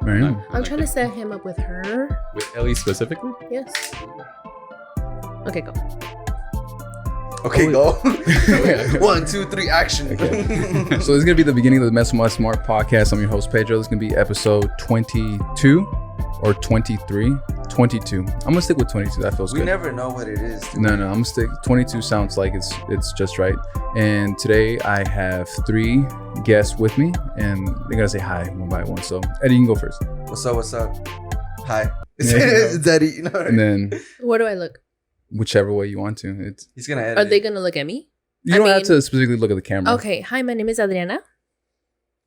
Right. I'm trying to set him up with her. With Ellie specifically? Yes. Okay, go. Okay, go. 1, 2, 3, action. Okay. So this is going to be the beginning of the MensoMasSmartPodcast. I'm your host, Pedro. This is going to be episode 22 or 23. 22. I'm going to stick with 22. That feels good. We never know what it is. No, I'm going to stick. 22 sounds like it's just right. And today I have 3 guests with me, and they're going to say hi one by one. So, Eddie, you can go first. What's up? Hi. Yeah, It's Eddy. You know, and then Where do I look? whichever way you want to. he's going to edit Are they it. going to look at me? You don't have to specifically look at the camera. Okay. Hi, my name is Adriana.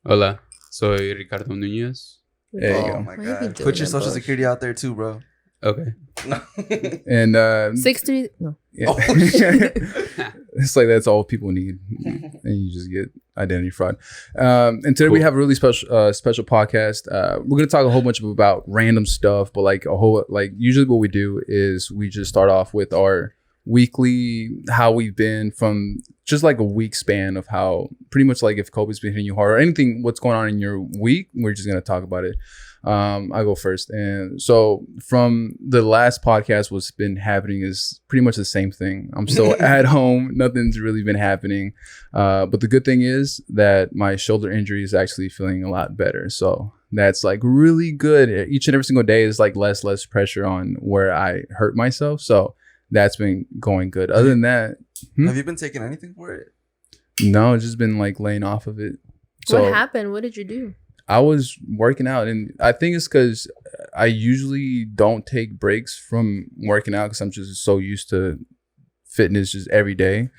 Hola, soy Ricardo Núñez. There you Oh go. my Why you God. doing Put your that, social bro? security out there too, bro. Okay. And 6'3". No. yeah. Oh, shit. It's like that's all people need, and you just get identity fraud. And today we have a really special podcast. We're gonna talk a whole bunch about random stuff, but usually what we do is we just start off with our weekly how we've been from just like a week span of how pretty much like if COVID's been hitting you hard or anything, what's going on in your week. We're just gonna talk about it. I'll go first. And so from the last podcast, what's been happening is pretty much the same thing. I'm still at home. Nothing's really been happening. But the good thing is that my shoulder injury is actually feeling a lot better. So that's like really good. Each and every single day is like less pressure on where I hurt myself. So that's been going good. Other than that, Have you been taking anything for it? no, it's just been like laying off of it. So What happened? What did you do? I was working out, and I think it's because I usually don't take breaks from working out because I'm just so used to fitness just every day.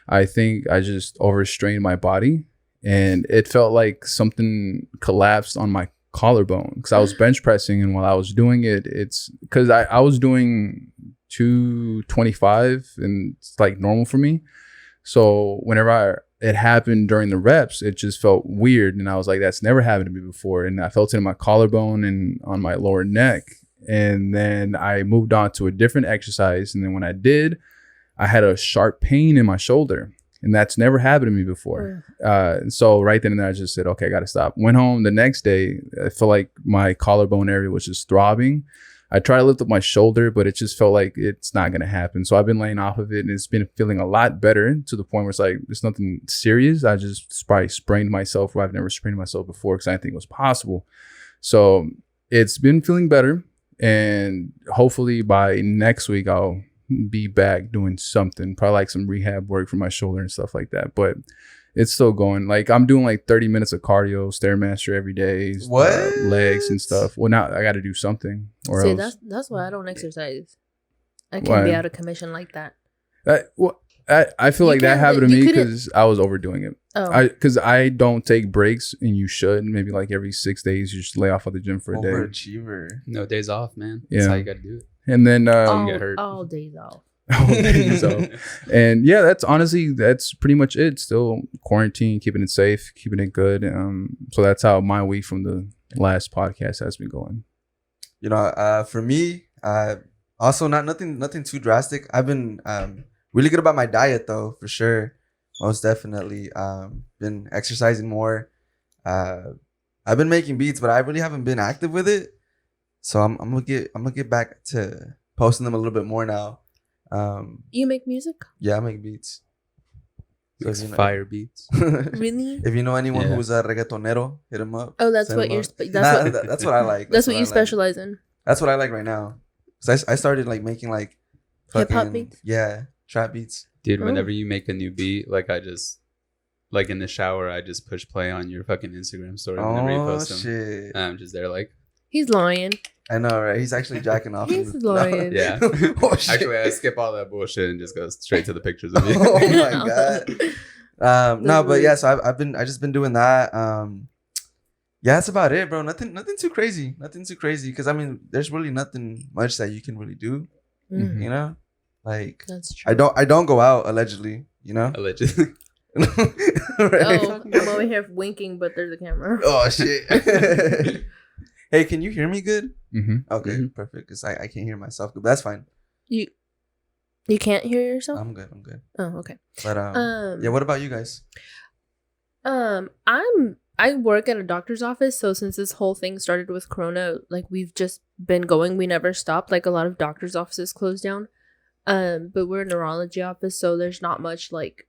I think I just overstrained my body, and it felt like something collapsed on my collarbone because I was bench pressing, and while I was doing it, it's because I was doing 225, and it's like normal for me. So whenever it happened during the reps, it just felt weird. And I was like, that's never happened to me before. And I felt it in my collarbone and on my lower neck. And then I moved on to a different exercise. And then when I did, I had a sharp pain in my shoulder. And that's never happened to me before. So right then and there, I just said, okay, I got to stop. Went home the next day. I felt like my collarbone area was just throbbing. I tried to lift up my shoulder, but it just felt like it's not going to happen. So I've been laying off of it, and it's been feeling a lot better to the point where it's like, it's nothing serious. I just probably sprained myself where I've never sprained myself before because I didn't think it was possible. So it's been feeling better. And hopefully by next week, I'll be back doing something, probably like some rehab work for my shoulder and stuff like that. But it's still going. Like I'm doing like 30 minutes of cardio, Stairmaster every day. What? Legs and stuff. Well, now I got to do something. Or See, else. that's why I don't exercise. I can't Why? be out of commission like that. I feel You like that can't- happened to you me couldn't- because I was overdoing it. Oh, Because I don't take breaks, and you should. Maybe like every 6 days, you just lay off of the gym for a day. Overachiever. No days off, man. Yeah. That's how you gotta do it. And then, get hurt. all days off. so, and yeah, that's pretty much it. Still quarantine, keeping it safe, keeping it good. So that's how my week from the last podcast has been going. You know, for me, also nothing too drastic. I've been really good about my diet though, for sure. Most definitely. Been exercising more. I've been making beats, but I really haven't been active with it. So I'm gonna get back to posting them a little bit more now. You make music? Yeah, I make beats. So Makes if you know- fire beats. Really? If you know anyone Yeah. who's a reggaetonero, hit him up. Oh, that's Send what him you're. up. That's That's what I like. That's what you I like. specialize in. That's what I like right now. Cause I started like making like Hip-hop fucking- beats? Yeah, trap beats. Dude, Oh. whenever you make a new beat, like I just, like in the shower, I just push play on your fucking Instagram story whenever you Oh post them. shit! And I'm just there like, He's lying. I know, right? He's actually jacking off. He's me. lying. yeah. Oh, shit. Actually, I skip all that bullshit and just go straight to the pictures of you. Oh my god. No, but yeah. So I just been doing that. Yeah, that's about it, bro. Nothing too crazy. Nothing too crazy. Cause I mean, there's really nothing much that you can really do. Mhm. You know, like That's true. I don't go out allegedly. You know. Allegedly. Right? Oh, I'm over here winking, but there's a camera. Oh shit. Hey, can you hear me good? Mm-hmm. Okay, Mhm. perfect. Because I can't hear myself good. But that's fine. You can't hear yourself? I'm good. I'm good. Oh, okay. But yeah, what about you guys? I'm I work at a doctor's office, so since this whole thing started with Corona, like we've just been going. We never stopped. Like a lot of doctors' offices closed down. But we're a neurology office, so there's not much like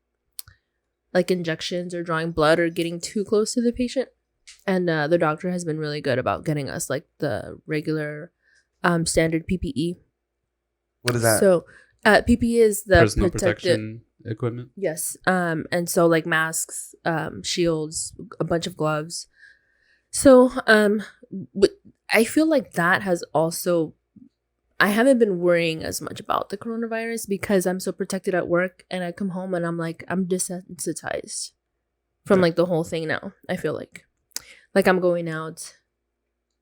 injections or drawing blood or getting too close to the patient. And the doctor has been really good about getting us like the regular standard PPE. What is that? So PPE is the Personal protective protection equipment. Yes. And so like masks, shields, a bunch of gloves. So I feel like that has also, I haven't been worrying as much about the coronavirus because I'm so protected at work, and I come home and I'm like, I'm desensitized from like the whole thing now. I feel like I'm going out,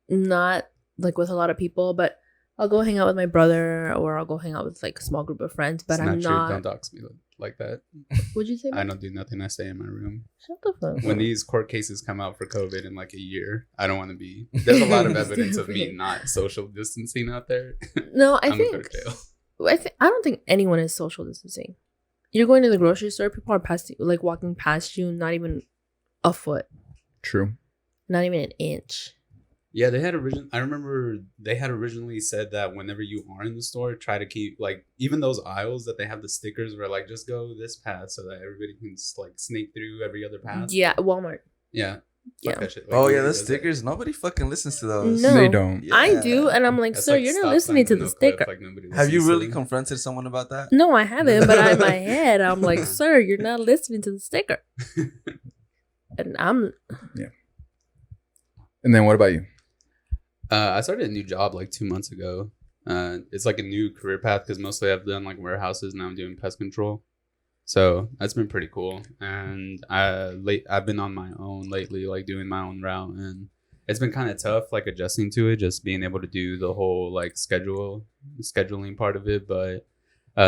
not like with a lot of people, but I'll go hang out with my brother, or I'll go hang out with like a small group of friends, but It's I'm true. not. Don't dox me like that. What'd you say? I don't do nothing. I stay in my room. Shut the fuck When up. these court cases come out for COVID in like a year, I don't want to be. There's a lot of evidence of me not social distancing out there. No, I I'm gonna go to jail. I don't think anyone is social distancing. You're going to the grocery store, people are like walking past you, not even a foot, True. not even an inch. Yeah, I remember they had originally said that whenever you are in the store, try to keep like even those aisles that they have the stickers where like just go this path so that everybody can like sneak through every other path. Yeah, Walmart. Yeah. Yeah. Fuck that shit. Like, Oh yeah, nobody those does that. stickers. Nobody fucking listens to those. No. They don't. Yeah. I do, and I'm like, That's sir, like you're stop not listening signs to and the no clip, sticker. like nobody Have you listens to really them. confronted someone about that? No, I haven't, but in my head, I'm like, sir, you're not listening to the sticker. And I'm And then what about you? I started a new job like 2 months ago. It's like a new career path because mostly I've done like warehouses. Now I'm doing pest control. So that's been pretty cool. And I've been on my own lately, like doing my own route. And it's been kind of tough, like adjusting to it, just being able to do the whole like scheduling part of it. But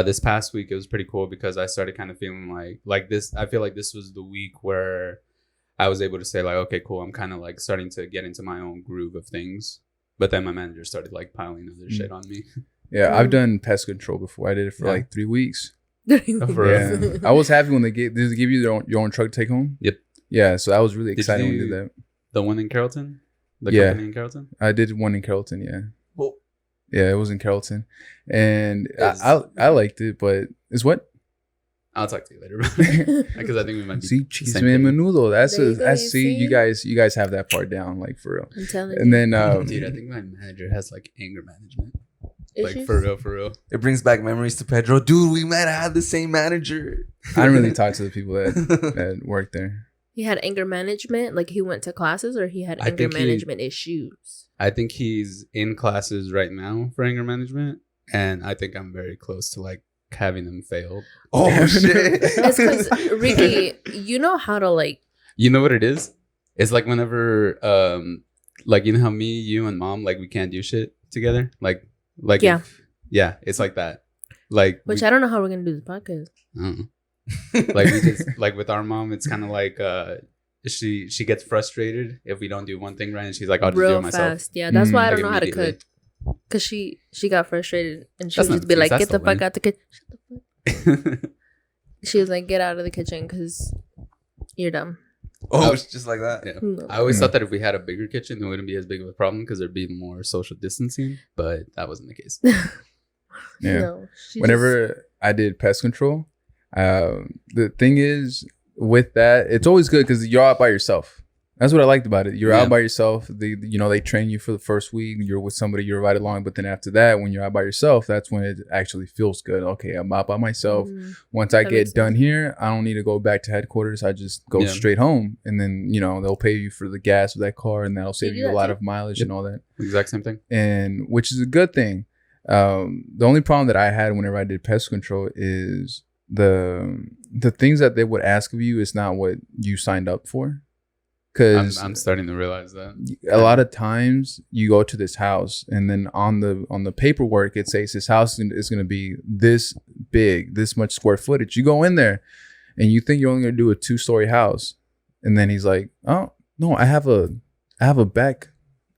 this past week, it was pretty cool because I started kind of feeling like this. I feel like this was the week where I was able to say like, okay, cool. I'm kind of like starting to get into my own groove of things. But then my manager started like piling other shit on me. Yeah, I've done pest control before. I did it for like 3 weeks. For Yeah, I was happy when did they give you your own truck to take home? Yep. Yeah, so I was really excited when you- we did that. The one in Carrollton? The Yeah. company in Carrollton? I did one in Carrollton. Yeah, Well, yeah, it was in Carrollton, and Is- I liked it, but it's what? I'll talk to you later about it. Because I think we might be See, same Chisme and thing. Menudo. There you go, That's you see, see? you guys have that part down, like for real. I'm telling And you. then Dude, I think my manager has like anger management. Like Issues? for real. it brings back memories to Pedro. Dude, we might have had the same manager. I don't really talk to the people that work there. He had anger management, like he went to classes, or he had I anger think he- management issues. I think he's in classes right now for anger management. And I think I'm very close to like having them failed. Oh shit! It's because Ricky, you know how to like. You know what it is? It's like whenever like you know how me, you and mom like we can't do shit together? Like Yeah. yeah, it's like that. Like Which we- I don't know how we're gonna do this podcast. I don't know. Like we just like with our mom, it's kind of like she gets frustrated if we don't do one thing right, and she's like, I'll just do Real it myself. fast. Yeah, that's why I Like, don't know how to immediately. cook. Cause she got frustrated and she That's would not just be the like, case, "Get the that's the fuck lane. out the kitchen." Shut the fuck. She was like, "Get out of the kitchen, cause you're dumb." Oh, it's just like that. Yeah. No. I always Yeah. thought that if we had a bigger kitchen, it wouldn't be as big of a problem because there'd be more social distancing, but that wasn't the case. Yeah. No, she Whenever I did pest control, the thing is with that, it's always good because you're out by yourself. That's what I liked about it. You're Yeah. out by yourself. They train you for the first week. You're with somebody. You're right along. But then after that, when you're out by yourself, that's when it actually feels good. Okay, I'm out by myself. Mm. Once I That get makes done sense. here, I don't need to go back to headquarters. I just go Yeah. straight home, and then they'll pay you for the gas of that car, and that'll save do you a that lot too? of mileage Yep. and all that. Exact same thing. And which is a good thing. The only problem that I had whenever I did pest control is the things that they would ask of you is not what you signed up for. Because I'm starting to realize that. a lot of times you go to this house and then on the paperwork it says this house is going to be this big, this much square footage. You go in there and you think you're only going to do a 2-story house, and then he's like, "Oh no, I have a back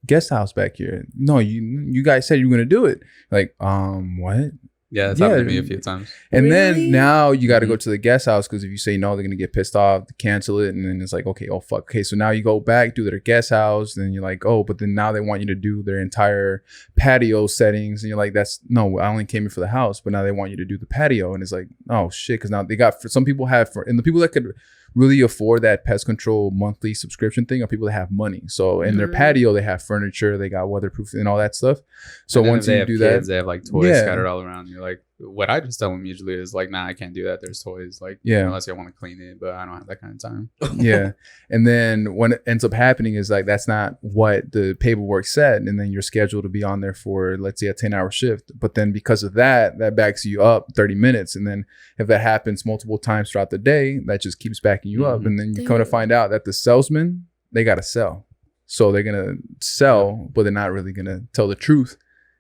guest house back here. No, you guys said you were going to do it." Like, what? Yeah, it's happened to me a few times. And Really? then now you got to go Mhm. to the guest house because if you say no, they're gonna get pissed off, cancel it, and then it's like, okay, oh fuck, okay, so now you go back to their guest house, and you're like, oh, but then now they want you to do their entire patio settings, and you're like, that's no, I only came here for the house, but now they want you to do the patio, and it's like, oh shit, because now they got for some people have and the people that could really afford that pest control monthly subscription thing are people that have money. So in their Mhm. patio, they have furniture, they got weatherproof and all that stuff. So And then once if they you have do kids, that, they have like toys Yeah. scattered all around. You're like, what I just tell them usually is like, nah, I can't do that. There's toys, like, Yeah. unless you want to clean it, but I don't have that kind of time. yeah. And then what ends up happening is like that's not what the paperwork said. And then you're scheduled to be on there for, let's say, a 10-hour shift. But then because of that, that backs you up 30 minutes. And then if that happens multiple times throughout the day, that just keeps backing you up. Mhm. And then you come to Damn. find out that the salesman, they got to sell. So they're going to sell, but they're not really going to tell the truth.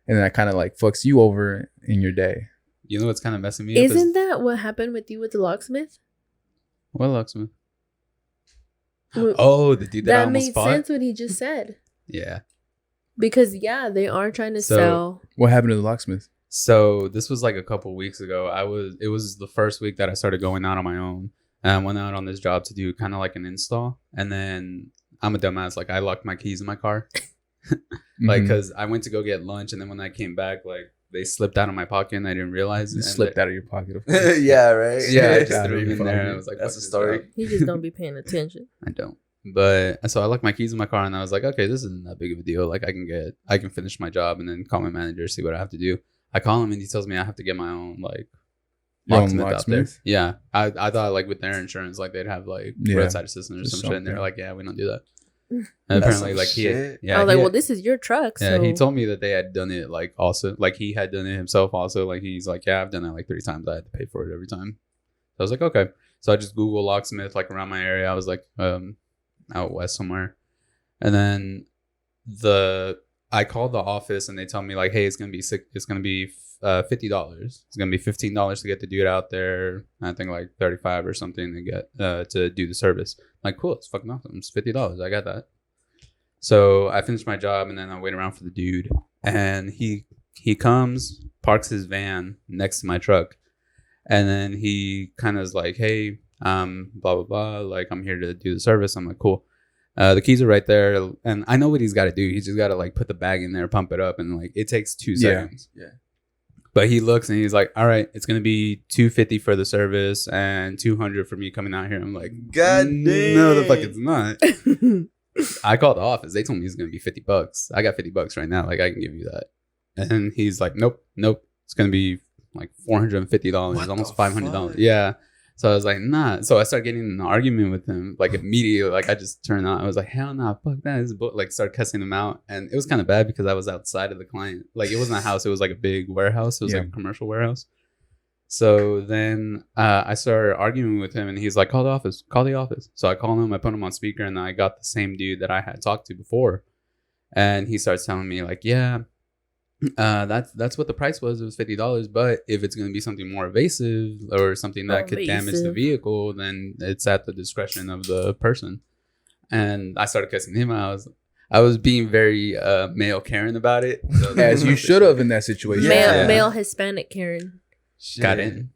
And that kind of like fucks you over in your day. You know what's kind of messing me up? Isn't that what happened with you with the locksmith? What Locksmith? Well, Oh, the dude that I that almost made fought? sense what he just said. Yeah. Because yeah, they are trying to So- sell. What happened to the locksmith? So this was like a couple weeks ago. It was the first week that I started going out on my own. And I went out on this job to do kind of like an install. And then I'm a dumbass. Like I locked my keys in my car. Like, Mhm. cause I went to go get lunch. And then when I came back, like they slipped out of my pocket and I didn't realize It and slipped they- out of your pocket. Of course. Yeah, right. Yeah, I just Out threw of them in your there. And I pocket. was like, That's fuck a this story. job. You just don't be paying attention. I don't. But so I left my keys in my car and I was like, okay, this isn't that big of a deal. Like I can finish my job and then call my manager, see what I have to do. I call him and he tells me I have to get my own like Your own locksmith out there. locksmith? Yeah. I thought like with their insurance, like they'd have like Yeah. roadside assistance or Just some shit. And they're something. like, yeah, we don't do that. Mm. And That's apparently some like he had, shit. yeah, I was he like, well, had- this is your truck. yeah, So he told me that they had done it like also like he had done it himself also. Like he's like, yeah, I've done it like 3 times. I had to pay for it every time. So I was like, okay. So I just Google locksmith like around my area. I was like out west somewhere. And then I called the office and they tell me like, hey, it's gonna be $50. It's gonna be $15 to get the dude out there. I think like 35 or something to get to do the service. I'm like, cool, it's fucking awesome. It's $50. I got that. So I finished my job and then I wait around for the dude. And he comes, parks his van next to my truck, and then he kind of is like, hey, blah blah blah, like I'm here to do the service. I'm like, cool. The keys are right there, and I know what he's got to do. He's just got to like put the bag in there, pump it up, and like it takes 2 seconds. Yeah. But he looks and he's like, all right, it's gonna be $250 for the service and $200 for me coming out here. I'm like, God no, the fuck dang. it's not. I called the office. They told me it's gonna be $50. I got $50 right now. Like I can give you that. And he's like, nope. It's gonna be like $450, What almost the $500. fuck? Yeah. So I was like, nah. So I started getting in an argument with him, like immediately. Like I just turned on. I was like, hell nah, fuck that. This is like started cussing him out, and it was kind of bad because I was outside of the client. Like it wasn't a house; it was like a big warehouse. It was like a commercial warehouse. So then I started arguing with him, and he's like, call the office. So I call him. I put him on speaker, and I got the same dude that I had talked to before, and he starts telling me like, yeah. That's what the price was. It was $50, but if it's going to be something more evasive or something that could damage the Evasive. vehicle, then it's at the discretion of the person. And I started cussing him out. I was being very male Karen about it. So As you should have in that situation. Yeah. male Hispanic Karen. got in.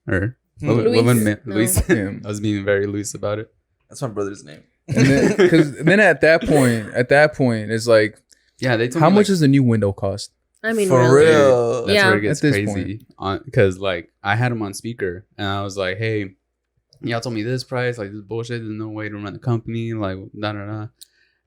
Or Luis. woman, No. Luis. Yeah. I was being very loose about it. That's my brother's name. Because then at that point, it's like, Yeah, they told how me much like, does the new window cost? I mean, For really. real. That's Yeah. where it gets At this crazy. Because like I had him on speaker and I was like, hey, y'all told me this price, like this bullshit. There's no way to run the company, like da da da.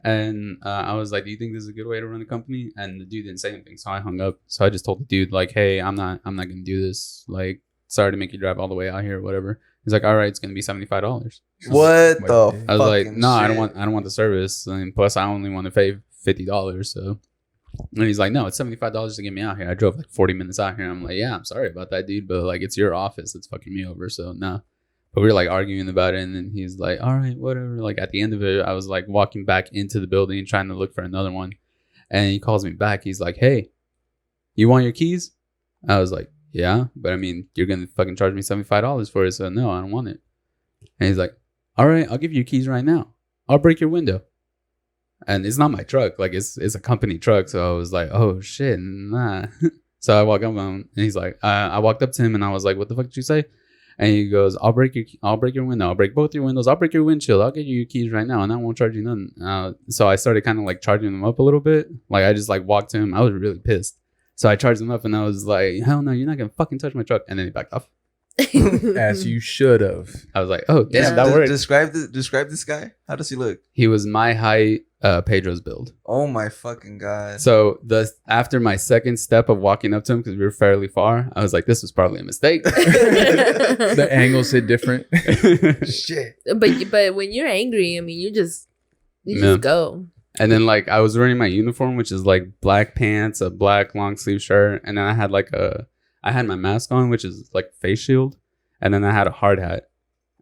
And I was like, do you think this is a good way to run the company? And the dude didn't say anything, so I hung up. So I just told the dude like, hey, I'm not gonna do this. Like, sorry to make you drive all the way out here or whatever. He's like, all right, it's gonna be $75. What My the? day. I was like, fucking no, I shit? don't want the service. And plus, I only want to pay $50. So, and he's like, no, it's $75 to get me out here. I drove like 40 minutes out here. I'm like, yeah, I'm sorry about that, dude, but like, it's your office. It's fucking me over. So, no. But we were like arguing about it, and then he's like, all right, whatever. Like at the end of it, I was like walking back into the building trying to look for another one, and he calls me back. He's like, hey, you want your keys? I was like, yeah, but I mean, you're gonna fucking charge me $75 for it. So no, I don't want it. And he's like, all right, I'll give you your keys right now. I'll break your window. And it's not my truck. Like it's a company truck. So I was like, oh shit, nah. So I walk up and he's like, I walked up to him and I was like, what the fuck did you say? And he goes, I'll break your window. I'll break both your windows. I'll break your windshield. I'll get you your keys right now and I won't charge you nothing. So I started kind of like charging him up a little bit. Like I just like walked to him. I was really pissed. So I charged him up and I was like, hell no, you're not going to fucking touch my truck. And then he backed off. As you should have. I was like, oh, damn, that worked. Describe this guy. How does he look? He was my height, Pedro's build. Oh my fucking god. So after my second step of walking up to him, because we were fairly far, I was like, this was probably a mistake. The angles hit different. Shit. But when you're angry, I mean, you just go. And then like I was wearing my uniform, which is like black pants, a black long sleeve shirt, and then I had I had my mask on, which is like face shield, and then I had a hard hat,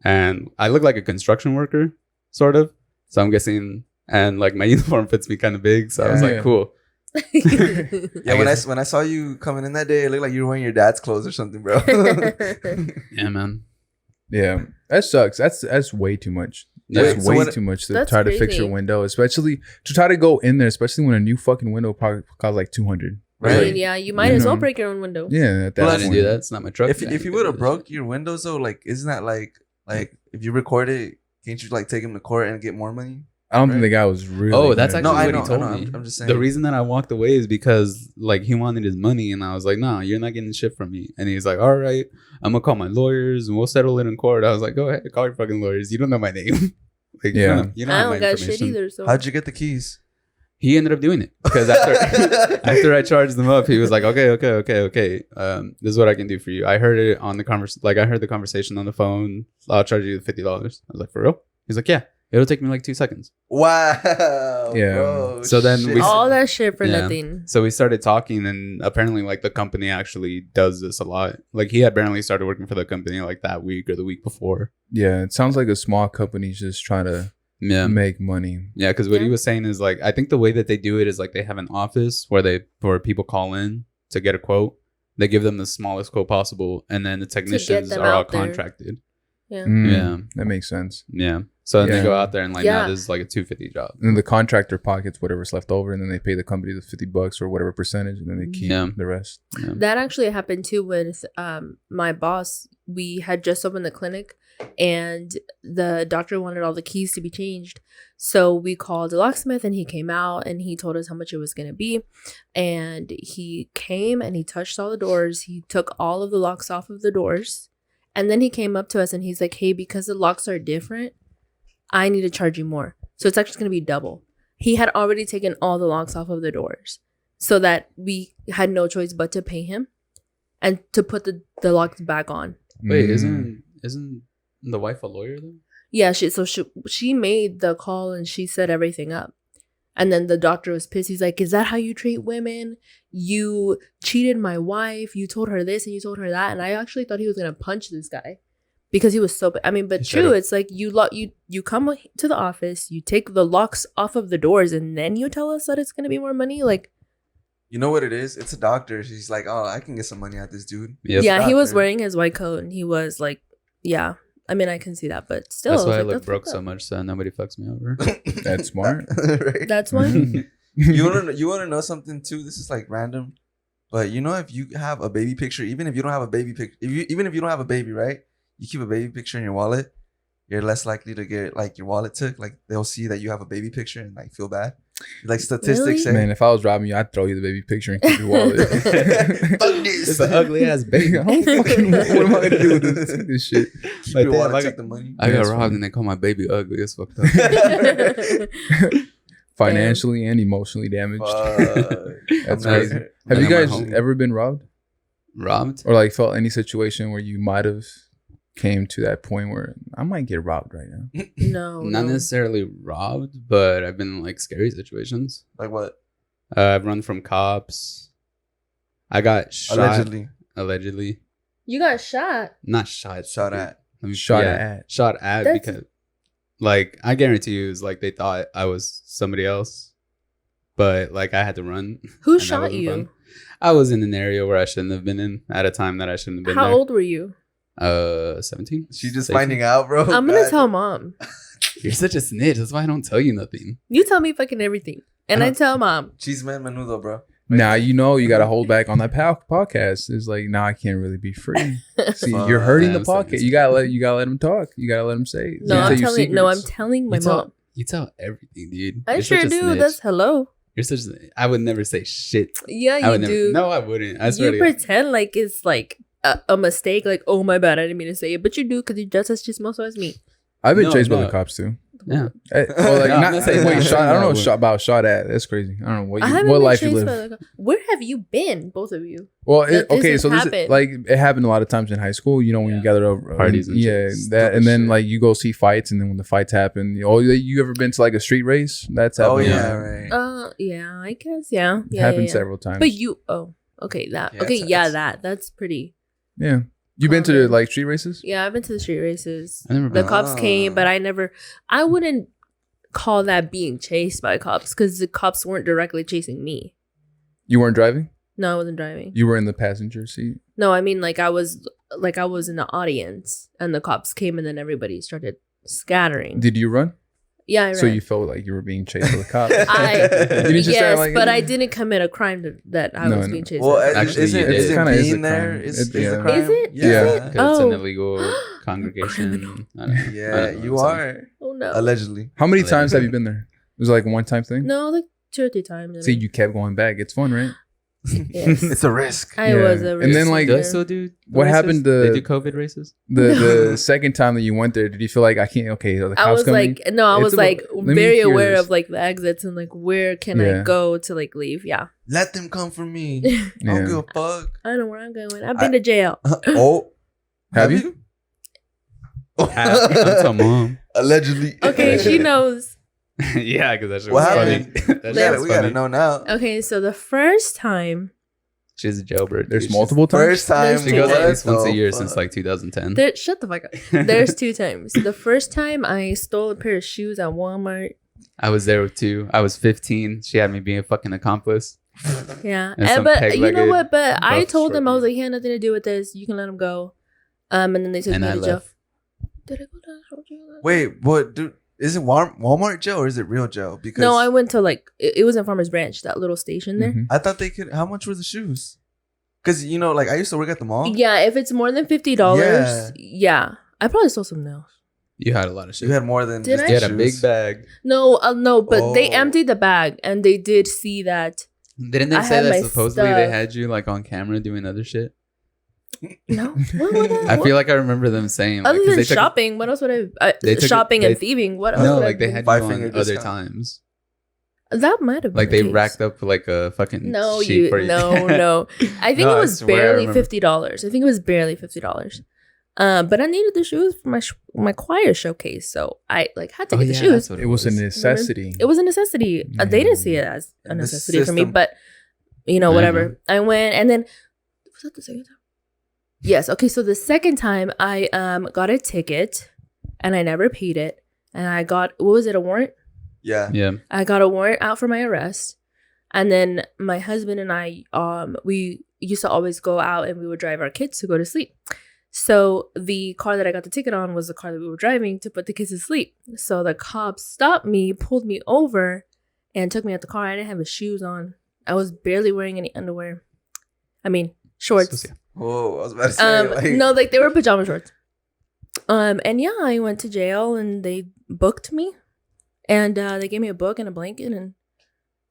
and I look like a construction worker, sort of. So I'm guessing, and like my uniform fits me kind of big, so I was like, cool. Yeah, when I saw you coming in that day, it looked like you were wearing your dad's clothes or something, bro. Yeah, man. Yeah, that sucks. That's way too much. That's way too much to try to fix your window, especially to try to go in there, especially when a new fucking window probably costs like $200. Right? Like, yeah, you might as well break your own window. Yeah, at that I didn't do that. It's not my truck. If you would have broke your windows though, like isn't that like if you record it, can't you like take him to court and get more money? I don't think the guy was really. Oh, that's actually what he told me. I'm just saying. The reason that I walked away is because like he wanted his money, and I was like, "No, you're not getting shit from me." And he's like, "All right, I'm gonna call my lawyers and we'll settle it in court." I was like, "Go ahead, call your fucking lawyers. You don't know my name." Like, yeah, you don't I have don't my got shit either. So how'd you get the keys? He ended up doing it because after I charged them up, he was like, okay. This is what I can do for you. I heard it on the I heard the conversation on the phone. I'll charge you $50. I was like, for real? He's like, yeah. It'll take me like 2 seconds. Wow. Yeah. Bro, so then shit. we all that shit for nothing. So we started talking, and apparently, like the company actually does this a lot. Like he had barely started working for the company like that week or the week before. Yeah, it sounds like a small company just trying to make money. Yeah, because what he was saying is like I think the way that they do it is like they have an office where people call in to get a quote. They give them the smallest quote possible, and then the technicians are all contracted. Yeah. Yeah, that makes sense. Yeah. So then they go out there and like, now this is like a $250 job. And then the contractor pockets whatever's left over, and then they pay the company the $50 or whatever percentage, and then they keep the rest. Yeah. That actually happened too with my boss. We had just opened the clinic, and the doctor wanted all the keys to be changed. So we called the locksmith, and he came out and he told us how much it was going to be. And he came and he touched all the doors. He took all of the locks off of the doors. And then he came up to us and he's like, hey, because the locks are different, I need to charge you more. So it's actually going to be double. He had already taken all the locks off of the doors so that we had no choice but to pay him and to put the locks back on. Wait, isn't the wife a lawyer though? Yeah, she made the call and she set everything up. And then the doctor was pissed. He's like, is that how you treat women? You cheated my wife. You told her this and you told her that. And I actually thought he was going to punch this guy because he was so... but true, it's like you come to the office, you take the locks off of the doors, and then you tell us that it's going to be more money? Like... You know what it is? It's a doctor. She's like, oh, I can get some money out this dude. Yep. Yeah, he was wearing his white coat and he was like, yeah. I mean, I can see that, but still. That's why I look broke so much, so nobody fucks me over. That's smart. Right? That's why. You want to know something too? This is like random, but you know, if you have a baby picture, even if you don't have a baby picture, even if you don't have a baby, right? You keep a baby picture in your wallet, you're less likely to get like your wallet took. Like they'll see that you have a baby picture and like feel bad. Like statistics say, man, if I was robbing you, I'd throw you the baby picture and keep your wallet. Fuck this. It's an ugly ass baby. What am I gonna do with this shit? Like, your wallet, take the money. I got robbed and they call my baby ugly. It's fucked up. Financially and emotionally damaged. That's crazy. Have you guys ever been robbed? Robbed? Or like felt any situation where you might have came to that point where I might get robbed right now? No. Not necessarily robbed, but I've been in like scary situations. Like what? I've run from cops. I got shot. Allegedly. You got shot? Not shot. Shot at. Shot at because like I guarantee you it's like they thought I was somebody else. But like I had to run. Who shot you? Fun. I was in an area where I shouldn't have been in at a time that I shouldn't have been How old were you? 17. She just finding out, bro. I'm gonna tell mom. You're such a snitch. That's why I don't tell you nothing. You tell me fucking everything, and I tell mom. Chisme and Menudo, bro. Now you know you got to hold back on that podcast. It's like, now I can't really be free. See, you're hurting the podcast. You gotta let them talk. You gotta let them say it. No, I'm telling my mom. You tell everything, dude. I You're sure such a do. snitch. That's hello. You're such. I would never say shit. Yeah, I would you never, do. No, I wouldn't. I swear You to God. pretend like it's like a mistake. Like, oh my bad, I didn't mean to say it, but you do because you just as chismoso as me. I've been No, chased by no. the cops too. Yeah. Well, like, No, I'm not not saying wait, that. shot. I don't know No, about shot at. That's crazy. I don't know I haven't what been life you chased live. by the where have you been, both of you? Well, That okay, this so has this is, happened. like it happened a lot of times in high school. You know, when you gather over Parties and yeah, shit. that, and then Shit. like you go see fights, and then when the fights happen, you ever been to like a street race? That's happened. Oh yeah, right. Yeah, I guess, yeah, happened yeah. several times. But you, okay, that's pretty. Yeah, you been to Common. like street races? Yeah, I've been to the street races. I never The been. cops came, but I wouldn't call that being chased by cops because the cops weren't directly chasing me. You weren't driving. No, I wasn't driving. You were in the passenger seat. No, I mean like I was in the audience and the cops came and then everybody started scattering. Did you run? Yeah, I ran. So you felt like you were being chased by the cops. I You didn't just yes, start, like, but I didn't commit a crime that I No, was no. being chased. Well, by. Actually, isn't you did. is It it kinda is a being there? crime. Is Yeah. a crime? Is it? Yeah. Is it? Because it's an Oh. illegal congregation. criminal. I don't know. I Yeah, don't know you what I'm saying. are Oh no. allegedly. How many Like- times have you been there? It was like a one-time thing. No, like 2 or 3 times. I See, mean. you kept going back. It's fun, right? Yes. It's a risk. I Yeah. was a And then, risk like- Do I taker. still do? What races? happened to- They do COVID races? The second time that you went there, did you feel like I can't? Okay, the cops I was coming? like, no, I It's was about- like let me very hear aware this. of like the exits and like where can Yeah. I go to like leave. Yeah, Let them come for me. I I don't Yeah. give a fuck. know where I'm going. I've been to jail. Oh, Have you? Don't tell mom. Allegedly. Okay, she knows. Yeah, because that shit What was funny. happened? That shit Yeah, was we gotta funny. know now. Okay, so the first time, She's a jailbird. There's dude. multiple times. First time. She goes What at least once a the year fuck? since like 2010. shut the fuck up. There's 2 times. The first time I stole a pair of shoes at Walmart. I was there too. I was 15. She had me being a fucking accomplice. Yeah, And some but you know peg-legged what? But I buff told them I was short like, he had nothing to do with this. You can let him go. And then they took And me I to jail. left. Did I go down to jail? Wait, what? Dude, is it Walmart jail or is it real jail? Because No, I went to like it was in Farmers Branch, that little station there. Mhm. I thought they could. How much were the shoes? Because like I used to work at the mall. Yeah, if it's more than $50, yeah. I probably stole some nails. You had a lot of shit. You had more than Did just I? You had a shoes. big bag. No, but they Oh. emptied the bag and they did see that. Didn't they I say had that my supposedly they stuff. had you like on camera doing other shit? No, what I feel like I remember them saying like, other 'cause than they took- shopping. What else would I? They took it- Oh, Shopping and they- thieving. What else? No, would I like they do? had you Five on finger other discount. times. That might have been Like the they case. racked up like a fucking No, sheet for you. no. I think No, it I was swear I barely remember. $50. I think it was barely $50. But I needed the shoes for my choir showcase, so I like had to Oh, get the yeah, shoes. that's what It was a necessity. It was a necessity. They didn't see it as a And the necessity for me, system- but whatever. I went, and then was that the second time? Yes. Okay. So the second time, I got a ticket, and I never paid it, and I got what was it, a warrant? Yeah. Yeah. I got a warrant out for my arrest, and then my husband and I we used to always go out and we would drive our kids to go to sleep. So the car that I got the ticket on was the car that we were driving to put the kids to sleep. So the cops stopped me, pulled me over, and took me out the car. I didn't have his shoes on. I was barely wearing any underwear. I mean, shorts. So, yeah. Whoa, I was about to say. No, like they were pajama shorts. And yeah, I went to jail and they booked me, and they gave me a book and a blanket, and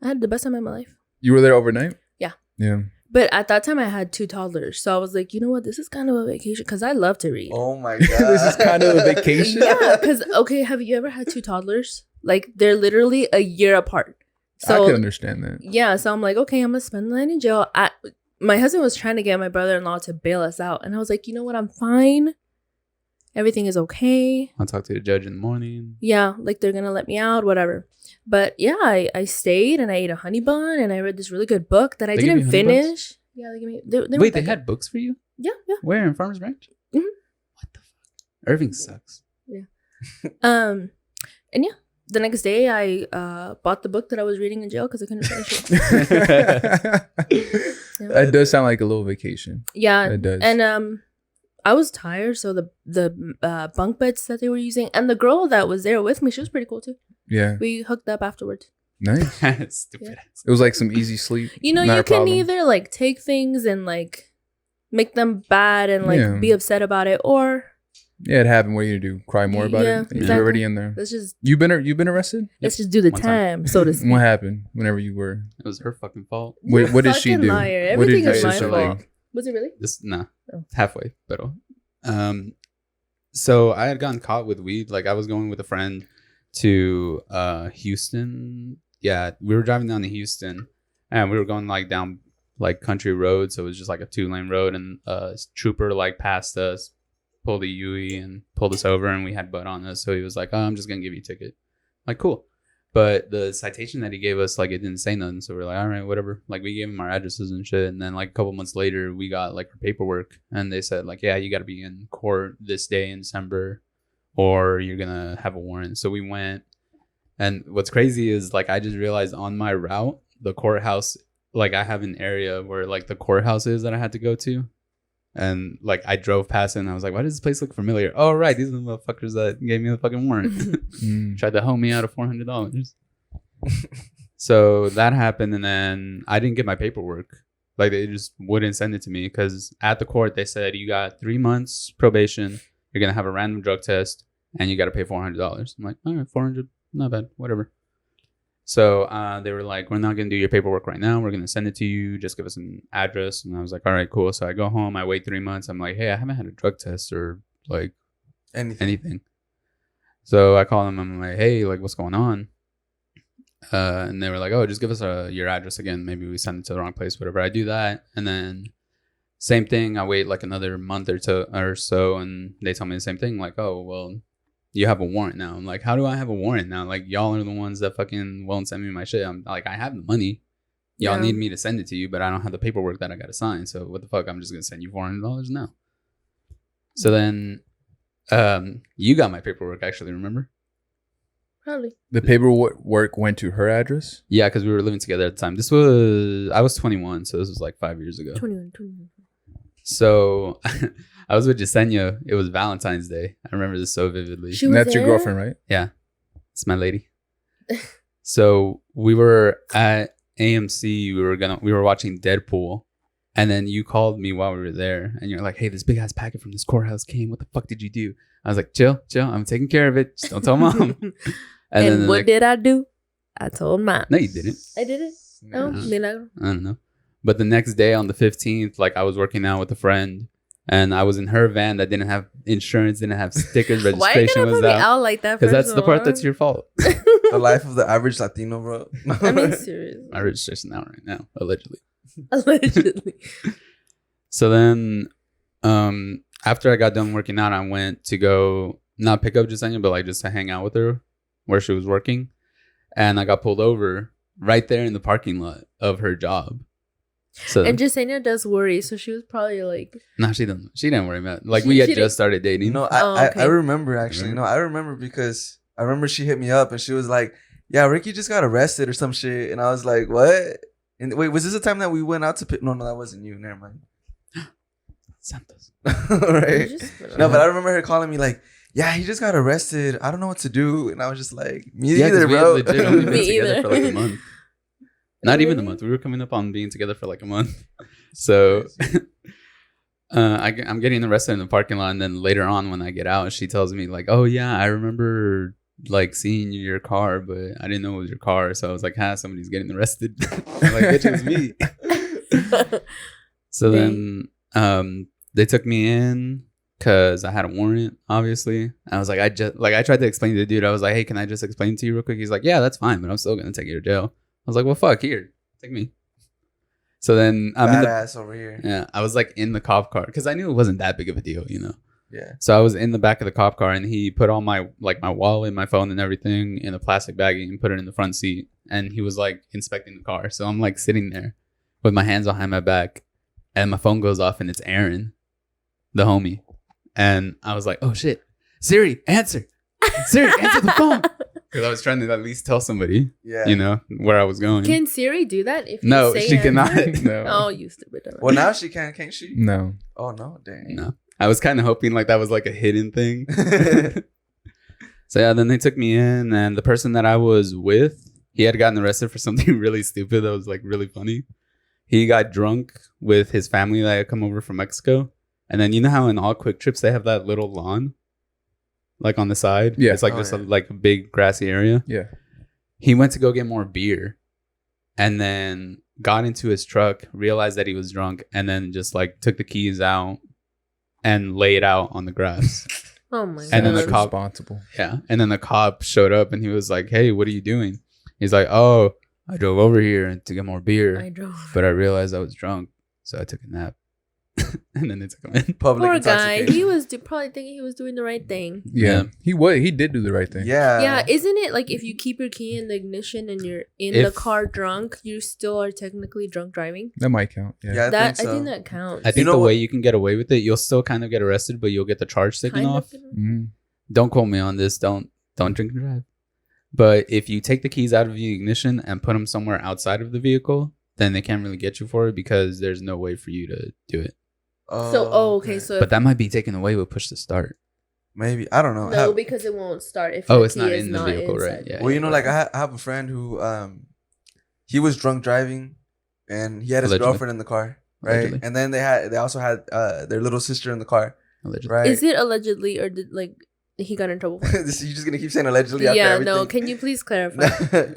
I had the best time of my life. You were there overnight? Yeah. Yeah. But at that time, I had 2 toddlers, so I was like, you know what, this is kind of a vacation because I love to read. Oh my god. This is kind of a vacation. Yeah, because okay, have you ever had 2 toddlers? Like they're literally a year apart. I So can understand that. yeah, so I'm like, okay, I'm gonna spend the night in jail. My husband was trying to get my brother-in-law to bail us out, and I was like, you know what, I'm fine. Everything is okay. I'll talk to the judge in the morning. Yeah, like they're gonna let me out, whatever. But yeah, I stayed and I ate a honey bun and I read this really good book that I They give didn't you honey buns? finish. Yeah, they gave me. They Wait, were they good. had books for you? Yeah, yeah. Where in Farmers Branch? Mhm. What the fuck? Irving sucks. And yeah, the next day I bought the book that I was reading in jail because I couldn't finish it. That does sound like a little vacation. Yeah, It does. and I was tired, so the bunk beds that they were using, and the girl that was there with me, she was pretty cool too. Yeah. We hooked up afterwards. Nice. Stupid ass. It was like some easy sleep. You know, Not you a can problem. either like take things and like make them bad and like Yeah. be upset about it, or Yeah, it happened. What are you gonna do? Cry more about Yeah, it? exactly. You're already in there. let's just You've been arrested? do the One time, time. so to speak. What happened? Whenever you were, It was her fucking fault. You're what a did she fucking do? liar. What did Everything your is my sister fault. do? Was it really? Oh. Halfway, but so I had gotten caught with weed. Like I was going with a friend to Houston. Yeah, we were driving down to Houston, and we were going like down like country road, so it was just like a 2-lane road, and a trooper like passed us, pulled a UE and pulled us over, and we had bud on us. So he was like, "Oh, I'm just gonna give you a ticket." Like, cool. But the citation that he gave us, like, it didn't say nothing. So we're like, all right, whatever. Like, we gave him our addresses and shit. And then, like, a couple months later, we got, like, our paperwork. And they said, like, yeah, you got to be in court this day in December or you're going to have a warrant. So we went. And what's crazy is, like, I just realized on my route, the courthouse, like, I have an area where, like, the courthouse is that I had to go to. And, like, I drove past it and I was like, why does this place look familiar? Oh, right. These are the motherfuckers that gave me the fucking warrant. Tried to hoe me out of $400. So that happened. And then I didn't get my paperwork. Like, they just wouldn't send it to me because at the court, they said, you got 3 months probation. You're going to have a random drug test and you got to pay $400. I'm like, all right, 400, not bad, whatever. So they were like, we're not going to do your paperwork right now. We're going to send it to you. Just give us an address. And I was like, all right, cool. So I go home. I wait 3 months. I'm like, hey, I haven't had a drug test or like anything. So I call them. I'm like, hey, like, what's going on? And they were like, oh, just give us your address again. Maybe we sent it to the wrong place, whatever. I do that. And then same thing. I wait like another month or so. And they tell me the same thing. Like, oh, well, you have a warrant now. I'm like, how do I have a warrant now? Like, y'all are the ones that fucking won't send me my shit. I'm like, I have the money. Y'all need me to send it to you, but I don't have the paperwork that I got to sign. So what the fuck? I'm just going to send you $400 now. So then you got my paperwork, actually, remember? Probably. The paperwork went to her address? Yeah, because we were living together at the time. I was 21, so this was like 5 years ago. 21. So I was with Jasenia. It was Valentine's Day. I remember this so vividly. She was That's your there? girlfriend, right? Yeah, it's my lady. So we were at AMC. We were watching Deadpool, and then you called me while we were there, and you're like, "Hey, this big ass packet from this courthouse came. What the fuck did you do?" I was like, "Chill. I'm taking care of it. Just don't tell mom." And what did I do? I told mom. No, you didn't. I did it. Oh, milagro. I don't know. But the next day on the 15th, like I was working out with a friend and I was in her van that didn't have insurance, didn't have stickers, Why are you registration gonna was put me out. out like that? Because that's the part that's your fault. The life of the average Latino, bro. I mean, seriously. My registration out right now, allegedly. Allegedly. So then after I got done working out, I went to go not pick up Jasenia, but like just to hang out with her where she was working. And I got pulled over right there in the parking lot of her job. So And Jasenia does worry, so she was probably like, no, she didn't worry about it. Like we had just started dating. No, okay. I remember actually. Remember? No, I remember because I remember she hit me up and she was like, "Yeah, Ricky just got arrested or some shit," and I was like, "What?" And wait, was this the time that we went out to? No, that wasn't you. Never mind. Santos. Right? No, but I remember her calling me like, "Yeah, he just got arrested. I don't know what to do," and I was just like, "Me Yeah, 'cause either, we bro." had legit only been Me together either. for like a month. Not even a Really? month. We were coming up on being together for like a month. So I'm getting arrested in the parking lot, and then later on when I get out, she tells me like, "Oh yeah, I remember like seeing your car, but I didn't know it was your car." So I was like, somebody's getting arrested." I'm like, "Bitch, it was me." So then they took me in because I had a warrant, obviously. I was like, I tried to explain to the dude. I was like, "Hey, can I just explain to you real quick?" He's like, "Yeah, that's fine, but I'm still gonna take you to jail." I was like, "Well, fuck, here, take me." So then I'm in the Badass over here. yeah, I was like in the cop car because I knew it wasn't that big of a deal, you know. Yeah. So I was in the back of the cop car, and he put all my my wallet, my phone, and everything in a plastic baggie and put it in the front seat. And he was like inspecting the car. So I'm like sitting there with my hands behind my back, and my phone goes off, and it's Aaron, the homie. And I was like, "Oh shit, Siri, answer the phone," because I was trying to at least tell somebody, Yeah. you know, where I was going. Can Siri do that? If No, you say she answer? cannot. No. Oh, you stupid. Well, now she can't she? No. Oh no, dang. No, I was kind of hoping like that was like a hidden thing. So yeah, then they took me in, and the person that I was with, he had gotten arrested for something really stupid that was like really funny. He got drunk with his family that had come over from Mexico. And then you know how in all Quick Trips they have that little lawn? Like on the side? Yeah. It's like like a big grassy area. Yeah. He went to go get more beer and then got into his truck, realized that he was drunk, and then just like took the keys out and laid out on the grass. Oh my god. And then the That's cop, responsible. yeah. And then the cop showed up and he was like, "Hey, what are you doing?" He's like, "Oh, I drove over here to get more beer, but I realized I was drunk, so I took a nap." And then they took him in. Public Poor guy. intoxication. He was probably thinking he was doing the right thing. Yeah. He did do the right thing. Yeah. Yeah, isn't it like if you keep your key in the ignition and you're in the car drunk, you still are technically drunk driving? That might count. Yeah. Yeah, I so. think that counts. I think know the what- way you can get away with it, you'll still kind of get arrested, but you'll get the charge taken Kind of, off. you know? Mhm. Don't quote me on this. Don't drink and drive. But if you take the keys out of the ignition and put them somewhere outside of the vehicle, then they can't really get you for it because there's no way for you to do it. Okay. So But that might be taken away with push to start. Maybe, I don't know. no, because it won't start if Oh, the it's key not is in the vehicle, right? inside. Yeah. Well, you know, like I have a friend who he was drunk driving, and he had his Allegedly. girlfriend in the car, right? Allegedly. And then they also had their little sister in the car, Allegedly. right? Is it allegedly or did like he got in trouble? You're just gonna keep saying allegedly after Yeah, everything? no. Can you please clarify?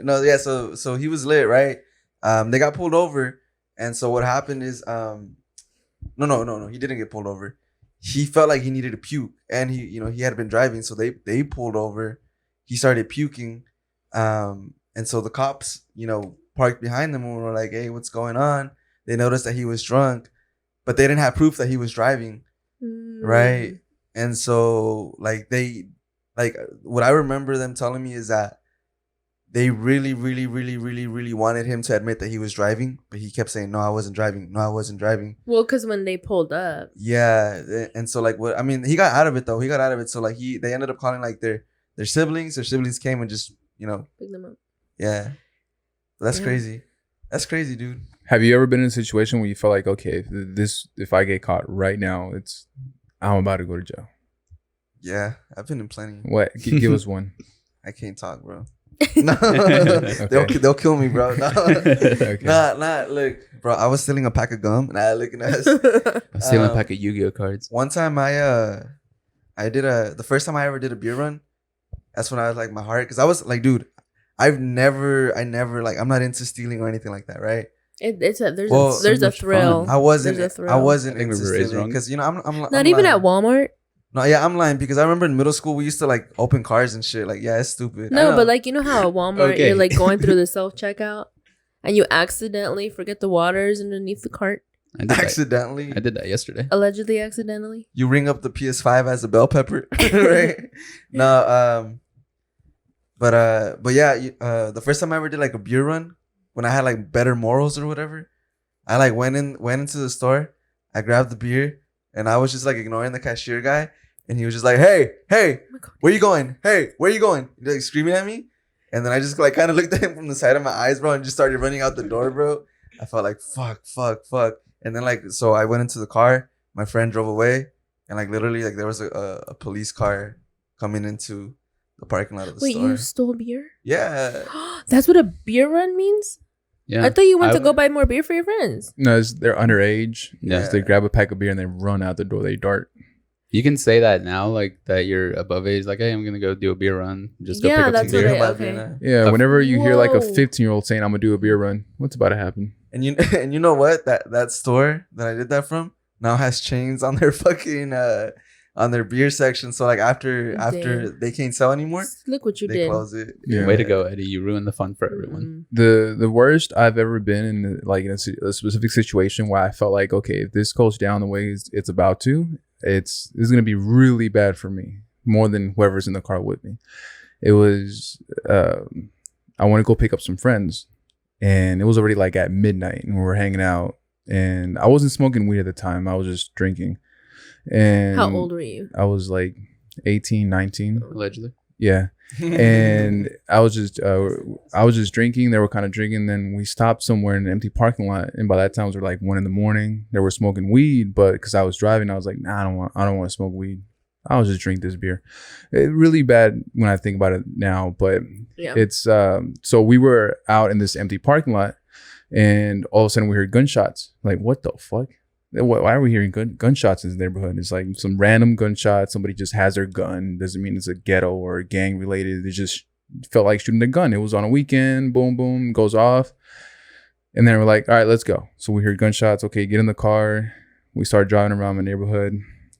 No, yeah. So he was lit, right? They got pulled over, and so what happened is, no. He didn't get pulled over. He felt like he needed to puke, and he had been driving, so they pulled over. He started puking, and so the cops, parked behind them and were like, "Hey, what's going on?" They noticed that he was drunk, but they didn't have proof that he was driving, right? And so what I remember them telling me is that they really, really, really, really, really wanted him to admit that he was driving, but he kept saying, "No, I wasn't driving. No, I wasn't driving." Well, because when they pulled up, Yeah, and so he got out of it though. He got out of it. So they ended up calling like their siblings. Their siblings came and just pick them up. yeah. That's Yeah. crazy. That's crazy, dude. Have you ever been in a situation where you felt like, okay, if I get caught right now, I'm about to go to jail? Yeah, I've been in plenty. What? Give us one. I can't talk, bro. No, they'll kill me, bro. No. Okay. Nah. Look, bro. I was stealing a pack of gum, and I looking at us. I'm stealing a pack of Yu-Gi-Oh cards. One time, I did the first time I ever did a beer run. That's when I was like my heart, because I was like, dude, I never like, I'm not into stealing or anything like that, right? There's Well, a much thrill. I wasn't. There's a thrill. I wasn't I think into we were raised stealing wrong. because I'm Not even lying. at Walmart. No, yeah, I'm lying because I remember in middle school we used to like open cars and shit. Like, yeah, it's stupid. I No, know. but like you know how at Walmart Okay. you're like going through the self checkout and you accidentally forget the waters underneath the cart. I did that. accidentally, I did that yesterday. Allegedly, accidentally. you ring up the PS5 as a bell pepper, right? No, but yeah, the first time I ever did like a beer run, when I had like better morals or whatever, I like went into the store, I grabbed the beer, and I was just like ignoring the cashier guy, and he was just like, hey, Oh my God. where you going? Hey, where you going? Like screaming at me, and then I just like kind of looked at him from the side of my eyes, bro, and just started running out the door, bro. I felt like fuck, and then like so I went into the car. My friend drove away, and like literally like there was a police car coming into the parking lot of the Wait, store. you stole beer? Yeah. That's what a beer run means? Yeah. I thought you went I to go would- buy more beer for your friends. No, they're underage. Yeah. They grab a pack of beer and they run out the door. They dart. You can say that now, like that you're above age. Like, hey, I'm gonna go do a beer run. Just go Yeah, pick up that's some what beer. I- okay. Yeah, Of- whenever you hear like a Whoa. 15-year-old saying, I'm going to do a beer run, what's about to happen? And you know what? That store that I did that from now has chains on their fucking on their beer section. So like after Damn. they can't sell anymore, Look what you they did. close it. Yeah. Way to go, Eddie! You ruined the fun for everyone. Mm. The worst I've ever been in like in a specific situation where I felt like, okay, if this goes down the way it's about to, this is gonna be really bad for me, more than whoever's in the car with me. It was I want to go pick up some friends, and it was already like at midnight, and we were hanging out, and I wasn't smoking weed at the time. I was just drinking. And How old were you? I was like 18, 19. Allegedly. Yeah. And I was just drinking. They were kind of drinking. Then we stopped somewhere in an empty parking lot, and by that time it was like 1 a.m. They were smoking weed, but because I was driving, I was like, nah, I don't want to smoke weed. I'll just drink this beer. Really bad when I think about it now, but it's so we were out in this empty parking lot, and all of a sudden we heard gunshots. Like, what the fuck? Why are we hearing gunshots in the neighborhood? It's like some random gunshot. Somebody just has their gun. Doesn't mean it's a ghetto or gang related. It just felt like shooting the gun. It was on a weekend. Boom, boom, goes off. And then we're like, all right, let's go. So we heard gunshots. Okay, get in the car. We start driving around the neighborhood.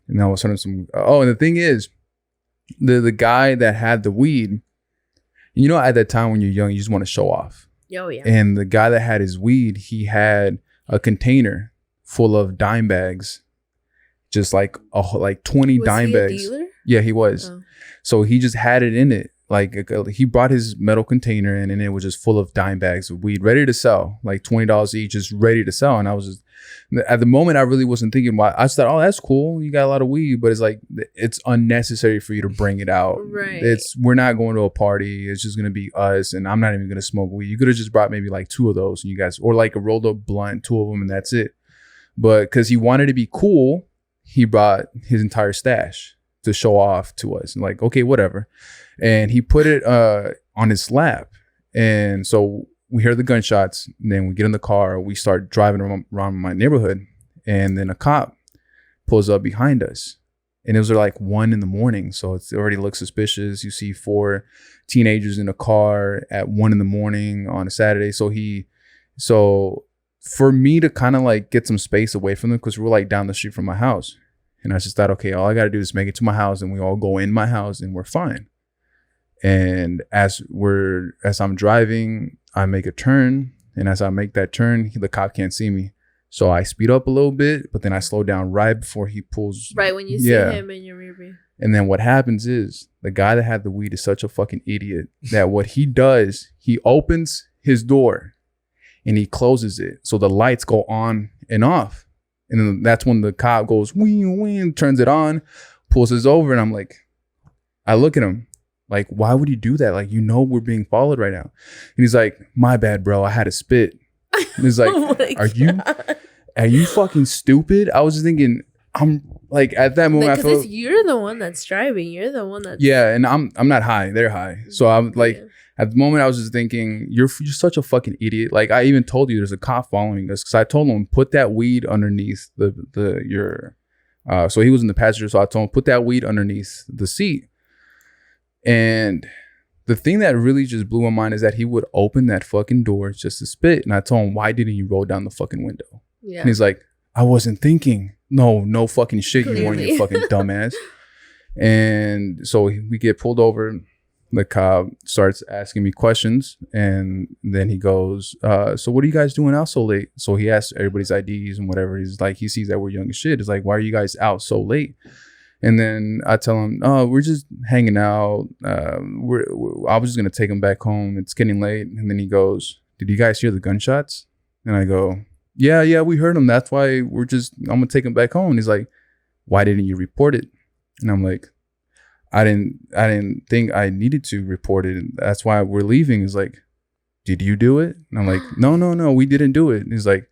And then all of a sudden and the thing is, the guy that had the weed, you know, at that time when you're young, you just want to show off. Oh, yeah. And the guy that had his weed, he had a container full of dime bags, just like 20 was dime he bags. A dealer? Yeah, he was. Oh. So he just had it in it. Like he brought his metal container in, and it was just full of dime bags of weed, ready to sell, like $20 each, just ready to sell. And I was just, at the moment, I really wasn't thinking why. I just thought, oh, that's cool. You got a lot of weed, but it's like, it's unnecessary for you to bring it out. Right. We're not going to a party. It's just going to be us. And I'm not even going to smoke weed. You could have just brought maybe like 2 of those, and you guys, or like a rolled up blunt, 2 of them, and that's it. But because he wanted to be cool, he brought his entire stash to show off to us. And like, okay, whatever. And he put it on his lap. And so we hear the gunshots, and then we get in the car, we start driving around my neighborhood, and then a cop pulls up behind us. And it was like 1 a.m. So it already looks suspicious. You see 4 teenagers in a car at 1 a.m. on a Saturday. So for me to kind of like get some space away from them, because we're like down the street from my house. And I just thought, okay, all I got to do is make it to my house, and we all go in my house and we're fine. And as I'm driving, I make a turn. And as I make that turn, the cop can't see me. So I speed up a little bit, but then I slow down right before he pulls. Right when you see him in your rear view. And then what happens is the guy that had the weed is such a fucking idiot that what he does, he opens his door and he closes it. So the lights go on and off. And then that's when the cop goes, wing, turns it on, pulls us over. And I'm like, I look at him like, why would you do that? Like, you know, we're being followed right now. And he's like, my bad, bro. I had to spit. And he's like, are you fucking stupid? I was just thinking, I'm like, at that moment, I felt you're the one that's driving. You're the one that's and I'm not high. They're high. So I'm like, at the moment, I was just thinking, you're such a fucking idiot. Like, I even told you there's a cop following us, because I told him, put that weed underneath your. So he was in the passenger. So I told him, put that weed underneath the seat. And the thing that really just blew my mind is that he would open that fucking door just to spit. And I told him, why didn't you roll down the fucking window? Yeah. And he's like, I wasn't thinking. No fucking shit. Clearly. You weren't, you fucking dumbass. And so we get pulled over. The cop starts asking me questions, and then he goes, so what are you guys doing out so late? So he asks everybody's IDs and whatever. He's like, he sees that we're young as shit. It's like, why are you guys out so late? And then I tell him, oh, we're just hanging out. I was just going to take him back home. It's getting late. And then he goes, did you guys hear the gunshots? And I go, yeah, we heard them. That's why I'm going to take him back home. And he's like, why didn't you report it? And I'm like, I didn't think I needed to report it. That's why we're leaving. He's like, did you do it? And I'm like, no, we didn't do it. And he's like,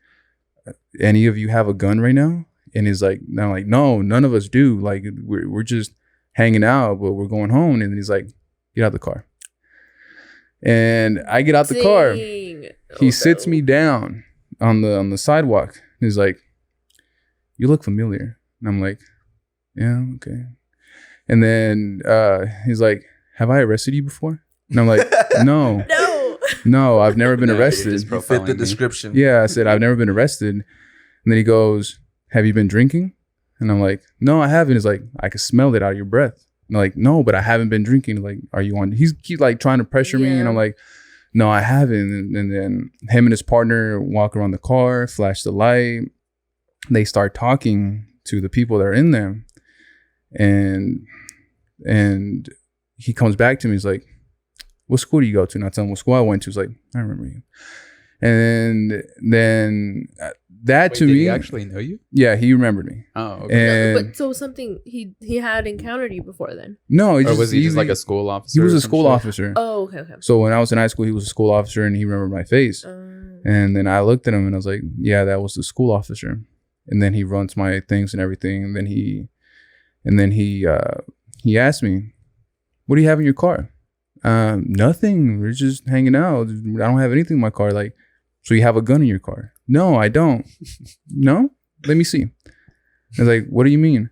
any of you have a gun right now? And he's like, and I'm like, no, none of us do. Like, we're just hanging out, but we're going home. And he's like, get out of the car. And I get out the car. He sits me down on the sidewalk. He's like, you look familiar. And I'm like, yeah, okay. And then he's like, have I arrested you before? And I'm like, no, I've never been arrested. You fit the description. Yeah, I said, I've never been arrested. And then he goes, have you been drinking? And I'm like, no, I haven't. He's like, I can smell it out of your breath. And I'm like, no, but I haven't been drinking. Like, are you on? He's keep like trying to pressure me. And I'm like, no, I haven't. And then him and his partner walk around the car, flash the light. They start talking to the people that are in there. And he comes back to me. He's like, what school do you go to? And I tell him what school I went to. He's like, I remember you. And then that to did me, he actually know you? Yeah, he remembered me. Oh, okay. But so something he had encountered you before then? No, or was he just like a school officer? He was a school officer. Oh, okay. So when I was in high school, he was a school officer, and he remembered my face. And then I looked at him and I was like, yeah, that was the school officer. And then he runs my things and everything. And then And then he asked me, what do you have in your car? Nothing. We're just hanging out. I don't have anything in my car. Like, so you have a gun in your car? No, I don't. No? Let me see. I was like, what do you mean?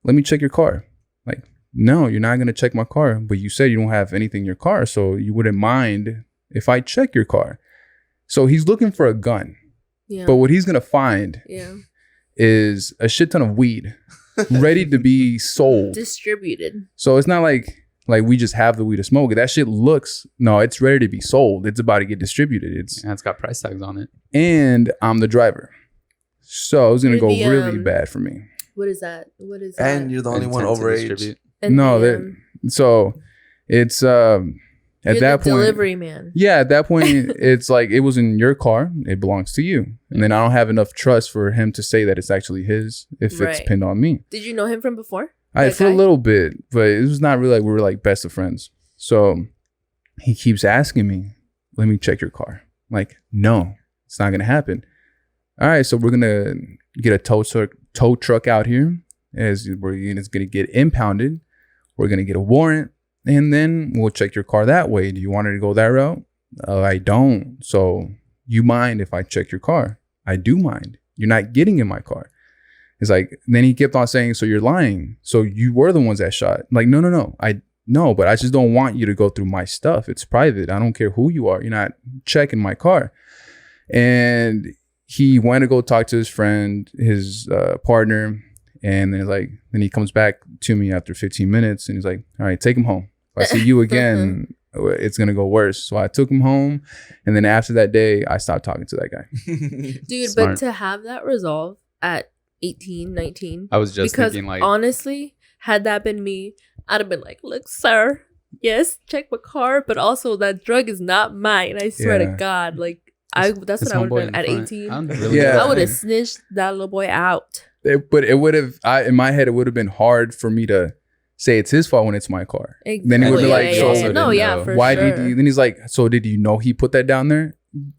Let me check your car. Like, no, you're not going to check my car. But you said you don't have anything in your car. So you wouldn't mind if I check your car. So he's looking for a gun. Yeah. But what he's going to find is a shit ton of weed ready to be sold. Distributed. So it's not like we just have the weed to smoke. That shit looks, no, it's ready to be sold. It's about to get distributed. It's got price tags on it. And I'm the driver. So it's going to go really bad for me. What is that? And you're the only one overage. No, so it's at that point, delivery man. Yeah, at that point, it's like it was in your car. It belongs to you. And then I don't have enough trust for him to say that it's actually his if it's pinned on me. Did you know him from before? For a little bit, but it was not really like we were like best of friends. So he keeps asking me, let me check your car. I'm like, no, it's not going to happen. All right, so we're going to get a tow truck out here. It's going to get impounded. We're going to get a warrant. And then we'll check your car that way. Do you want to go that route? I don't. So you mind if I check your car? I do mind. You're not getting in my car. It's like, then he kept on saying, so you're lying. So you were the ones that shot. I'm like, no. But I just don't want you to go through my stuff. It's private. I don't care who you are. You're not checking my car. And he went to go talk to his friend, his partner. And then he comes back to me after 15 minutes and he's like, all right, take him home. If I see you again, it's going to go worse. So I took him home. And then after that day, I stopped talking to that guy. Dude, Smart. But to have that resolve at 18, 19. I was just thinking like. Honestly, had that been me, I'd have been like, look, sir, yes, check my car. But also that drug is not mine. I swear to God. Like, that's what I would have done at 18. I would have snitched that little boy out. But it would have, in my head, it would have been hard for me to say it's his fault when it's my car. Exactly. Then he would be like, why did you? Then he's like, so did you know he put that down there?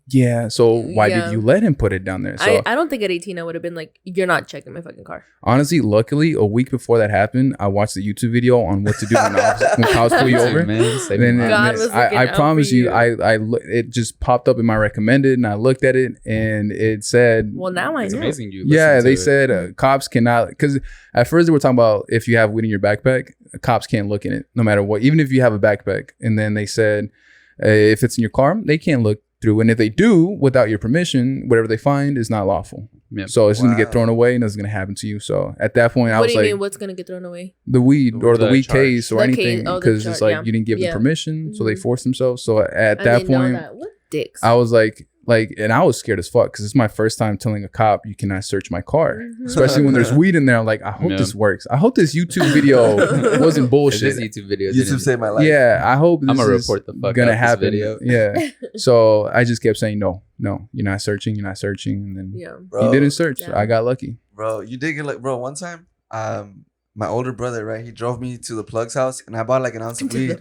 Yeah. So why did you let him put it down there? So I don't think at 18 I would have been like, you're not checking my fucking car. Honestly, luckily, a week before that happened, I watched the YouTube video on what to do when cops pull you over. Then I promise you, it just popped up in my recommended, and I looked at it, and it said, "Well, now I know." It's amazing you. They said cops cannot, because at first they were talking about if you have weed in your backpack, cops can't look in it no matter what, even if you have a backpack. And then they said if it's in your car, they can't look through, and if they do without your permission, whatever they find is not lawful. Yep. So it's going to get thrown away, and it's going to happen to you. So at that point, I was like, "What do you mean? What's going to get thrown away? The weed or the weed case or anything, because it's like you didn't give them permission, so they forced themselves." So at that point, what dicks? I was like, and I was scared as fuck because it's my first time telling a cop you cannot search my car, especially when there's weed in there. I'm like, I hope this works. I hope this YouTube video wasn't bullshit. This YouTube video saved my life. Yeah, I hope this I'm gonna is report the fuck gonna out happen. This video. Yeah. So I just kept saying no, you're not searching, and then he didn't search. Yeah. I got lucky. Bro, you did get one time, my older brother, right? He drove me to the plug's house, and I bought like an ounce of weed.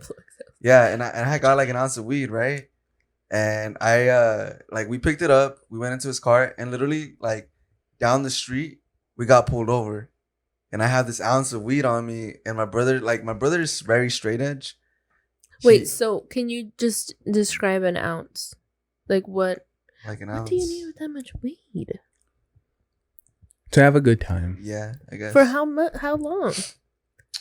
Yeah, and I got like an ounce of weed, right? And I we picked it up, we went into his car, and literally like down the street we got pulled over, and I had this ounce of weed on me, and my brother is very straight edge. Wait, so can you just describe an ounce? Like what? Like an ounce. What do you need with that much weed? To have a good time. Yeah, I guess. For how much? How long?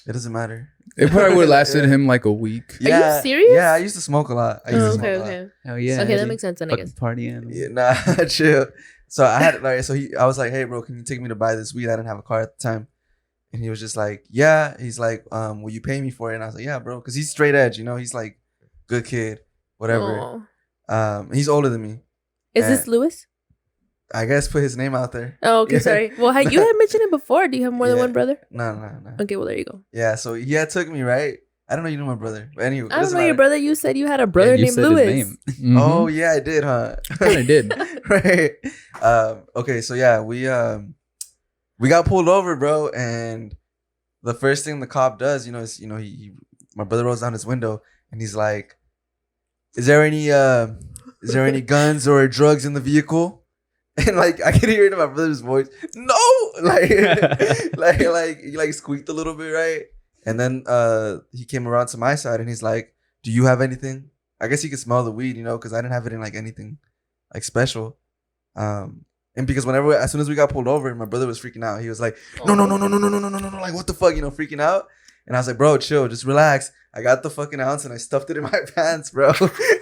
It doesn't matter. It probably would have lasted him like a week. Yeah, are you serious? Yeah, I used to smoke a lot. Okay. Oh yeah. Okay, that makes sense then, I guess. Party animal. Yeah, nah, chill. So I had I was like, hey bro, can you take me to buy this weed? I didn't have a car at the time. And he was just like, yeah. He's like, will you pay me for it? And I was like, yeah, bro. Because he's straight edge, he's like, good kid, whatever. Aww. He's older than me. Is this Lewis? I guess put his name out there. Oh, okay, sorry. Well, you had mentioned it before. Do you have more than one brother? No. Okay, well, there you go. Yeah, so he took me, right? I don't know you know my brother. But anyway, I don't know your brother. You said you had a brother named Lewis. Mm-hmm. Oh, yeah, I did, huh? Kind of did. Right. Okay, so yeah, we got pulled over, bro, and the first thing the cop does, is, my brother rolls down his window and he's like, is there any guns or drugs in the vehicle? And like I could hear it in my brother's voice. No, like squeaked a little bit, right? And then he came around to my side and he's like, do you have anything? I guess he could smell the weed, because I didn't have it in like anything like special. And because as soon as we got pulled over, my brother was freaking out. He was like, no, like what the fuck, freaking out. And I was like, bro, chill, just relax. I got the fucking ounce and I stuffed it in my pants, bro.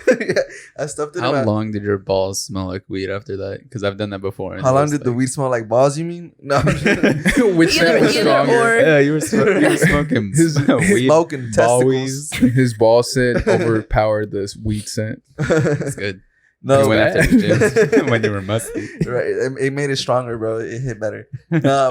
Yeah, I stuffed it in my... How long did your balls smell like weed after that? Because I've done that before. How long did the weed smell like balls, you mean? No. Which scent was stronger? Yeah, you were smoking weed. Smoking testicles. His ball scent overpowered this weed scent. That's good. No, you went after the gym when you were musty. Right. It made it stronger, bro. It hit better. No,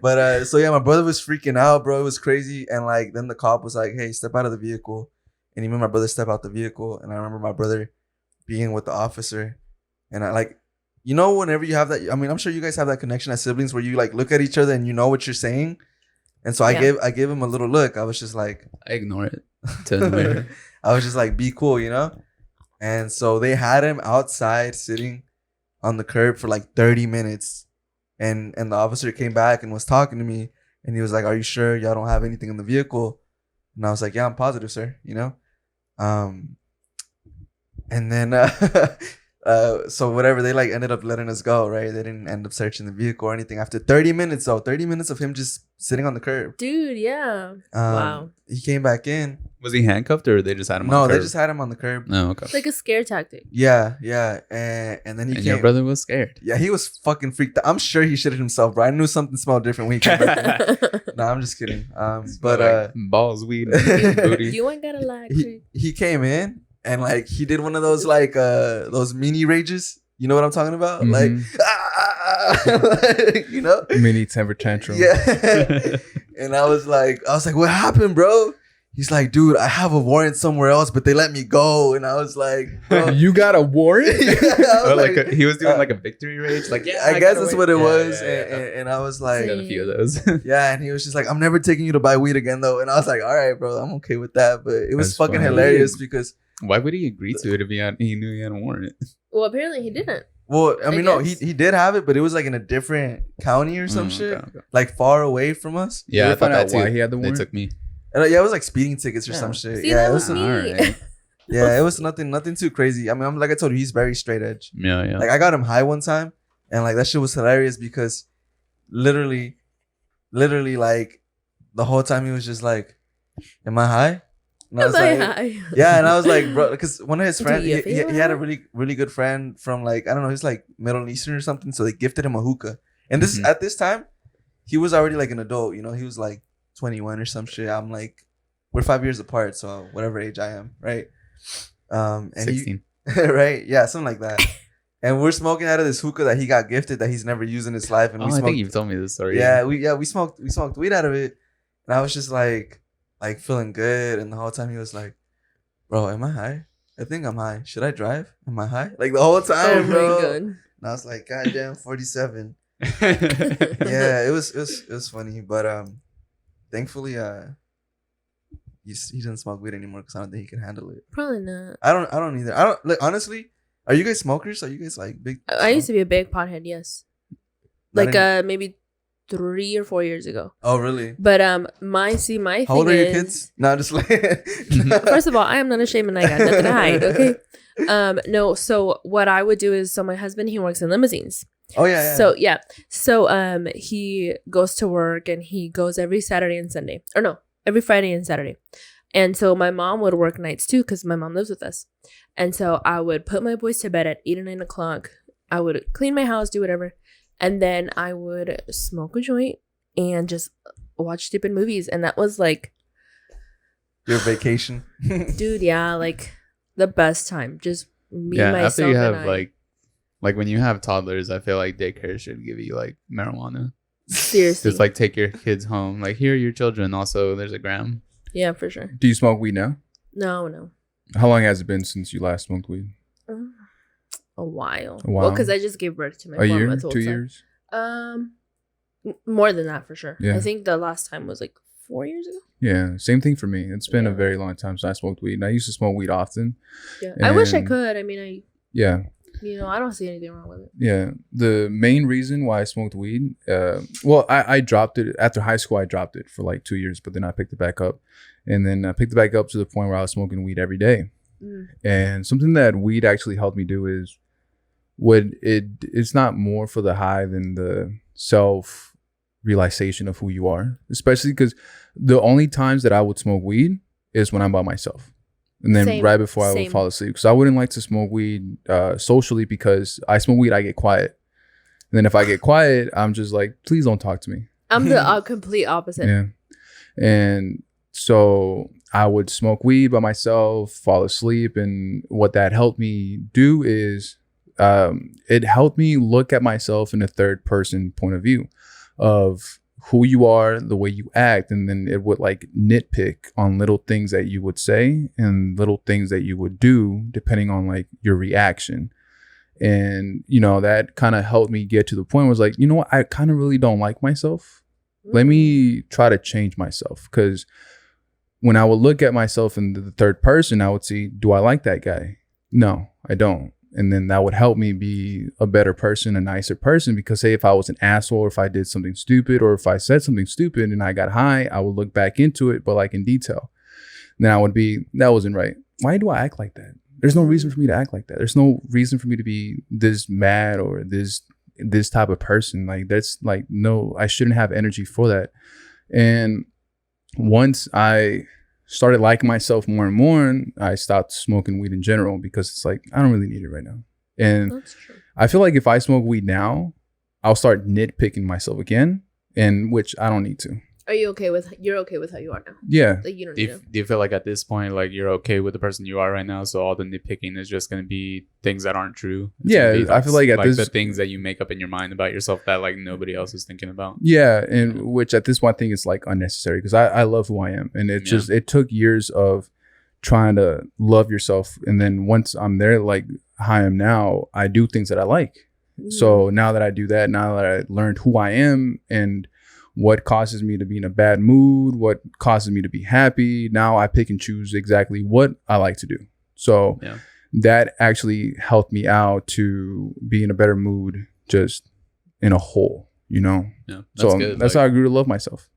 but so yeah, my brother was freaking out, bro. It was crazy. And like then the cop was like, hey, step out of the vehicle. And he made my brother step out the vehicle. And I remember my brother being with the officer. And I like, whenever you have that, I mean, I'm sure you guys have that connection as siblings where you like look at each other and you know what you're saying. And so I gave him a little look. I was just like, I ignore it. To the mirror. I was just like, be cool, And so they had him outside sitting on the curb for like 30 minutes. And the officer came back and was talking to me. And he was like, are you sure y'all don't have anything in the vehicle? And I was like, yeah, I'm positive, sir. And then so whatever, they like ended up letting us go, right? They didn't end up searching the vehicle or anything after 30 minutes though. 30 minutes of him just sitting on the curb. Dude, yeah. Wow. He came back in. Was he handcuffed or they just had him on the curb? No, they just had him on the curb. Oh, okay. Like a scare tactic. Yeah. And then he came. Your brother was scared. Yeah, he was fucking freaked out. I'm sure he shitted himself, bro. I knew something smelled different when he came back in. No, I'm just kidding. But balls, weed, booty. You ain't gotta lie. He came in and like he did one of those like those mini rages. You know what I'm talking about? Mm-hmm. Like mini temper tantrum. Yeah. And I was like, what happened, bro? He's like, dude, I have a warrant somewhere else, but they let me go. And I was like, bro. You got a warrant? Yeah, he was doing like a victory rage. Like, yeah, I guess that's what it was. And I was like, got a few of those. Yeah, and he was just like, I'm never taking you to buy weed again, though. And I was like, all right, bro, I'm okay with that. But it was That's fucking funny. hilarious because. Why would he agree to it if he knew he had a warrant? Well, apparently he didn't. Well, I mean, no, guess. he did have it, but it was like in a different county or some shit, like far away from us. Yeah, I thought that too. Why he had the They warrant? took me. And, yeah, it was like speeding tickets or some shit. See, Yeah, that it was was. me. Alright. Yeah, it was nothing too crazy. I mean, I'm like I told you, he's very straight edge. Yeah. Like I got him high one time, and like that shit was hilarious because, literally, like the whole time he was just like, "Am I high?" And I was like, yeah, and I was like, bro, because one of his friends, he had a really good friend from like, I don't know, he's like Middle Eastern or something. So they gifted him a hookah. And this at this time, he was already like an adult, he was like 21 or some shit. I'm like, we're 5 years apart. So whatever age I am, right? And 16. Right? Yeah, something like that. And we're smoking out of this hookah that he got gifted that he's never used in his life. And I think you've told me this story. Yeah, we smoked weed out of it. And I was just like feeling good, and the whole time he was like, bro, am I high? I think I'm high. Should I drive? Am I high? Like the whole time, bro. And I was like, goddamn, 47. Yeah, it was funny, but thankfully he doesn't smoke weed anymore because I don't think he can handle it. Probably not. I don't either. I don't like, honestly. Are you guys smokers? Are you guys like big? I used to be a big pothead. Yes, Not like maybe 3 or 4 years ago. Oh really? But my thing How old are your is, kids? No, just like. First of all, I am not ashamed and I got nothing to hide. Okay. No. So what I would do is, so my husband, he works in limousines. Oh yeah. So he goes to work and he goes every Saturday and Sunday, or no, every Friday and Saturday. And so my mom would work nights too because my mom lives with us. And so I would put my boys to bed at 8 or 9 o'clock. I would clean my house, do whatever. And then I would smoke a joint and just watch stupid movies. And that was like... Your vacation. Dude, yeah, like the best time. Just me, yeah, myself, after you have and I. like when you have toddlers, I feel like daycare should give you like marijuana. Seriously. Just like take your kids home. Like, here are your children. Also, there's a gram. Yeah, for sure. Do you smoke weed now? No. How long has it been since you last smoked weed? A while. A while? Well, because I just gave birth to my A year? 4-month-old 2 son. years? More than that for sure. Yeah. I think the last time was like 4 years ago. Yeah, same thing for me. It's been a Yeah. very long time since I smoked weed. And I used to smoke weed often. Yeah, I wish I And- could. I mean, Yeah. I don't see anything wrong with it. Yeah, the main reason why I smoked weed, I dropped it after high school. I dropped it for like 2 years, but then I picked it back up, and then I picked it back up to the point where I was smoking weed every day. And something that weed actually helped me do is, it's not more for the high than the self realization of who you are, especially because the only times that I would smoke weed is when I'm by myself. And then right before I would fall asleep. Because I wouldn't like to smoke weed socially, because I smoke weed, I get quiet. And then if I get quiet, I'm just like, please don't talk to me. I'm the complete opposite. Yeah. And so I would smoke weed by myself, fall asleep. And what that helped me do is it helped me look at myself in a third person point of view of who you are, the way you act, and then it would like nitpick on little things that you would say and little things that you would do depending on like your reaction. And that kind of helped me get to the point where it's like, you know what, I kind of really don't like myself. Let me try to change myself. Because when I would look at myself in the third person, I would see, do I like that guy? No, I don't. And then that would help me be a better person, a nicer person. Because say if I was an asshole, or if I did something stupid, or if I said something stupid and I got high, I would look back into it, but like in detail. And then I would be, that wasn't right. Why do I act like that? There's no reason for me to act like that. There's no reason for me to be this mad or this type of person. Like that's like, no, I shouldn't have energy for that. And once I started liking myself more and more, and I stopped smoking weed in general, because it's like, I don't really need it right now. And That's true. I feel like if I smoke weed now, I'll start nitpicking myself again, and which I don't need to. Are you okay with how you are now? Yeah. Like you don't Do need you, to. do you feel like at this point, like you're okay with the person you are right now? So all the nitpicking is just going to be things that aren't true. It's Yeah, gonna be, I feel like at this, the things that you make up in your mind about yourself that like nobody else is thinking about. yeah, and which at this point I think is like unnecessary, because I love who I am, and it took years of trying to love yourself, and then once I'm there, like how I am now, I do things that I like. So now that I do that, now that I learned who I am and what causes me to be in a bad mood, what causes me to be happy, now I pick and choose exactly what I like to do. So that actually helped me out to be in a better mood, just in a whole, Yeah, so good. That's how I grew to love myself.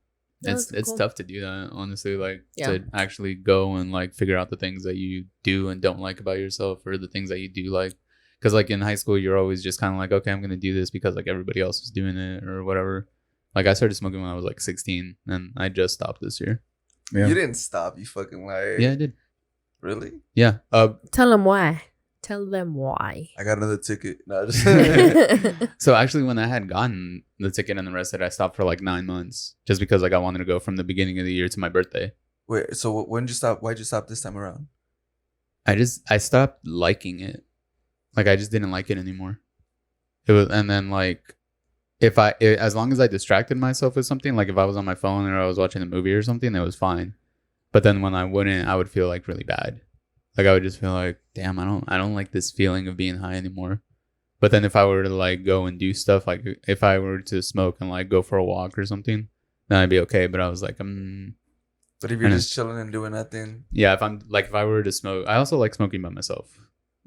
It's cool. tough to do that, honestly, like to actually go and like figure out the things that you do and don't like about yourself, or the things that you do like. Because like in high school, you're always just kind of like, okay, I'm gonna do this because like everybody else is doing it or whatever. Like I started smoking when I was like 16, and I just stopped this year. Yeah. You didn't stop, you fucking liar. Yeah, I did. Really? Yeah. Tell them why. Tell them why. I got another ticket. No, just So actually, when I had gotten the ticket and the rest of it, I stopped for like 9 months, just because like I wanted to go from the beginning of the year to my birthday. Wait, so when did you stop? Why'd you stop this time around? I stopped liking it. Like I just didn't like it anymore. It was, and then like as long as I distracted myself with something, like if I was on my phone or I was watching a movie or something, it was fine. But then when I wouldn't, I would feel like really bad. Like I would just feel like, damn, I don't like this feeling of being high anymore. But then if I were to like go and do stuff, like if I were to smoke and like go for a walk or something, then I'd be okay. But I was like, But if you're just chilling and doing nothing, yeah, if I were to smoke, I also like smoking by myself,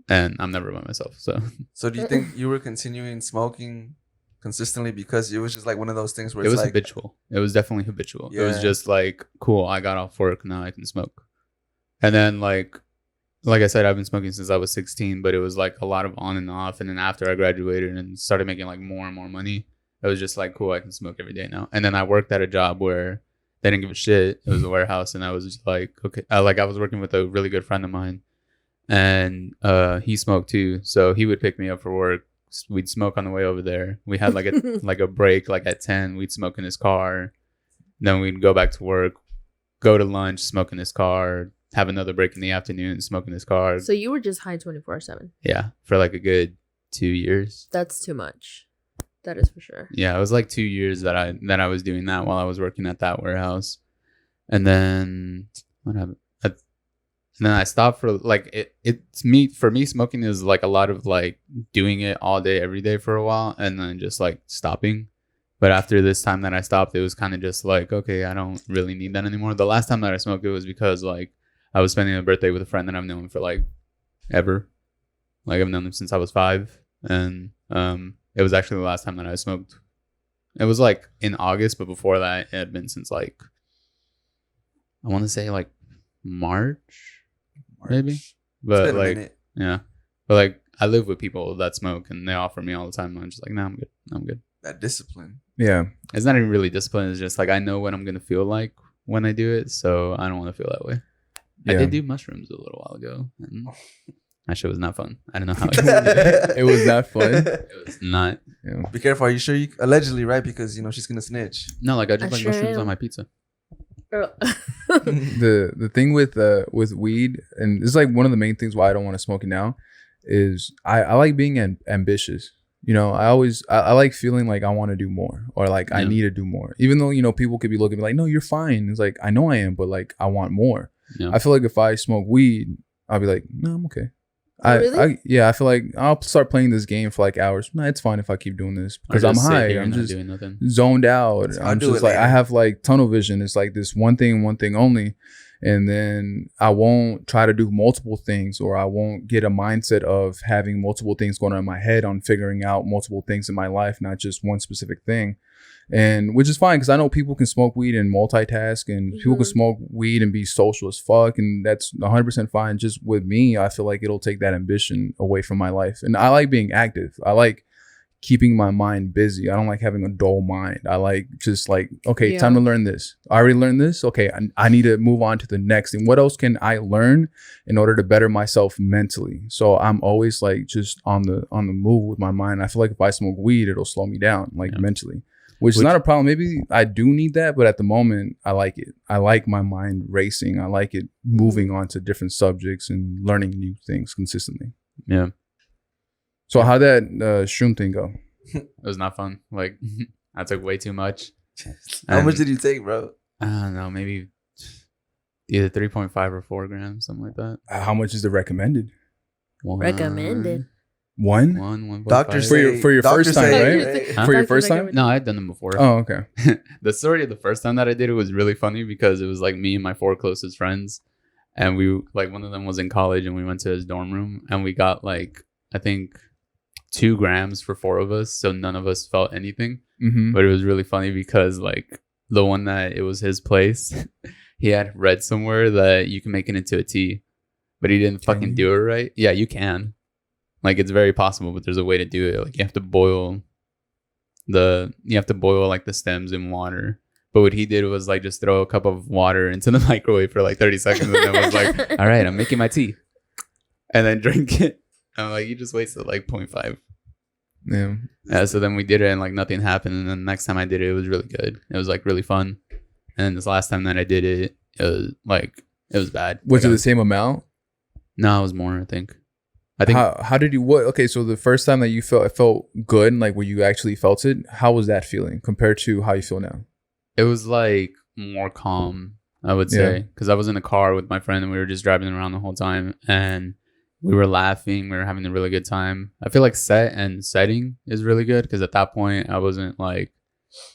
and I'm never by myself. So do you think you were continuing smoking consistently because it was just like one of those things where it was like habitual? It was definitely habitual. Yeah. It was just like, cool, I got off work, now I can smoke. And then like I said, I've been smoking since I was 16, but it was like a lot of on and off. And then after I graduated and started making like more and more money, it was just like, cool, I can smoke every day now. And then I worked at a job where they didn't give a shit. It was a warehouse, and I was just like, okay. I was working with a really good friend of mine, and he smoked too. So he would pick me up for work. We'd smoke on the way over there. We had like a break, like at 10. We'd smoke in his car. Then we'd go back to work, go to lunch, smoke in his car, have another break in the afternoon, smoke in his car. So you were just high 24/7. Yeah, for like a good 2 years. That's too much. That is for sure. Yeah, it was like 2 years that I was doing that while I was working at that warehouse. And then what happened? And then I stopped for like for me smoking is like a lot of like doing it all day every day for a while and then just like stopping. But after this time that I stopped, it was kind of just like, okay, I don't really need that anymore. The last time that I smoked, it was because like I was spending a birthday with a friend that I've known for like ever. Like I've known him since I was 5, and it was actually the last time that I smoked. It was like in August, but before that, it had been since like I want to say like March, maybe. But like, yeah, but like I live with people that smoke, and they offer me all the time. And I'm just like, no, I'm good. I'm good. That discipline. Yeah, it's not even really discipline. It's just like I know what I'm gonna feel like when I do it, so I don't want to feel that way. Yeah. I did do mushrooms a little while ago, and that shit was not fun. I don't know how it was not fun. It was not. Yeah. Be careful. Are you sure you allegedly, right? Because you know she's gonna snitch. No, like I just like mushrooms on my pizza. The thing with weed, and this is like one of the main things why I don't want to smoke it now, is I like being ambitious. You know, I like feeling like I want to do more, or like I need to do more. Even though, you know, people could be looking at me like, no, you're fine. It's like, I know I am, but like I want more. Yeah. I feel like if I smoke weed, I'll be like, no, I'm okay. Really? I feel like I'll start playing this game for like hours. No, it's fine if I keep doing this because I'm high. I'm just zoned out. I'm just like, I have like tunnel vision. It's like this one thing only. And then I won't try to do multiple things, or I won't get a mindset of having multiple things going on in my head on figuring out multiple things in my life, not just one specific thing. And which is fine, because I know people can smoke weed and multitask, and people can smoke weed and be social as fuck, and that's 100% fine. Just with me, I feel like it'll take that ambition away from my life. And I like being active. I like keeping my mind busy. I don't like having a dull mind. I like just like, okay, time to learn this. I already learned this. Okay, I need to move on to the next thing. What else can I learn in order to better myself mentally? So I'm always like just on the move with my mind. I feel like if I smoke weed, it'll slow me down like mentally, which is not a problem. Maybe I do need that, but at the moment I like it. I like my mind racing. I like it moving on to different subjects and learning new things consistently. Yeah. So how'd that shroom thing go? It was not fun. Like I took way too much. How much did you take, bro? I don't know, maybe either 3.5 or 4 grams, something like that. How much is the recommended? Recommended. One. Doctors for your first time, right? Huh? For your first time? No, I had done them before. Oh, okay. The story of the first time that I did it was really funny because it was like me and my 4 closest friends, and we like one of them was in college, and we went to his dorm room, and we got like I think 2 grams for 4 of us, so none of us felt anything. But it was really funny because like the one that it was his place, he had read somewhere that you can make it into a tea, but he didn't fucking do it right. Yeah, you can. Like it's very possible, but there's a way to do it. Like you have to boil like the stems in water. But what he did was like just throw a cup of water into the microwave for like 30 seconds and then was like, all right, I'm making my tea. And then drink it. I'm like, you just wasted like 0.5. Yeah. So then we did it and like nothing happened. And then the next time I did it, it was really good. It was like really fun. And then this last time that I did it, it was bad. Was it the same amount? No, it was more, I think. How did you okay, so the first time that you it felt good, like where you actually felt it, how was that feeling compared to how you feel now? It was like more calm, I would say, because I was in the car with my friend and we were just driving around the whole time and we were laughing, we were having a really good time. I feel like setting is really good because at that point I wasn't like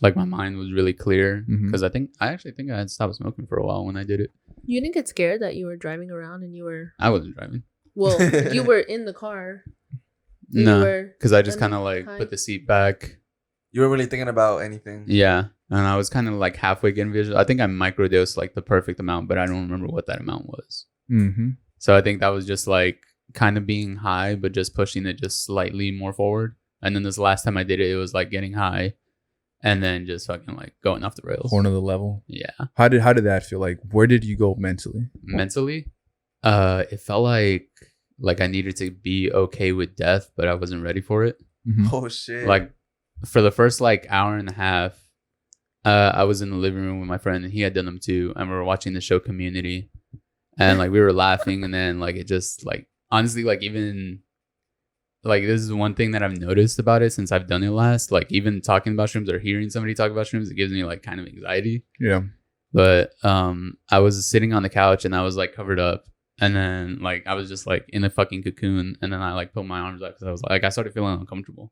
my mind was really clear because I actually think I had stopped smoking for a while when I did it. You didn't get scared that you were driving around and you were... I wasn't driving. Well, you were in the car. No, because I just kind of like put the seat back. You weren't really thinking about anything. Yeah, and I was kind of like halfway getting visual. I think I microdosed like the perfect amount, but I don't remember what that amount was. So I think that was just like kind of being high, but just pushing it just slightly more forward. And then this last time I did it, it was like getting high and then just fucking like going off the rails. Whole nother level. Yeah. How did that feel? Like, where did you go mentally? Mentally? It felt like I needed to be okay with death, but I wasn't ready for it. Oh shit. Like for the first like hour and a half, I was in the living room with my friend and he had done them too. And we were watching the show Community and like we were laughing and then like it just like honestly like even like this is one thing that I've noticed about it since I've done it last. Like even talking about shrooms or hearing somebody talk about shrooms, it gives me like kind of anxiety. Yeah. But I was sitting on the couch and I was like covered up. And then like I was just like in a fucking cocoon and then I like put my arms out because I was like I started feeling uncomfortable.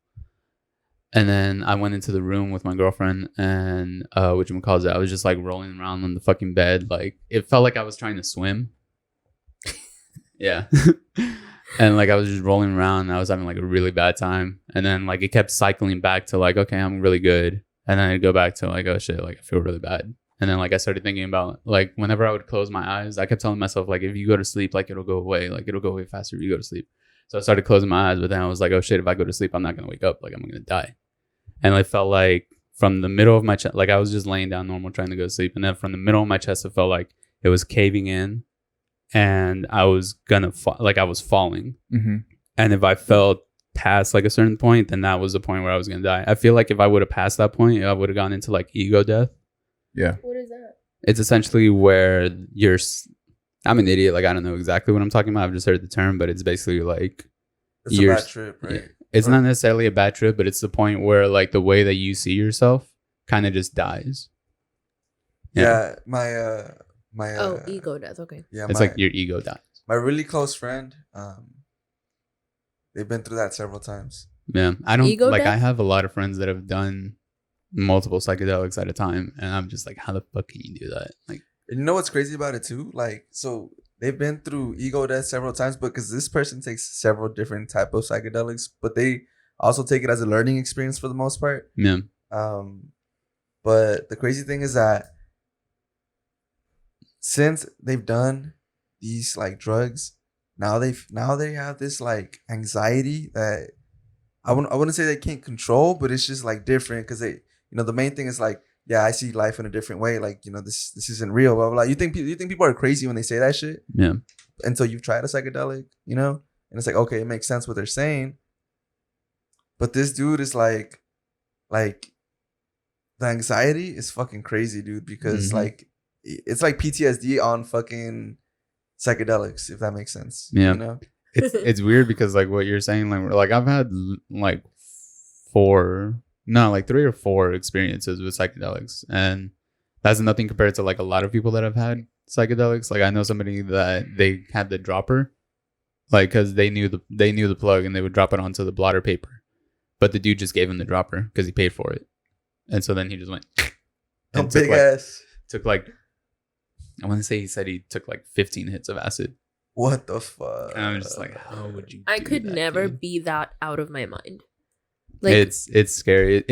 And then I went into the room with my girlfriend and I was just like rolling around on the fucking bed. Like it felt like I was trying to swim. Yeah. And like I was just rolling around and I was having like a really bad time. And then like it kept cycling back to like, okay, I'm really good. And then I'd go back to like, oh shit, like I feel really bad. And then like I started thinking about like whenever I would close my eyes, I kept telling myself like if you go to sleep, like it'll go away. Like it'll go away faster if you go to sleep. So I started closing my eyes, but then I was like, oh shit, if I go to sleep, I'm not gonna wake up. Like I'm gonna die. And I felt like from the middle of my chest, like I was just laying down normal trying to go to sleep. And then from the middle of my chest, it felt like it was caving in and I was gonna like I was falling. Mm-hmm. And if I fell past like a certain point, then that was the point where I was gonna die. I feel like if I would have passed that point, I would have gone into like ego death. Yeah. What is that? It's essentially where I'm an idiot. Like I don't know exactly what I'm talking about. I've just heard the term, but it's basically like It's a bad trip, right? It's not necessarily a bad trip, but it's the point where like the way that you see yourself kind of just dies. Yeah, my ego death. Okay. Yeah, it's like your ego dies. My really close friend, they've been through that several times. Yeah, I don't Ego like. death? I have a lot of friends that have done multiple psychedelics at a time, and I'm just like, how the fuck can you do that? Like, And you know what's crazy about it too? Like, so they've been through ego death several times because this person takes several different type of psychedelics, but they also take it as a learning experience for the most part. yeah, But the crazy thing is that since they've done these like drugs, now they have this like anxiety that I wouldn't say they can't control, but it's just like different because they, the main thing is like, yeah, I see life in a different way. Like, this isn't real, blah, blah, blah. You think people are crazy when they say that shit? yeah. Until you've tried a psychedelic, and it's like, okay, it makes sense what they're saying. But this dude is like the anxiety is fucking crazy, dude, because like it's like PTSD on fucking psychedelics, if that makes sense. Yeah. It's weird because like what you're saying, like I've had like 3 or 4 experiences with psychedelics, and that's nothing compared to like a lot of people that have had psychedelics. Like I know somebody that they had the dropper, like because they knew the plug and they would drop it onto the blotter paper, but the dude just gave him the dropper because he paid for it, and so then he just went and took like I want to say he said he took like 15 hits of acid. What the fuck? And I'm just like, how would you? I do could that, never dude? be that out of my mind. Like It's scary.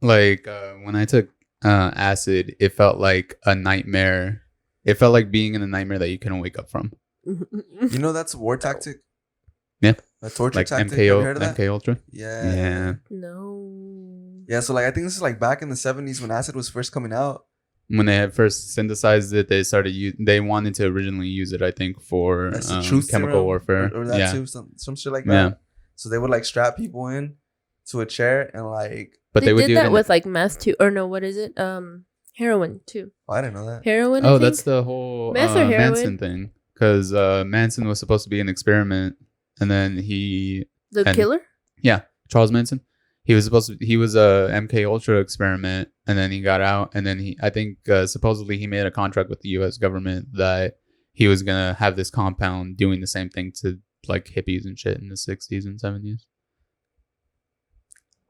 Like when I took acid, it felt like a nightmare. It felt like being in a nightmare that you couldn't wake up from. That's a war tactic. Yeah, a torture like tactic. MK, Have you heard of that? MK Ultra. Yeah. No. Yeah, so like I think this is like back in the 70s when acid was first coming out. When they had first synthesized it, they wanted to originally use it, I think, for That's the truth chemical serum warfare. or that yeah. too, some shit like that. Yeah. So they would like strap people in to a chair and like. But they would did do that it with like meth too, or no? What is it? Heroin too. Oh, I didn't know that. Heroin. I Oh, think? that's the whole Meth or heroin? Manson thing. Because Manson was supposed to be an experiment, and then the killer. Yeah, Charles Manson. He was a MK Ultra experiment, and then he got out, and then I think supposedly he made a contract with the U.S. government that he was gonna have this compound doing the same thing to like hippies and shit in the 60s and 70s.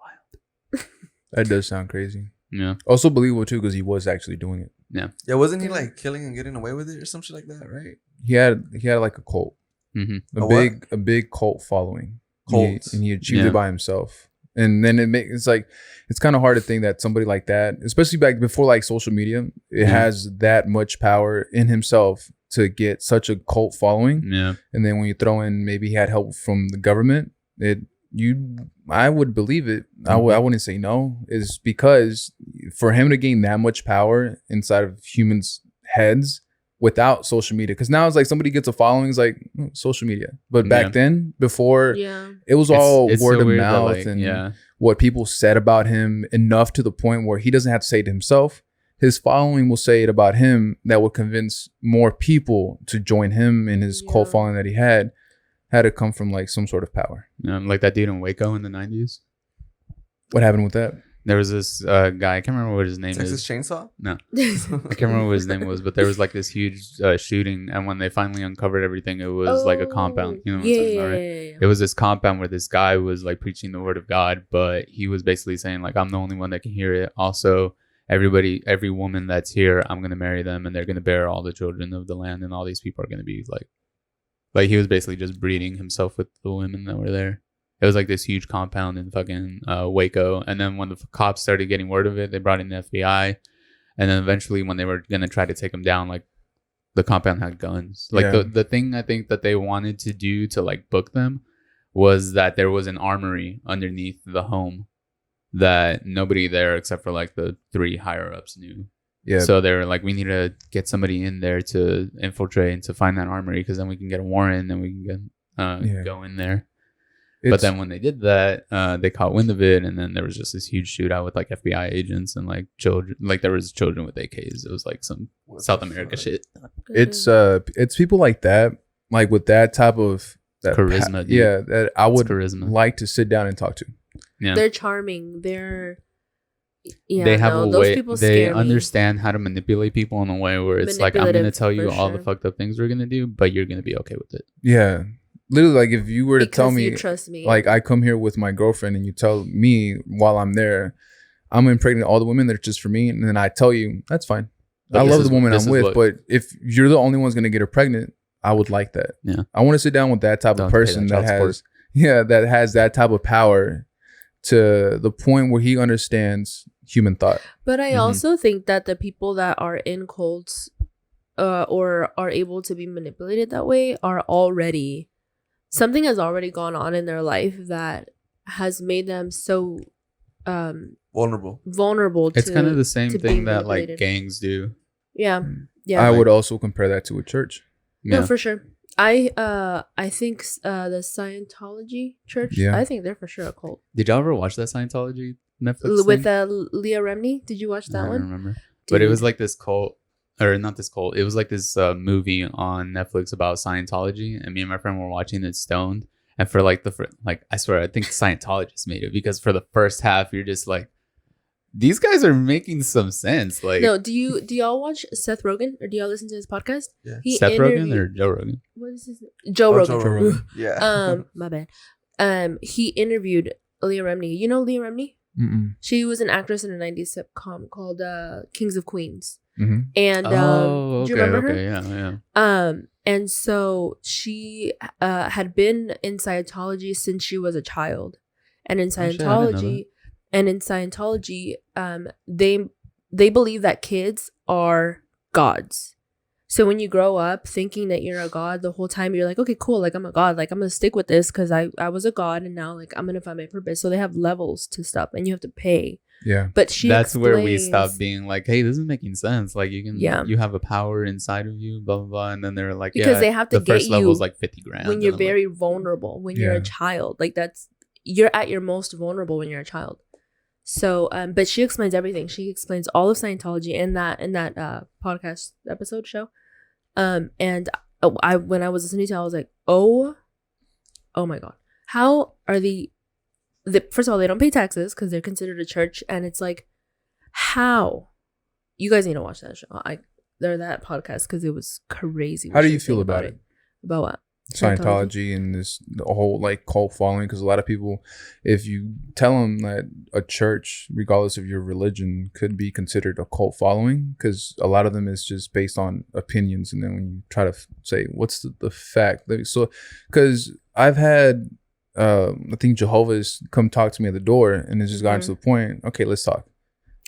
Wild. That does sound crazy. Yeah. Also believable too because he was actually doing it. Yeah, wasn't he like killing and getting away with it or some shit like that, right? He had like a cult, Mm-hmm. a big cult following. Cult. And he achieved it by himself. And then it's kind of hard to think that somebody like that, especially back before like social media, it has that much power in himself to get such a cult following. Yeah. And then when you throw in maybe he had help from the government, I would believe it. I wouldn't say no. Is because for him to gain that much power inside of humans' heads without social media, because now it's like somebody gets a following, it's like social media. But back then, before, it was all It's word so of weird that, mouth like, and what people said about him enough to the point where he doesn't have to say it himself. His following will say it about him that would convince more people to join him in his cult following that he had to come from like some sort of power. Like that dude in Waco in the 90s. What happened with that? There was this guy, I can't remember what his name Texas is. Chainsaw? No. I can't remember what his name was, but there was like this huge shooting, and when they finally uncovered everything, it was like a compound. You know what I'm talking about, right? It was this compound where this guy was like preaching the word of God, but he was basically saying like, I'm the only one that can hear it. Also, every woman that's here, I'm going to marry them, and they're going to bear all the children of the land, and all these people are going to be like Like he was basically just breeding himself with the women that were there. It was like this huge compound in fucking Waco. And then when the cops started getting word of it, they brought in the FBI. And then eventually when they were going to try to take him down, like the compound had guns. Like the thing I think that they wanted to do to like book them was that there was an armory underneath the home that nobody there except for like the 3 higher ups knew. Yeah. So they were like, we need to get somebody in there to infiltrate and to find that armory because then we can get a warrant and we can get go in there. But then when they did that, they caught wind of it, and then there was just this huge shootout with like FBI agents and like children. Like there was children with AKs. It was like some South America shit. It's people like that, like with that type of charisma. That I would like to sit down and talk to. Yeah, they're charming. They're they have a way. They understand how to manipulate people in a way where it's like, I'm gonna tell you all the fucked up things we're gonna do, but you're gonna be okay with it. Yeah. Literally, like if you were to tell me, trust me, like I come here with my girlfriend and you tell me while I'm there, I'm impregnating all the women that are just for me, and then I tell you, that's fine. But I love the woman I'm with, but if you're the only one's going to get her pregnant, I would like that. Yeah. I want to sit down with that type of person that has that type of power to the point where he understands human thought. But I also think that the people that are in cults or are able to be manipulated that way are already... Something has already gone on in their life that has made them so vulnerable. It's kind of the same thing that like gangs do. Yeah. I would also compare that to a church. No, for sure. I think the Scientology church. I think they're for sure a cult. Did y'all ever watch that Scientology Netflix with Leah Remini? Did you watch that one? I don't remember. Dude. But it was like this cult. Or not this cult. It was like this movie on Netflix about Scientology, and me and my friend were watching it stoned. And for like I swear, I think Scientologists made it because for the first half, you're just like, these guys are making some sense. Like, no, do y'all watch Seth Rogen or do y'all listen to his podcast? Yeah, Seth Rogen or Joe Rogan? What is his name? Joe Rogan. Joe Rogan. Yeah. My bad. He interviewed Leah Remini. You know Leah Remini? Mm-mm. She was an actress in a 90s sitcom called Kings of Queens. Mm-hmm. And do you remember her? Yeah. And so she had been in Scientology since she was a child, and in Scientology, they believe that kids are gods. So when you grow up thinking that you're a god, the whole time you're like, okay, cool, like I'm a god, like I'm gonna stick with this because I was a god, and now like I'm gonna find my purpose. So they have levels to stuff, and you have to pay. Yeah, but that's where we stop being like, hey, this is making sense. Like you can, you have a power inside of you, blah blah blah, and then they're like, because they have to the first get level is like 50 grand when you're very vulnerable, when you're a child. Like you're at your most vulnerable when you're a child. So, but she explains everything. She explains all of Scientology in that podcast episode show. And when I was listening to it, I was like, oh my God, how are first of all, they don't pay taxes because they're considered a church, and it's like, how? You guys need to watch that show. That podcast because it was crazy. How do you feel about it? About what? Scientology and the whole like cult following, because a lot of people, if you tell them that a church, regardless of your religion, could be considered a cult following, because a lot of them is just based on opinions, and then when you try to say what's the fact, so because I've had I think Jehovah's come talk to me at the door, and it's just gotten to the point, okay, let's talk.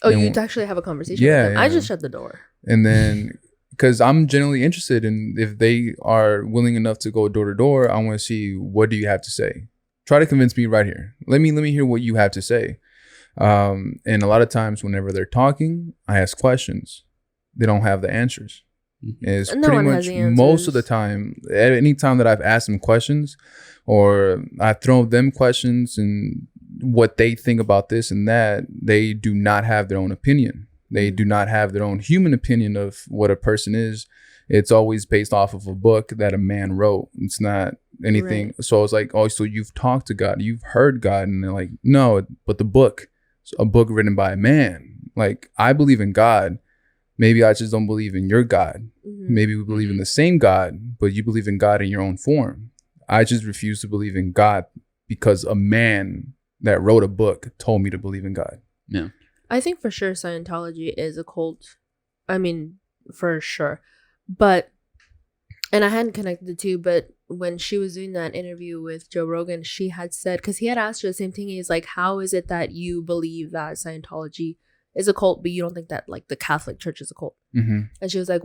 Oh, you actually have a conversation with them. I just shut the door. And then because I'm generally interested in if they are willing enough to go door to door, I want to see, what do you have to say? Try to convince me right here. Let me hear what you have to say. And a lot of times whenever they're talking, I ask questions. They don't have the answers. It's pretty much most of the time, at any time that I've asked them questions, or I throw them questions and what they think about this and that, they do not have their own opinion. They do not have their own human opinion of what a person is. It's always based off of a book that a man wrote. It's not anything. Right. So I was like, oh, so you've talked to God, you've heard God. And they're like, no, but the book, a book written by a man. Like, I believe in God. Maybe I just don't believe in your God. Mm-hmm. Maybe we believe in the same God, but you believe in God in your own form. I just refuse to believe in God because a man that wrote a book told me to believe in God. Yeah. I think for sure Scientology is a cult. I mean, for sure. But and I hadn't connected the two, but when she was doing that interview with Joe Rogan, she had said, because he had asked her the same thing. He's like, how is it that you believe that Scientology is a cult, but you don't think that like the Catholic Church is a cult? Mm-hmm. And she was like,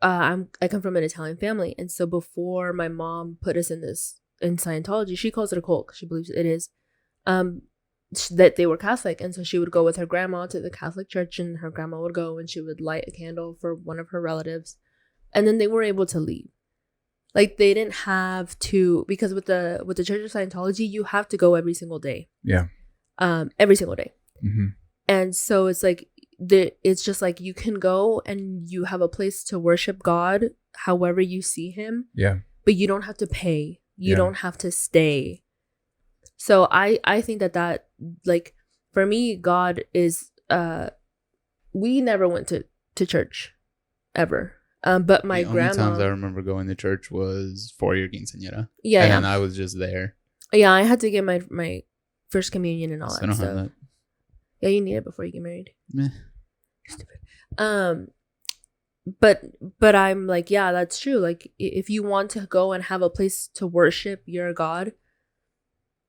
I come from an Italian family, and so before my mom put us in Scientology, she calls it a cult because she believes it is, that they were Catholic, and so she would go with her grandma to the Catholic church, and her grandma would go and she would light a candle for one of her relatives, and then they were able to leave. Like they didn't have to, because with the Church of Scientology, you have to go every single day. Yeah. Every single day. Mm-hmm. And so it's like it's just like you can go and you have a place to worship God however you see him. Yeah. But you don't have to pay. You don't have to stay. So I think that like for me, God is we never went to church ever. But my grandma. The only times I remember going to church was for your quinceañera. Yeah. And I was just there. Yeah, I had to get my first communion and all So that I don't stuff. have that. Yeah, you need it before you get married. Meh. Stupid. But I'm like, yeah, that's true. Like if you want to go and have a place to worship your God,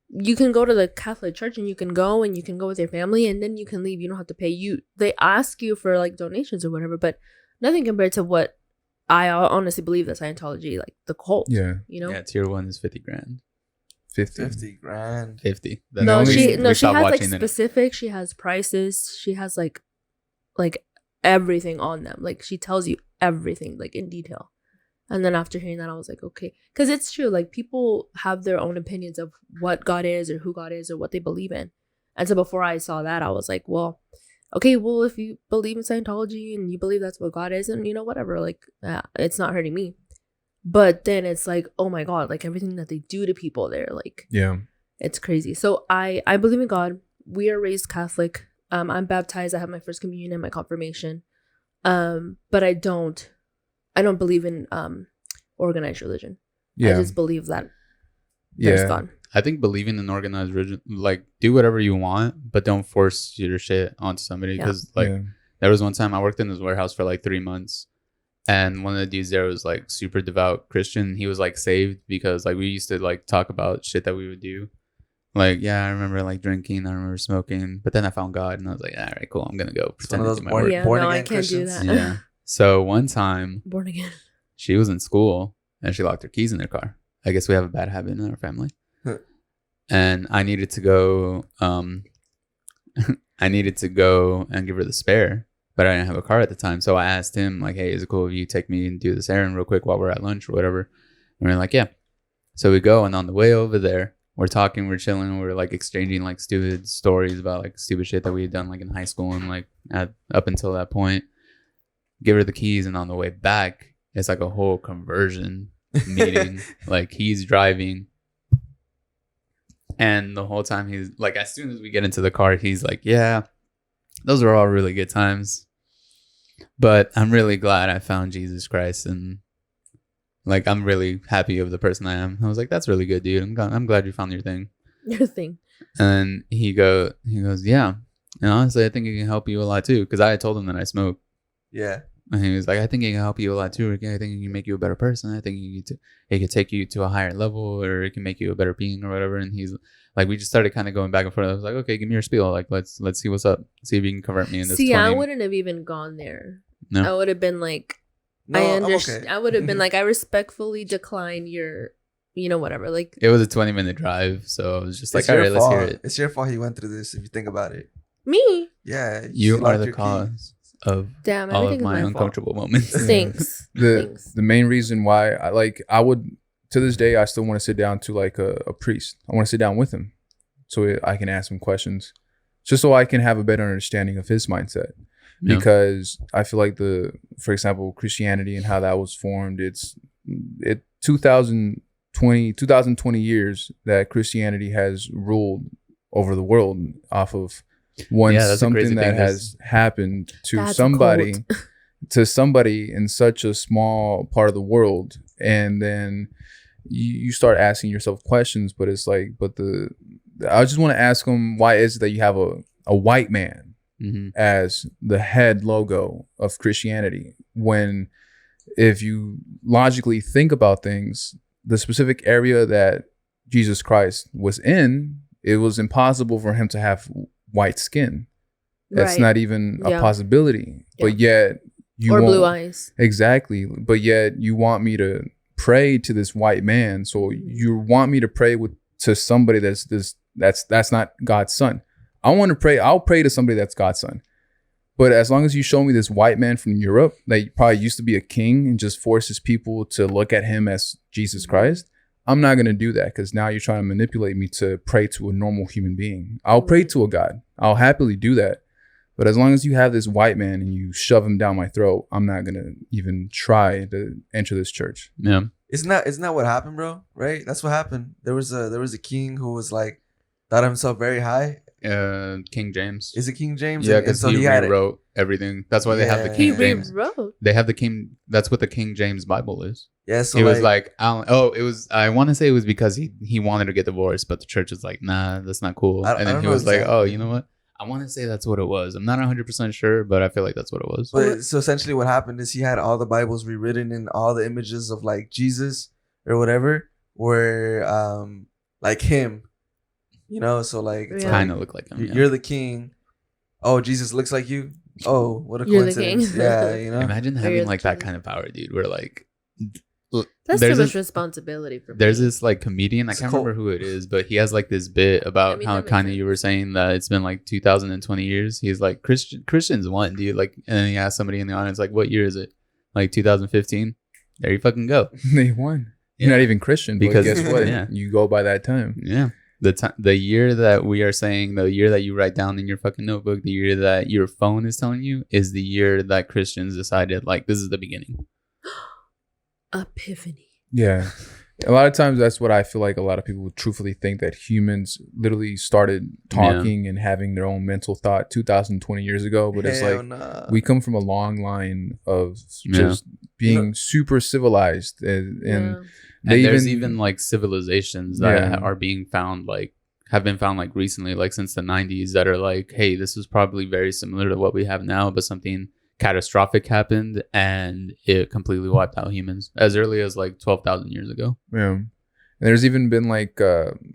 you can go to the Catholic Church and you can go with your family and then you can leave. You don't have to pay. They ask you for like donations or whatever, but nothing compared to what I honestly believe that Scientology, like the cult. Yeah. You know? Yeah, tier 1 is 50 grand. 50 grand. 50. She has like watching specific. She has prices. She has like everything on them. Like she tells you everything like in detail. And then after hearing that, I was like, okay, because it's true. Like people have their own opinions of what God is or who God is or what they believe in. And so before I saw that, I was like, well, okay, well, if you believe in Scientology and you believe that's what God is, and whatever, like it's not hurting me. But then it's like, oh my God, like everything that they do to people there, like, yeah, it's crazy. So I believe in God. We are raised Catholic. I'm baptized. I have my first communion and my confirmation. But I don't believe in organized religion. yeah. I just believe that there's God. I think believing in organized religion, like do whatever you want, but don't force your shit onto somebody. Because there was one time I worked in this warehouse for like 3 months. And one of the dudes there was like super devout Christian. He was like saved because like we used to like talk about shit that we would do. Like, yeah, I remember like drinking, I remember smoking, but then I found God and I was like, all right, cool, I'm gonna go pretend to do my work. Yeah, born no, again I can't do Christians. that. Yeah. So one time Born again. she was in school and she locked her keys in her car. I guess we have a bad habit in our family. And I needed to go and give her the spare. But I didn't have a car at the time. So I asked him, like, hey, is it cool if you take me and do this errand real quick while we're at lunch or whatever? And we're like, yeah. So we go. And on the way over there, we're talking, we're chilling. We're like exchanging like stupid stories about like stupid shit that we had done like in high school and like up until that point. Give her the keys. And on the way back, it's like a whole conversion meeting. Like he's driving. And the whole time he's like, as soon as we get into the car, he's like, yeah. Those are all really good times. But I'm really glad I found Jesus Christ. And like, I'm really happy of the person I am. I was like, that's really good, dude. I'm glad you found your thing. Your thing. And he goes, yeah. And honestly, I think it can help you a lot too. Because I had told him that I smoke. Yeah. And he was like, I think it can help you a lot too, Ricky. I think it can make you a better person. I think it can take you to a higher level, or it can make you a better being or whatever. And he's like, we just started kind of going back and forth. I was like, okay, give me your spiel. Like, let's see what's up. See if you can convert me in this. See, I wouldn't have even gone there. No? I would have been like, No, I I'm understand. okay. I would have been like, I respectfully decline your, whatever. Like, It was a 20-minute drive, so I was just like, It's all your right, let's fault. hear it. It's your fault he went through this. If you think about it. me. Yeah. You are locked the your cause keys. of Damn, all everything of my is my fault. uncomfortable moments. Thanks. Thanks. The main reason why I would, to this day, I still want to sit down to like a priest. I want to sit down with him so I can ask him questions, just so I can have a better understanding of his mindset. Yeah. Because I feel like for example, Christianity and how that was formed, it's 2020 years that Christianity has ruled over the world off of something that has happened to That's a somebody cult. to somebody in such a small part of the world, and then you start asking yourself questions. But it's like, I just want to ask them, why is it that you have a white man Mm-hmm. as the head logo of Christianity when if you logically think about things, the specific area that Jesus Christ was in, it was impossible for him to have white skin. That's Right. not even a Yeah. possibility. Yeah. But yet you Or won't- blue eyes. Exactly. But yet you want me to pray to this white man. So you want me to pray to somebody that's not God's son. I'll pray to somebody that's God's son. But as long as you show me this white man from Europe that probably used to be a king and just forces people to look at him as Jesus Christ, I'm not going to do that, because now you're trying to manipulate me to pray to a normal human being. I'll pray to a God. I'll happily do that. But as long as you have this white man and you shove him down my throat, I'm not going to even try to enter this church. Yeah. Isn't that what happened, bro? Right? That's what happened. There was a king who was like thought himself very high. King James. Is it King James? Yeah, And because so he had rewrote everything. That's why they have the Yeah. He King James. rewrote. They have the King. That's what the King James Bible is. Yeah, so It was like, it was. I want to say it was because he wanted to get divorced, but the church was like, nah, that's not cool. I And then don't he know was like, exactly. oh, you know what? I want to say that's what it was. I'm not 100% sure, but I feel like that's what it was. But so essentially what happened is he had all the Bibles rewritten, and all the images of like Jesus or whatever were like him. You know, so like it's Yeah. Kind of look like him. yeah. you're the king. Oh, Jesus looks like you. Oh, what a You're the coincidence. king. Yeah, you know. Imagine Or having you're like the that king. kind of power, dude. Where like, That's there's too much this- responsibility for me. There's this like comedian, I It's can't cool. remember who it is, but he has like this bit about I mean, how that makes kind of sense. you were saying that it's been like 2020 years. He's like, Christians won, dude. Like, and then he asked somebody in the audience, like, what year is it? Like 2015. There you fucking go. They won. Yeah. You're not even Christian, Because- because guess what? yeah. You go by that time. Yeah. The year that we are saying, the year that you write down in your fucking notebook, the year that your phone is telling you, is the year that Christians decided, like, this is the beginning. Epiphany. Yeah. A lot of times that's what I feel like a lot of people truthfully think, that humans literally started talking and having their own mental thought 2020 years ago. But it's Hell like nah. we come from a long line of Yeah. just being You know- super civilized. And Yeah. they And there's even like civilizations that Yeah. are being found, like, have been found like recently, like since the 90s, that are like, hey, this is probably very similar to what we have now, but something catastrophic happened and it completely wiped out humans as early as like 12,000 years ago. Yeah. And there's even been like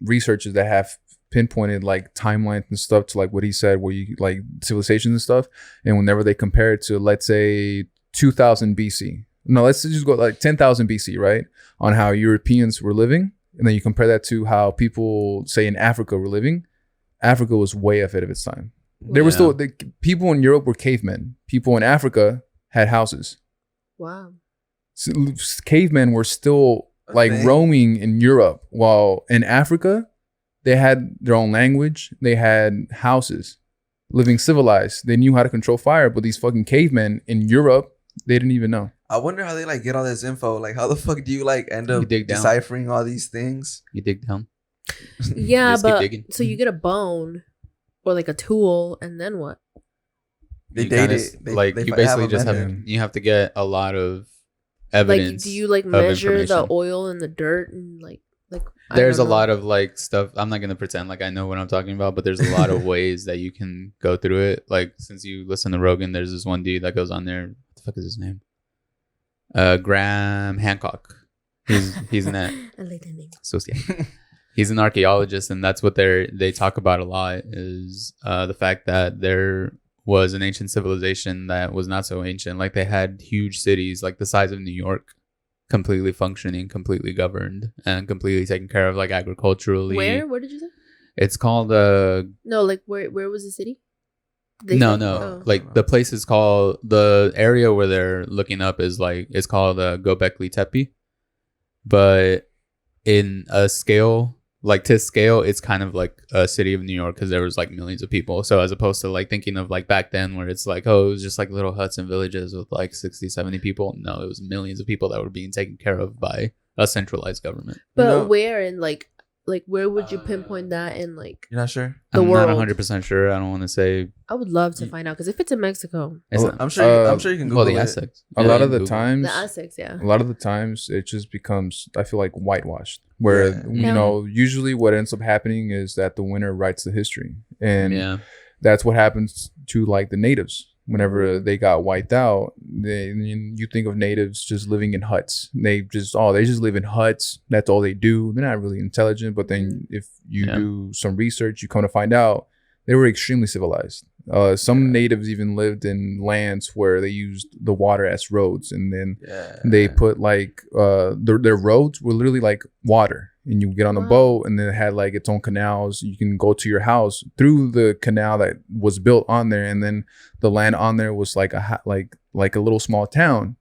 researchers that have pinpointed like timelines and stuff to like what he said, where you like civilizations and stuff. And whenever they compare it to, let's say, 2000 BC. No, let's just go like 10,000 BC, right? On how Europeans were living. And then you compare that to how people, say, in Africa were living. Africa was way ahead of its time. There were Yeah. still, the people in Europe were cavemen. People in Africa had houses. Wow. So, cavemen were still like Okay. roaming in Europe, while in Africa they had their own language, they had houses, living civilized. They knew how to control fire, but these fucking cavemen in Europe, they didn't even know. I wonder how they like get all this info. Like, how the fuck do you like end You up dig down. deciphering all these things? You dig down. Yeah, Just keep but digging. so you get a bone or like a tool, and then what? They You date kinda it. They- like they you have basically a just method. have, you have to get a lot of Like, evidence. do you like of measure the information. oil in the dirt and like? There's a lot of like stuff. I'm not gonna pretend like I know what I'm talking about, but there's a lot of ways that you can go through it. Like, since you listen to Rogan, there's this one dude that goes on there. What the fuck is his name? Graham Hancock. He's an I like that name. he's an archaeologist, and that's what they talk about a lot, is the fact that there was an ancient civilization that was not so ancient. Like, they had huge cities like the size of New York, completely functioning, completely governed, and completely taken care of, like, agriculturally. Where did you say? It's called No, like where was the city? no, Oh. like the place is called, the area where they're looking up is like, it's called Göbekli Tepe, but in a scale, like to scale, it's kind of like a city of New York, because there was like millions of people. So as opposed to like thinking of like back then where it's like, oh, it was just like little huts and villages with like 60, 70 people. No, it was millions of people that were being taken care of by a centralized government. But You know- where in like where would you pinpoint that in like? You're not sure? The I'm world. not 100% sure. I don't want to say. I would love to find out, because if it's in Mexico, It's Oh, not, I'm sure. I'm sure you can well, Google the it. Aztecs. A Yeah, lot you of the can Google. times, the Aztecs, yeah. a lot of the times it just becomes, I feel like, whitewashed, where Yeah. you Yeah. know, usually what ends up happening is that the winner writes the history, and Yeah. that's what happens to like the natives. whenever they got wiped out, you think of natives just living in huts. They just live in huts. That's all they do. They're not really intelligent. But then if you do some research, you come to find out they were extremely civilized. Some natives even lived in lands where they used the water as roads, and then they put like their roads were literally like water, and you get on a boat, and then it had like its own canals. You can go to your house through the canal that was built on there, and then the land on there was like a little small town,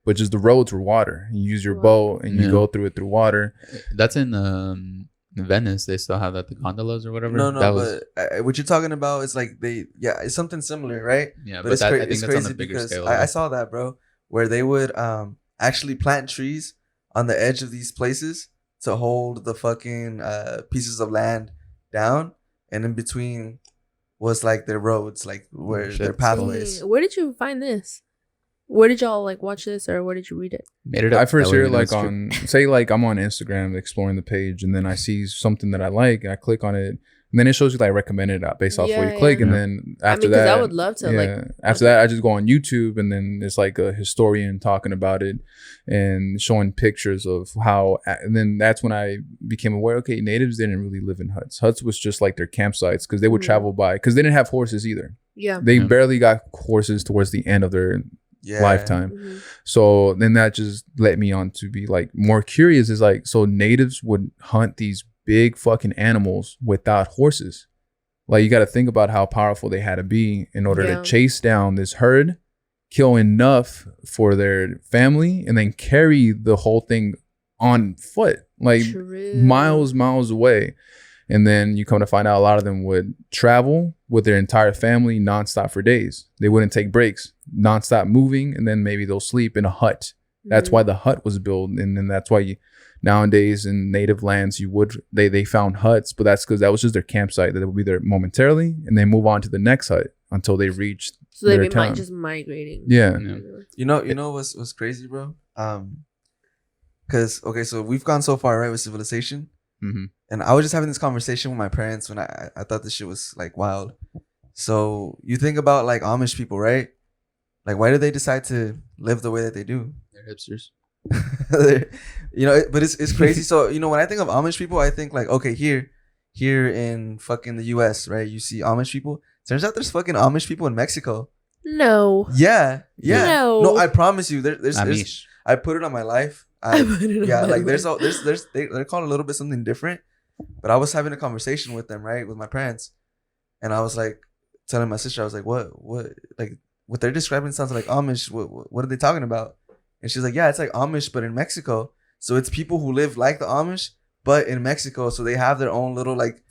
but just the roads were water. You use your boat and you go through it through water. That's in Venice. They still have that, the gondolas or whatever. But what you're talking about is like it's something similar, right? Yeah, but I think that's on a bigger scale. I saw that, bro, where they would actually plant trees on the edge of these places to hold the fucking pieces of land down, and in between was like their roads, like where their pathways. Where did you find this? Where did y'all like watch this, or where did you read it? Made it up. I first hear it like on, say like I'm on Instagram exploring the page, and then I see something that I like, and I click on it, and then it shows you like recommended based off where you click, and then after that, I would love to after that, I just go on YouTube, and then it's like a historian talking about it and showing pictures of how, and then that's when I became aware. Okay, natives didn't really live in huts. Huts was just like their campsites because they would travel by, because they didn't have horses either. Yeah, they barely got horses towards the end of their lifetime. So then that just led me on to be like more curious, is like, so natives would hunt these big fucking animals without horses. Like, you got to think about how powerful they had to be in order to chase down this herd, kill enough for their family, and then carry the whole thing on foot, like miles away. And then you come to find out a lot of them would travel with their entire family nonstop for days. They wouldn't take breaks, nonstop moving, and then maybe they'll sleep in a hut. That's why the hut was built. And then that's why nowadays in native lands, they found huts, but that's because that was just their campsite. That they would be there momentarily, and they move on to the next hut until they reached their town. Just migrating. Yeah. You know what's crazy, bro? Because so we've gone so far, right, with civilization. And I was just having this conversation with my parents when I thought this shit was like wild. So you think about like Amish people, right? Like, why did they decide to live the way that they do? They're hipsters. But it's crazy. So, when I think of Amish people, I think like, okay, here in fucking the US, right? You see Amish people. Turns out there's fucking Amish people in Mexico. No. Yeah. No, I promise you, there's I put it on my life. They're called a little bit something different, but I was having a conversation with them, right, with my parents, and I was like telling my sister, I was like, what like what they're describing sounds like Amish. What are they talking about? And she's like, yeah, it's like Amish, but in Mexico. So it's people who live like the Amish, but in Mexico. So they have their own little like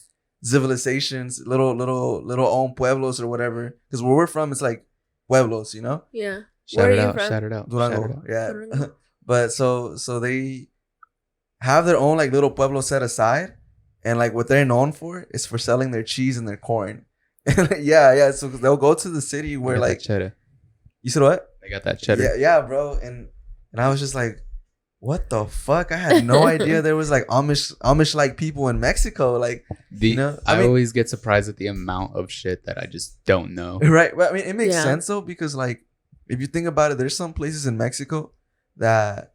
civilizations, little own pueblos or whatever. Because where we're from, it's like pueblos, Yeah. Shout it out. Durango. Yeah. But so they have their own like little pueblo set aside, and like what they're known for is for selling their cheese and their corn. So they'll go to the city where like cheddar. You said what? They got that cheddar. Yeah, bro. And I was just like, what the fuck? I had no idea there was like Amish like people in Mexico. Like, I always get surprised at the amount of shit that I just don't know. Right. But I mean, it makes sense though, because like if you think about it, there's some places in Mexico that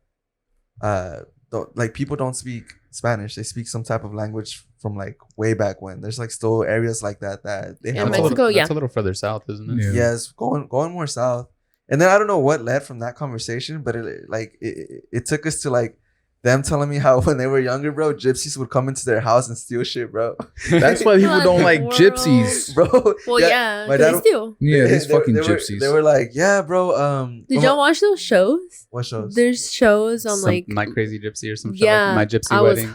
people don't speak Spanish. They speak some type of language from like way back when. There's like still areas like that they have. Mexico, that's a little further south, isn't it? Yeah. Yes, going more south. And then I don't know what led from that conversation, but it took us to like them telling me how when they were younger, bro, gypsies would come into their house and steal shit, bro. That's why people don't like gypsies, bro. Well, my dad, they steal. Yeah, these fucking gypsies. They were like, yeah, bro. Did y'all watch those shows? What shows? There's shows on like My Crazy Gypsy or some shit. Like My Gypsy Wedding.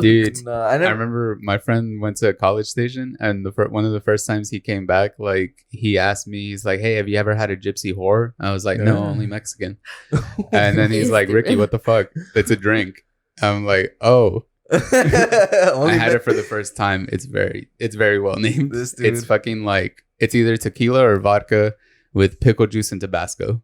Dude, I remember my friend went to a college station, and one of the first times he came back, like he asked me, he's like, hey, have you ever had a gypsy whore? I was like, no, only Mexican. And then he's like, Ricky, what the fuck? That's a drink. I'm like, oh. I had it for the first time. It's very well named. It's fucking like, it's either tequila or vodka with pickle juice and Tabasco.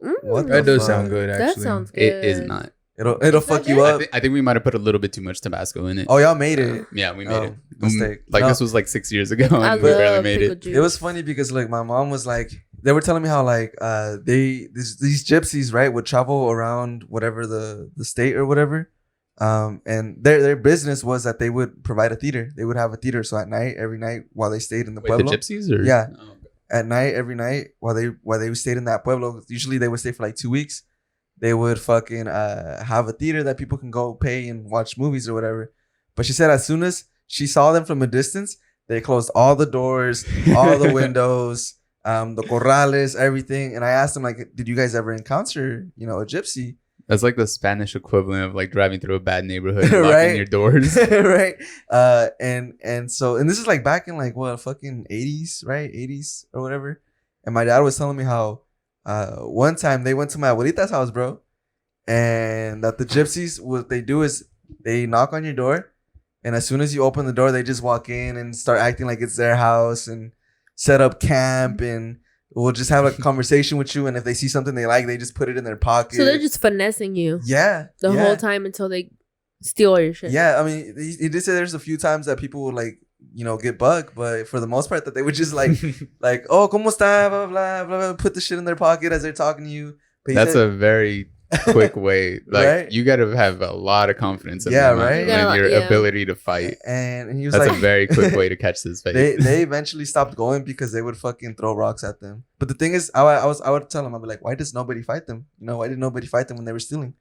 That does sound good, actually. That sounds good. It is not. It'll fuck you up. I think we might have put a little bit too much Tabasco in it. Oh, y'all made it. Yeah, we made it. Mistake. This was like 6 years ago, and we barely made it. It was funny because like my mom was like, they were telling me how like these gypsies, right, would travel around whatever the state or whatever. And their business was that they would provide a theater. They would have a theater. So at night, every night while they stayed in the pueblo. The gypsies or yeah. Oh, okay. At night, every night while they stayed in that pueblo, usually they would stay for like 2 weeks. They would fucking have a theater that people can go pay and watch movies or whatever. But she said as soon as she saw them from a distance, they closed all the doors, all the windows, the corrales, everything. And I asked them, like, did you guys ever encounter, a gypsy? That's like the Spanish equivalent of like driving through a bad neighborhood and locking Right? your doors. Right. And this is like back in like what, fucking 80s, right? 80s or whatever. And my dad was telling me how one time they went to my abuelita's house, bro. And that the gypsies, what they do is they knock on your door. And as soon as you open the door, they just walk in and start acting like it's their house and set up camp, and we'll just have like a conversation with you. And if they see something they like, they just put it in their pocket. So they're just finessing you. Yeah. The whole time until they steal all your shit. Yeah. I mean, he did say there's a few times that people would like, get bugged, but for the most part that they would just like, oh, ¿cómo está? Blah, blah, blah, blah, put the shit in their pocket as they're talking to you. But That's a very quick way. Like, right? You got to have a lot of confidence in Yeah, them, right? and your ability to fight. And he was That's like, a very quick way to catch this fight. they eventually stopped going because they would fucking throw rocks at them. But the thing is, I would tell him, I'd be like, why does nobody fight them? Why did nobody fight them when they were stealing?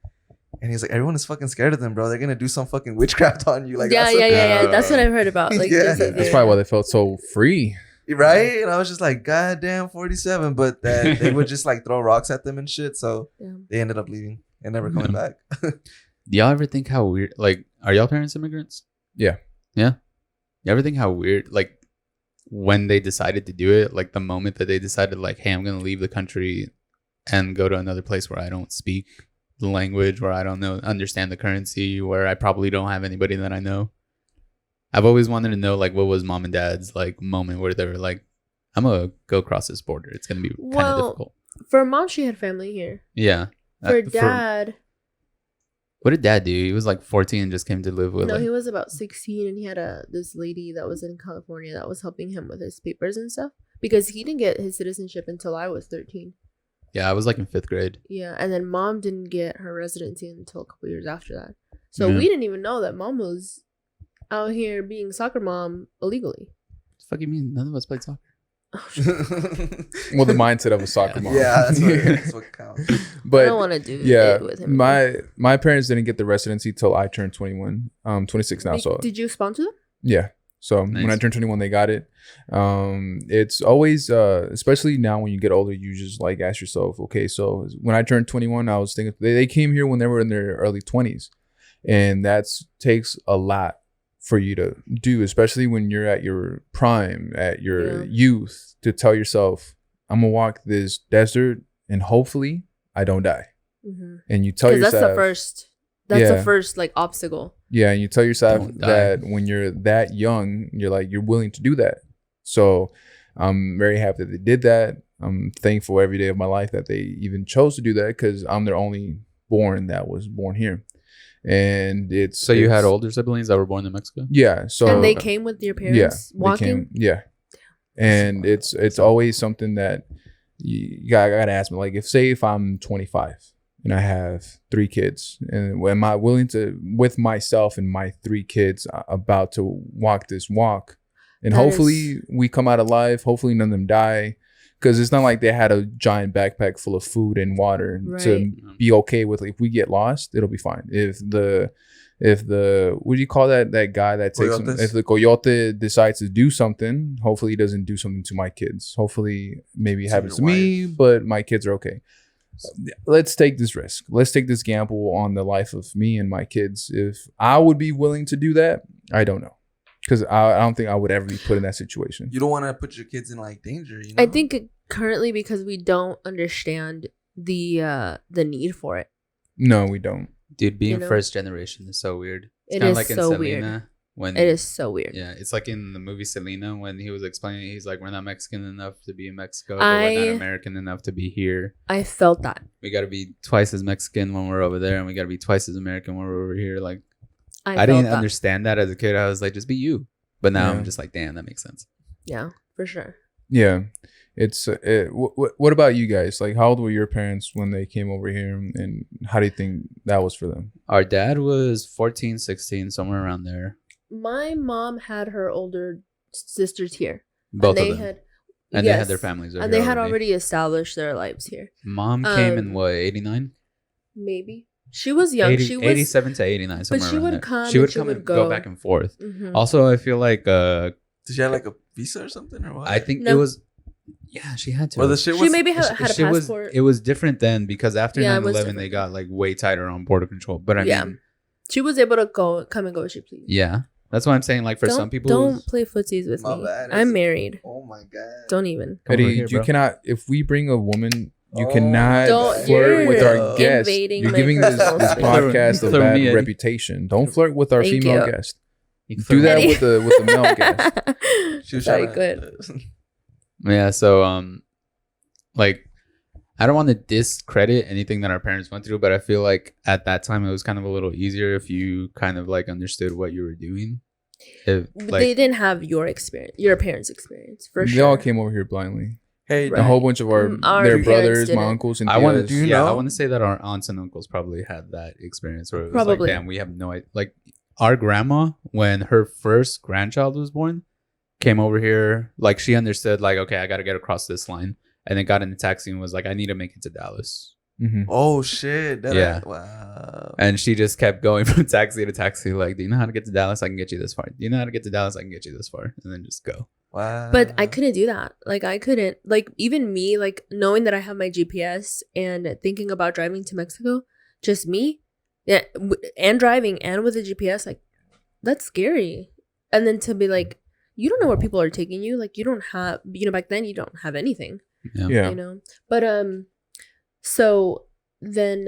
And he's like, everyone is fucking scared of them, bro. They're gonna do some fucking witchcraft on you. Like, yeah. That's what I've heard about. Like, Yeah. That's probably why they felt so free. Right? And I was just like, God damn, 47. But they would just like throw rocks at them and shit. So they ended up leaving and never coming back. Do y'all ever think how weird, like, are y'all parents immigrants? Yeah. You ever think how weird, like, when they decided to do it, like the moment that they decided, like, hey, I'm going to leave the country and go to another place where I don't speak the language, where I don't understand the currency, where I probably don't have anybody that I know. I've always wanted to know, like, what was mom and dad's, like, moment where they were like, I'm going to go across this border. It's going to be kind of difficult. For mom, she had family here. Yeah. For dad... What did dad do? He was like 14 and just came to live with. No, he was about 16, and he had this lady that was in California that was helping him with his papers and stuff, because he didn't get his citizenship until I was 13. Yeah, I was like in 5th grade. Yeah, and then mom didn't get her residency until a couple years after that. So we didn't even know that mom was out here being soccer mom illegally. What the fuck you mean? None of us played soccer. Well, the mindset of a soccer mom. Yeah, that's what counts. But I don't want to do it with him. My parents didn't get the residency till I turned 21. 26 now. So did you sponsor them? Yeah. So when I turned 21, they got it. It's always, especially now when you get older, you just like ask yourself, okay, so when I turned 21, I was thinking they came here when they were in their early 20s, and that takes a lot for you to do, especially when you're at your prime, at your youth, to tell yourself, I'm gonna walk this desert and hopefully I don't die. Mm-hmm. And you tell yourself that's the first like obstacle. Yeah, and you tell yourself that when you're that young, you're willing to do that. So I'm very happy that they did that. I'm thankful every day of my life that they even chose to do that, because I'm their only born that was born here. And so you had older siblings that were born in Mexico? Yeah. So and they came with your parents walking? And it's always something that you gotta ask me, like, if I'm 25 and I have 3 kids, and am I willing to, with myself and my 3 kids, about to walk this walk, and hopefully we come out alive, hopefully none of them die, because it's not like they had a giant backpack full of food and water to be okay with. Like, if we get lost, it'll be fine. If the what do you call that guy that takes them, if the coyote decides to do something, hopefully he doesn't do something to my kids. Hopefully maybe it happens to me, but my kids are okay. Let's take this risk. Let's take this gamble on the life of me and my kids. If I would be willing to do that, I don't know. Because I don't think I would ever be put in that situation. You don't want to put your kids in like danger, you know? I think currently because we don't understand the need for it. No, we don't. Dude, being first generation is so weird. It is like so weird. It is so weird. Yeah, it's like in the movie Selena when he was explaining, he's like, we're not Mexican enough to be in Mexico, but we're not American enough to be here. I felt that. We got to be twice as Mexican when we're over there, and we got to be twice as American when we're over here. Like, I didn't understand that as a kid. I was like, just be you. But now I'm just like, damn, that makes sense. Yeah, for sure. Yeah. It's what about you guys? Like, how old were your parents when they came over here, and how do you think that was for them? Our dad was 14, 16, somewhere around there. My mom had her older sisters here. Both and of them. Had, and yes, they had their families over and here they had already established their lives here. Mom came in what, 89? Maybe. She was young. 80, she was 87 to 89, somewhere but she around would there. come. She would and come and go back and forth. Mm-hmm. Also, I feel like Did she have like a visa or something or what? I think No. it was. Yeah, she had to. Or the shit She was. maybe had a She was- passport. it was different then because after Yeah, it 9/11 was they different. got like way tighter on border control. But I Yeah. mean, She was able to come and go as she pleased. yeah, that's what I'm saying. Like for some people, don't play footsies with My me. bad. I'm married. Oh my god. Don't even. Come over Eddie, here, you bro. cannot. If we bring a woman, you Oh, cannot Don't- flirt with you're our guests. invading You're my giving this personal space. podcast a Throw bad me, Eddie. reputation. Don't flirt with our Thank female you. guest. You can Do throw that me. with the male guest. She was Very trying good. Yeah, so like I don't want to discredit anything that our parents went through, but I feel like at that time it was kind of a little easier if you kind of like understood what you were doing. If, But like, they didn't have your experience, your parents' experience, for They sure. all came over here blindly. Hey, A whole bunch of Our their parents brothers, my didn't. uncles, and I want tias. Do you to, yeah, I know? want to say that our aunts and uncles probably had that experience where it was Probably. like, damn, we have no idea. Like our grandma, when her first grandchild was born, came over here. Like she understood, like, okay, I got to get across this line, and then got in a taxi and was like, I need to make it to Dallas. Mhm. Oh shit. Yeah. Wow. And she just kept going from taxi to taxi. Like, do you know how to get to Dallas? I can get you this far. Do you know how to get to Dallas? I can get you this far. And then just go. Wow. But I couldn't do that. Like I couldn't. Like even me, like knowing that I have my GPS and thinking about driving to Mexico, just me, yeah, and driving and with a GPS, like that's scary. And then to be like, you don't know where people are taking you. Like you don't have, back then you don't have anything. Yeah. But so then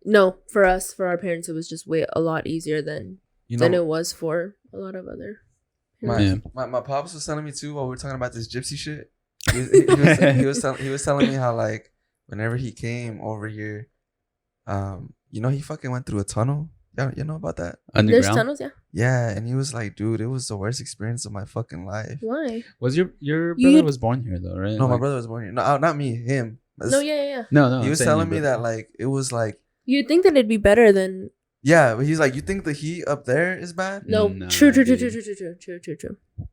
no, for our parents, it was just a lot easier than it was for a lot of other. My pops was telling me too while we were talking about this gypsy shit. He was telling me how like whenever he came over here, he fucking went through a tunnel. Yeah, you know about that? There's Underground. tunnels, yeah. Yeah, and he was like, dude, it was the worst experience of my fucking life. Why? Was your brother was born here though, right? No, my Like- brother was born here. No, not me, him. No, yeah. No. He I'm was saying telling your me brother. that like it was like You'd think that it'd be better than yeah, but he's like, you think the heat up there is bad? no. Nah, True. dude.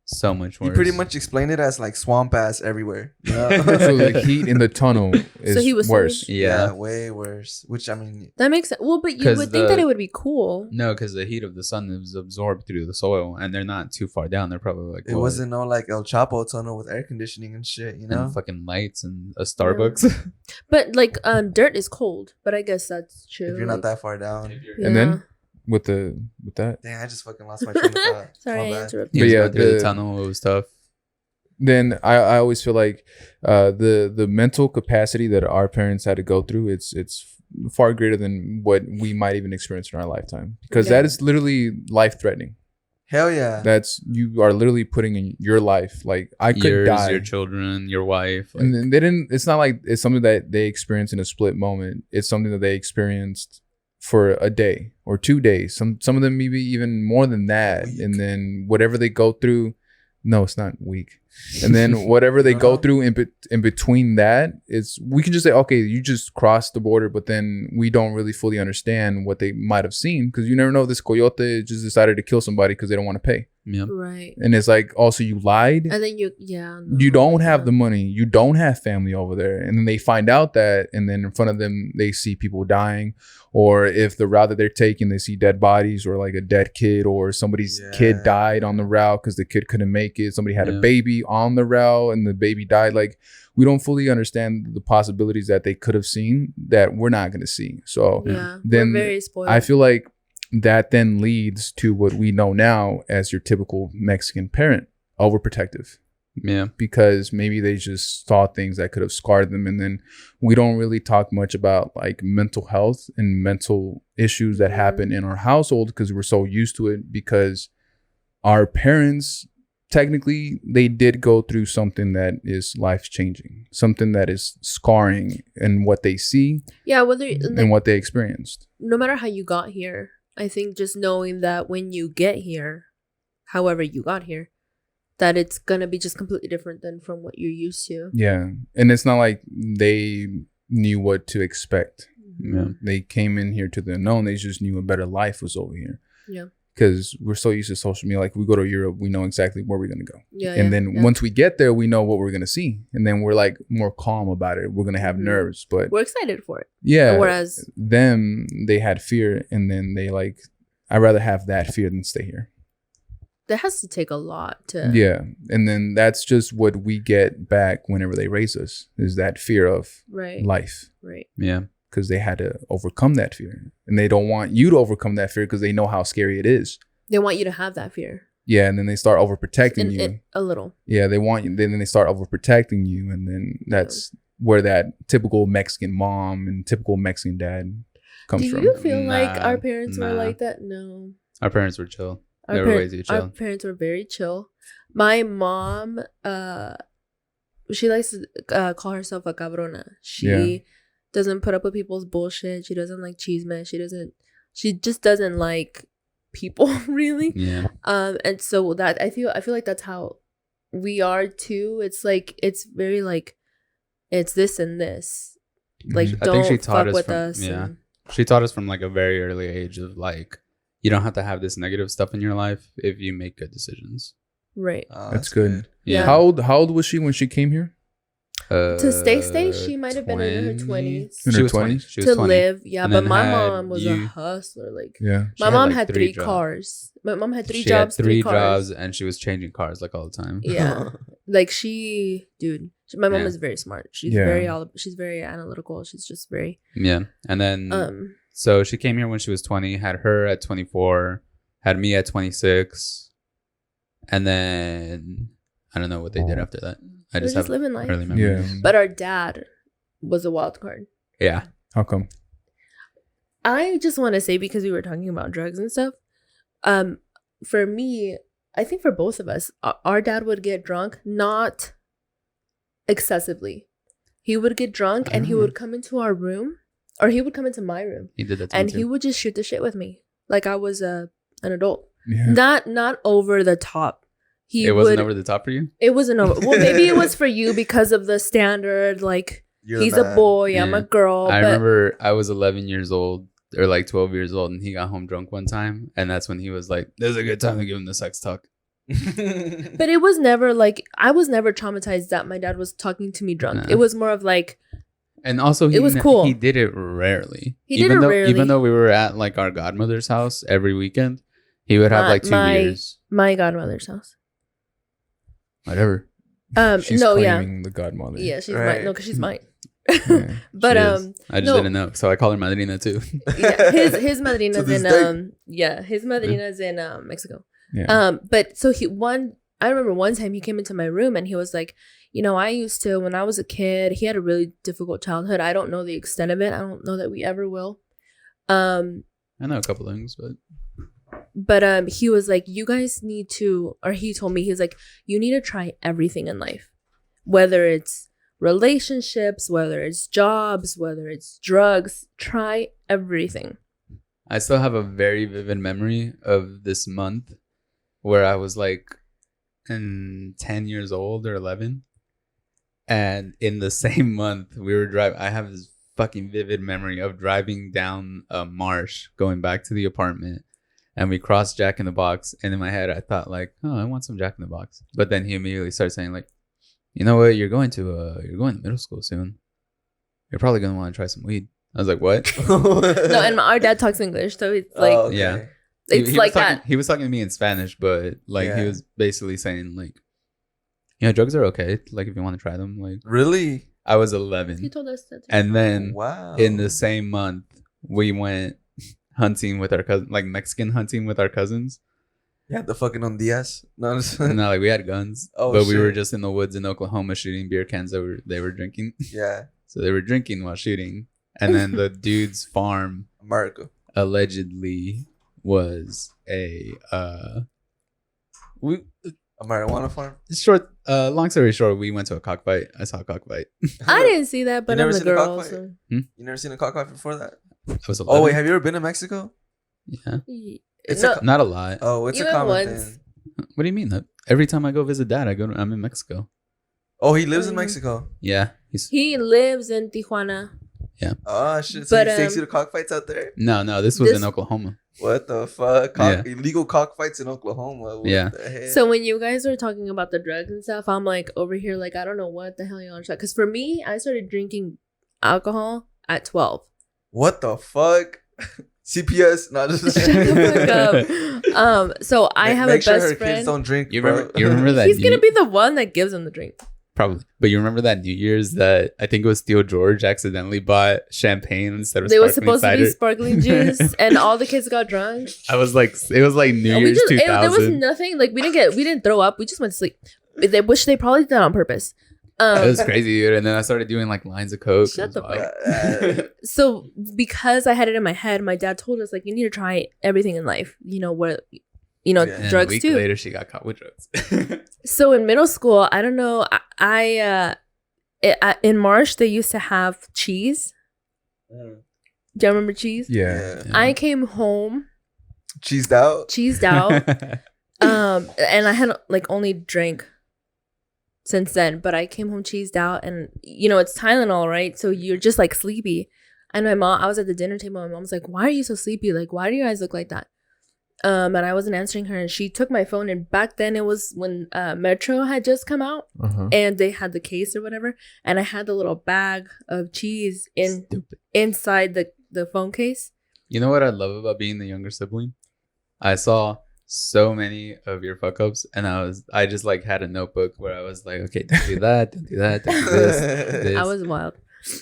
So much worse. He pretty much explained it as like swamp ass everywhere. You know? So the heat in the tunnel is he was worse. Yeah. way worse. Which I mean, That makes sense. Well, but you 'Cause would think that it would be cool. No, because the heat of the sun is absorbed through the soil, and they're not too far down. They're probably like it wasn't no like El Chapo tunnel with air conditioning and shit. You know, and fucking lights and a Starbucks. But like dirt is cold. But I guess that's true. if you're not that far down. And then with that, Dang, I just fucking lost my train of thought. Sorry, My I bad. interrupted. He But was yeah, going through the the- tunnel. It was tough. then I always feel like the mental capacity that our parents had to go through, it's far greater than what we might even experience in our lifetime, because Yeah. that is literally life threatening. Hell yeah. That's, you are literally putting in your life. Like I could Yours, die. your children, your wife. Like, And then they didn't. It's not like it's something that they experienced in a split moment. It's something that they experienced for a day or 2 days. Some of them maybe even more than that. Week. And then whatever they go through. No, it's not weak. And then whatever they No, go no. through in between that, it's, we can just say, okay, you just crossed the border, but then we don't really fully understand what they might have seen, because you never know, this coyote just decided to kill somebody because they don't want to pay. yeah. Right. And it's like, also you lied. And then you You don't have the money. You don't have family over there. And then they find out that, and then in front of them, they see people dying. Or if the route that they're taking, they see dead bodies, or like a dead kid, or somebody's kid Yeah. died on the route because the kid couldn't make it. Somebody had Yeah. a baby on the route and the baby died. Like, we don't fully understand the possibilities that they could have seen that we're not going to see. So Yeah. Then We're very spoiled. I feel like that then leads to what we know now as your typical Mexican parent, overprotective, Yeah. because maybe they just saw things that could have scarred them. And then we don't really talk much about like mental health and mental issues that happen in our household, because we're so used to it, because our parents, technically, they did go through something that is life-changing, something that is scarring in what they see yeah. Whether and what they experienced. no matter how you got here, I think just knowing that when you get here, however you got here, that it's gonna be just completely different than from what you're used to. Yeah. And it's not like they knew what to expect. Yeah. They came in here to the unknown. They just knew a better life was over here. Yeah. Because we're so used to social media. Like we go to Europe, we know exactly where we're going to go. Yeah. And then once we get there, we know what we're going to see. And then we're like more calm about it. We're going to have nerves, but we're excited for it. yeah. Whereas them, they had fear. And then they like, I'd rather have that fear than stay here. that has to take a lot to. Yeah. And then that's just what we get back whenever they raise us, is that fear of life. Right. Yeah. Because they had to overcome that fear. And they don't want you to overcome that fear because they know how scary it is. They want you to have that fear. Yeah, and then they start overprotecting you. A little. Yeah, they want you. Then they start overprotecting you. And then that's where that typical Mexican mom and typical Mexican dad comes from. Do you feel like our parents were like that? No. Our parents were chill. They were way too chill. Our parents were very chill. My mom, she likes to call herself a cabrona. She doesn't put up with people's bullshit. She doesn't like chisme. She just doesn't like people really. Yeah. And so that I feel like that's how we are too. It's like it's very like it's this and this. Like I don't think she taught fuck us with from, us. Yeah. And, She taught us from like a very early age of like, you don't have to have this negative stuff in your life if you make good decisions. right. That's good. Yeah. How old was she when she came here? To stay, she might have been in her 20s. In She her was 20. 20s? She was To 20. live, yeah. And But then my had mom was a you- hustler. Like Yeah. my had, mom like, had three 3 jobs. cars. My mom had 3 She jobs, had 3 cars. jobs, and she was changing cars like all the time. Yeah. Like my mom Yeah. is very smart. She's Yeah. she's very analytical. She's just very Yeah. And then so she came here when she was 20, had her at 24, had me at 26, and then I don't know what they did after that. I They're just just have living life. early memories. Yeah. But our dad was a wild card. Yeah. How come? I just want to say, because we were talking about drugs and stuff, for me, I think for both of us, our dad would get drunk, not excessively. He would get drunk and he would come into our room, or he would come into my room, He did that to and me too. he would just shoot the shit with me like I was an adult. Yeah. Not over the top. It wasn't over the top for you? It wasn't over. Well, maybe it was for you because of the standard, like You're he's the a man. boy, I'm a girl. I but remember I was 11 years old or like 12 years old, and he got home drunk one time, and that's when he was like, "This is a good time to give him the sex talk." But it was never like, I was never traumatized that my dad was talking to me drunk. Nah. It was more of like, And also, It was cool. He did it rarely. He did it rarely. Even though we were at like our godmother's house every weekend, he would have like 2 beers. my godmother's house. Whatever. She's No, claiming the godmother. Yeah, she's Right. mine. No, because she's mine. Yeah. But She is. I just no. didn't know, so I call her Madrina too. yeah, his madrina's To this in day. his madrina's in Mexico. Yeah. But so I remember one time he came into my room and he was like, I used to, when I was a kid, he had a really difficult childhood. I don't know the extent of it. I don't know that we ever will. I know a couple things, But he was like, you guys need to, or he told me, he's like, you need to try everything in life, whether it's relationships, whether it's jobs, whether it's drugs, try everything. I still have a very vivid memory of this month where I was like 10 years old or 11. And in the same month, we were driving. I have this fucking vivid memory of driving down a marsh, going back to the apartment. And we crossed Jack in the Box. And in my head, I thought like, oh, I want some Jack in the Box. But then he immediately started saying like, you know what? You're going to middle school soon. You're probably going to want to try some weed. I was like, what? No, and our dad talks English, so it's like, Oh, okay. Yeah. it's He like was talking, that. He was talking to me in Spanish, but like he Yeah. was basically saying like, drugs are okay. Like if you want to try them, like Really? I was He 11, told us that. and then Wow. in the same month we went hunting with our cousin, like Mexican hunting with our cousins. Yeah, the fucking on Diaz. No, I'm just- And not like we had guns, Oh, but we were shit. just in the woods in Oklahoma shooting beer cans that they were drinking. yeah, So they were drinking while shooting, and then the dude's farm America. allegedly was a A marijuana farm. long story short, we went to a cockfight. I saw a cockfight. I didn't see that, but never I'm a seen a girl. cockfight? So. You never seen a cockfight before that? I was 11. Oh wait, have you ever been to Mexico? Yeah, It's No, a not a lot. Oh, it's You a went common once. thing. What do you mean? Every time I go visit dad, I'm in Mexico. Oh, he lives in Mexico. Yeah, he lives in Tijuana. Oh shit! So But, he takes you to cockfights out there? No, this was in Oklahoma. What the fuck? Yeah. Illegal cockfights in Oklahoma. What Yeah. the heck? So when you guys were talking about the drugs and stuff, I'm like over here, like I don't know what the hell y'all are talking. Because for me, I started drinking alcohol at 12. What the fuck? CPS? No, just Shut the fuck up. So I have a Make sure best her friend. kids don't drink. You bro. remember that? He's gonna be the one that gives them the drink. Probably. But you remember that New Year's that I think it was Theo George accidentally bought champagne instead of They were sparkling supposed to be cider? sparkling juice, and all the kids got drunk. I was like, it was like New Year's 2000. There was nothing like we didn't throw up. We just went to sleep. Which they probably did on purpose. It was crazy, dude. And then I started doing like lines of coke. Shut the fuck up. So because I had it in my head, my dad told us like you need to try everything in life. You know what? Yeah. And Drugs a week too. later, she got caught with drugs. So in middle school, I don't know. In March they used to have cheese. Mm. Do you remember cheese? Yeah. I came home Cheesed out. cheesed out. And I had like only drank since then, but I came home cheesed out, and you know it's Tylenol, right? So you're just like sleepy. And I was at the dinner table, and my mom's like, "Why are you so sleepy? Like, why do you guys look like that?" And I wasn't answering her, and she took my phone, and back then it was when Metro had just come out, and they had the case or whatever, and I had the little bag of cheese inside the phone case. You know what I love about being the younger sibling? I saw so many of your fuck ups, and I just like had a notebook where I was like, okay, don't do that, don't do that, don't do this. I was wild.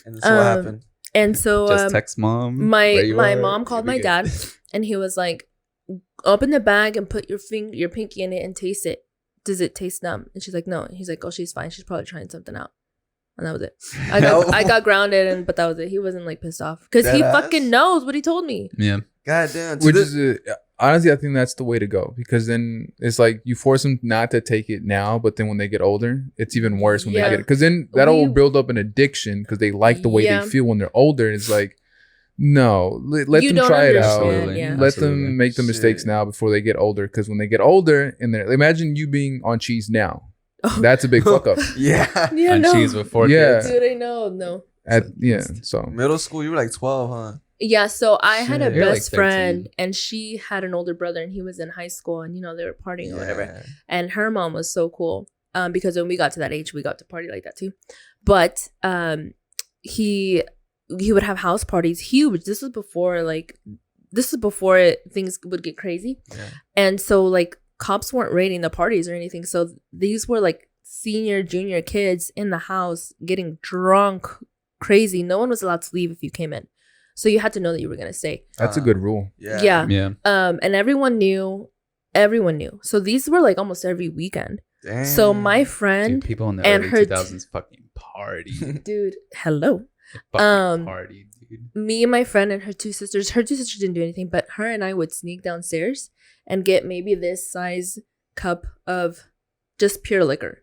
And this is what happened. And so Just text mom. my mom called my dad, and he was like, open the bag and put your pinky in it and taste it. Does it taste numb? And she's like, no. And he's like, oh, she's fine. She's probably trying something out. And that was it. I got grounded, but that was it. He wasn't like pissed off because he fucking knows what he told me. Yeah. God damn. Which is honestly, I think that's the way to go, because then it's like you force them not to take it now, but then when they get older, it's even worse when they get it, because then that'll build up an addiction because they like the way they feel when they're older. It's like, no, let them try it out. Let them make the mistakes now before they get older, because when they get older and they're, imagine you being on cheese now. That's a big fuck up. Yeah. Yeah, On no. cheese with 4 Yeah. kids. Dude, I know. No. So Middle school, you were like 12, huh? Yeah, so I had a Shit. You're like best friend, 13. and she had an older brother, and he was in high school, and you know they were partying or whatever. Yeah. And her mom was so cool, because when we got to that age, we got to party like that too. But he would have house parties, huge. This was before things would get crazy, and so like cops weren't raiding the parties or anything. So these were like senior, junior kids in the house getting drunk, crazy. No one was allowed to leave if you came in. So you had to know that you were gonna stay. that's a good rule. Yeah. Yeah. And everyone knew. So these were like almost every weekend. Damn. So my friend, Dude, people in the and early her 2000s fucking party. dude, hello. Fucking party, dude. Me and my friend and her two sisters didn't do anything, but her and I would sneak downstairs and get maybe this size cup of just pure liquor.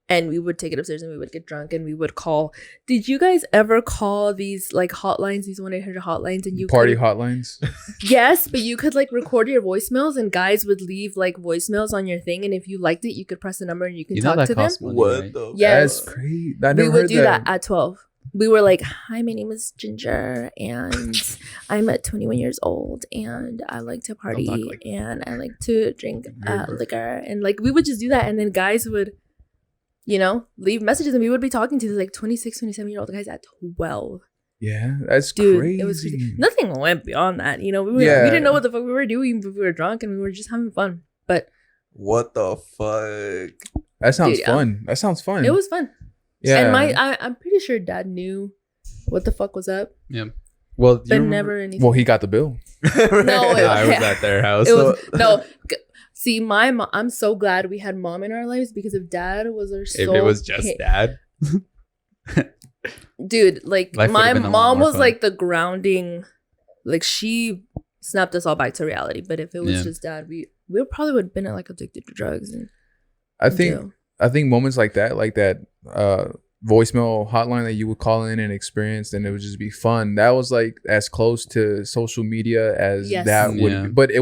And we would take it upstairs and we would get drunk and we would call. Did you guys ever call these like hotlines, these 1-800 hotlines? And you Party hotlines. Yes, but you could like record your voicemails, and guys would leave like voicemails on your thing. And if you liked it, you could press the number and you can talk to them. Money, What right? the Yes. That's crazy. I We never would heard do that at 12. We were like, hi, my name is Ginger, and I'm 21 years old, and I like to party, like and I like to drink liquor. And like, we would just do that. And then guys would, you know, leave messages, and we would be talking to these like 26, 27-year-old guys at 12. Yeah, that's Dude, crazy. it was crazy. Nothing went beyond that. You know, we didn't know what the fuck we were doing, but we were drunk and we were just having fun. But What the fuck? That sounds Dude, fun. That sounds fun. it was fun. Yeah. And I'm pretty sure dad knew what the fuck was up, Yeah. Well, do you but remember- never anything. Well, he got the bill. No, I was at their house. It was no. See, my mom. I'm so glad we had mom in our lives, because if dad was our if soul, it was just dad. dude, like Life my would've been a lot mom more was fun. like the grounding, like she snapped us all back to reality. But if it was Yeah. just dad, we probably would have been like addicted to drugs. And I think moments like that voicemail hotline that you would call in and experience, and it would just be fun. That was like as close to social media as Yes. that would Yeah. be. But it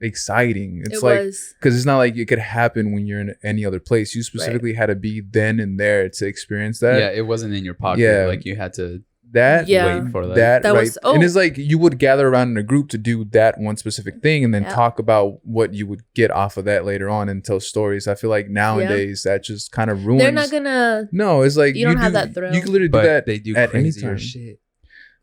exciting. It's It like, was. because it's not like it could happen when you're in any other place. You specifically had to be then and there to experience that. Yeah, it wasn't in your pocket. Yeah. Like you had to That Yeah. wait for that. that right, was- and it's like you would gather around in a group to do that one specific thing, and then Yeah. talk about what you would get off of that later on and tell stories. I feel like nowadays that just kind of ruins. They're not gonna. No, it's like You don't have that thrill. You can literally do But that they do at any crazier time. shit.